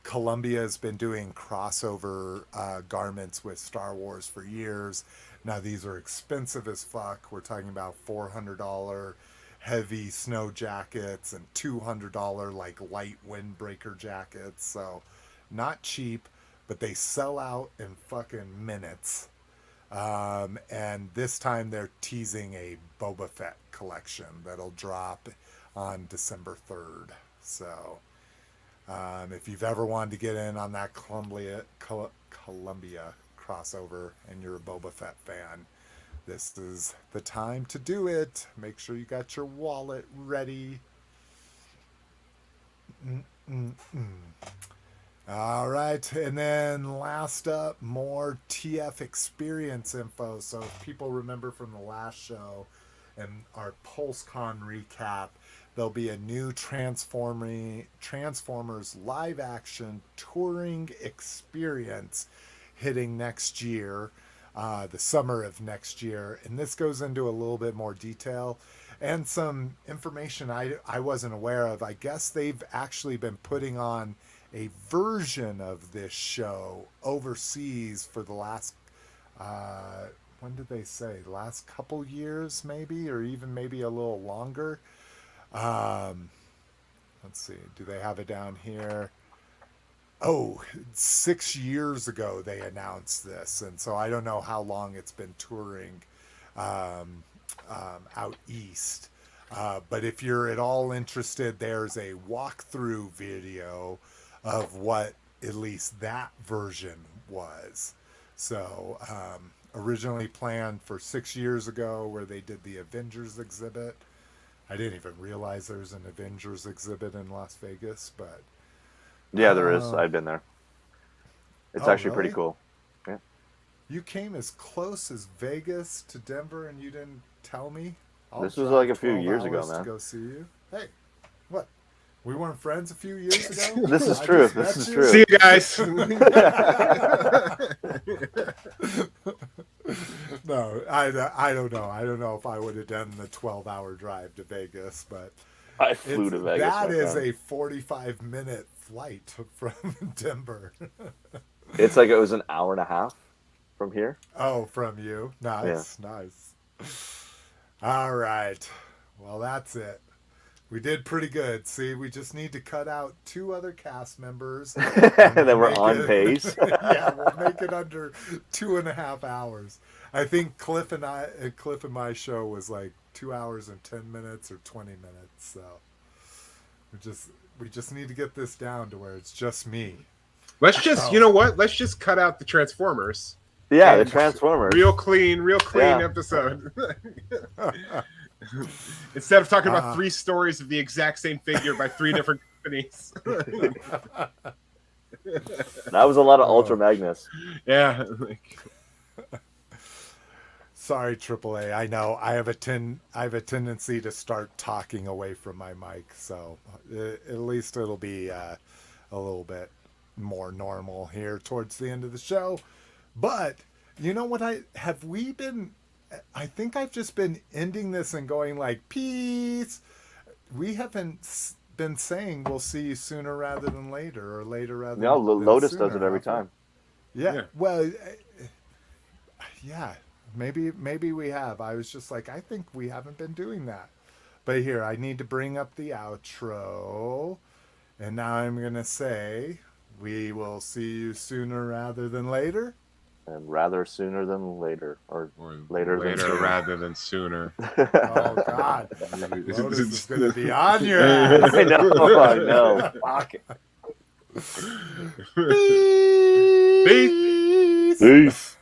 Columbia has been doing crossover garments with Star Wars for years. Now these are expensive as fuck. We're talking about $400 heavy snow jackets and $200 like light windbreaker jackets. So not cheap, but they sell out in fucking minutes. And this time they're teasing a Boba Fett collection that'll drop on December 3rd. So if you've ever wanted to get in on that Columbia crossover and you're a Boba Fett fan, this is the time to do it. Make sure you got your wallet ready. All right, and then last up, more TF experience info. So if people remember from the last show and our PulseCon recap, there'll be a new Transformers live action touring experience hitting next year, the summer of next year. And this goes into a little bit more detail and some information I wasn't aware of. I guess they've actually been putting on a version of this show overseas for the last, when did they say? The last couple years, maybe, or even maybe a little longer. Let's see. Do they have it down here? Oh, 6 years ago they announced this, and so I don't know how long it's been touring out east. But if you're at all interested, there's a walkthrough video of what at least that version was. So originally planned for 6 years ago, where they did the Avengers exhibit. I didn't even realize there's an Avengers exhibit in Las Vegas, but yeah, there is. I've been there. It's actually pretty cool. Yeah. You came as close as Vegas to Denver and you didn't tell me? This was like a few years ago, man. To go see you. Hey, what? We weren't friends a few years ago? This is true. This is true. See you guys. No, I don't know. I don't know if I would have done the 12-hour drive to Vegas, but I flew to Vegas. That is a 45-minute flight from Denver. It's like it was an hour and a half from here. Oh, from you. Nice, nice. All right. Well, that's it. We did pretty good. See, we just need to cut out 2 other cast members. And then we're on pace. Yeah, we'll make it under 2.5 hours. I think Cliff and my show was like 2 hours and 10 minutes or 20 minutes. So we just need to get this down to where it's just me. Let's just, you know what? Let's just cut out the Transformers. Yeah, the Transformers. Real clean episode. Instead of talking about 3 stories of the exact same figure by 3 different companies. That was a lot of Ultra Magnus. Yeah. Sorry, AAA. I know I have a tendency to start talking away from my mic, so at least it'll be a little bit more normal here towards the end of the show. But you know what? I think I've just been ending this and going like, peace. We haven't been saying we'll see you sooner rather than later, or later rather than Lotus sooner. Does it every time. Yeah. Well, yeah. Maybe we have. I was just like, I think we haven't been doing that. But here, I need to bring up the outro. And now I'm going to say, we will see you sooner rather than later. And rather sooner than later. Or later than sooner. Rather than sooner. Oh, God. Lotus is going to be on your ass. I know. Fuck it. Peace. Peace.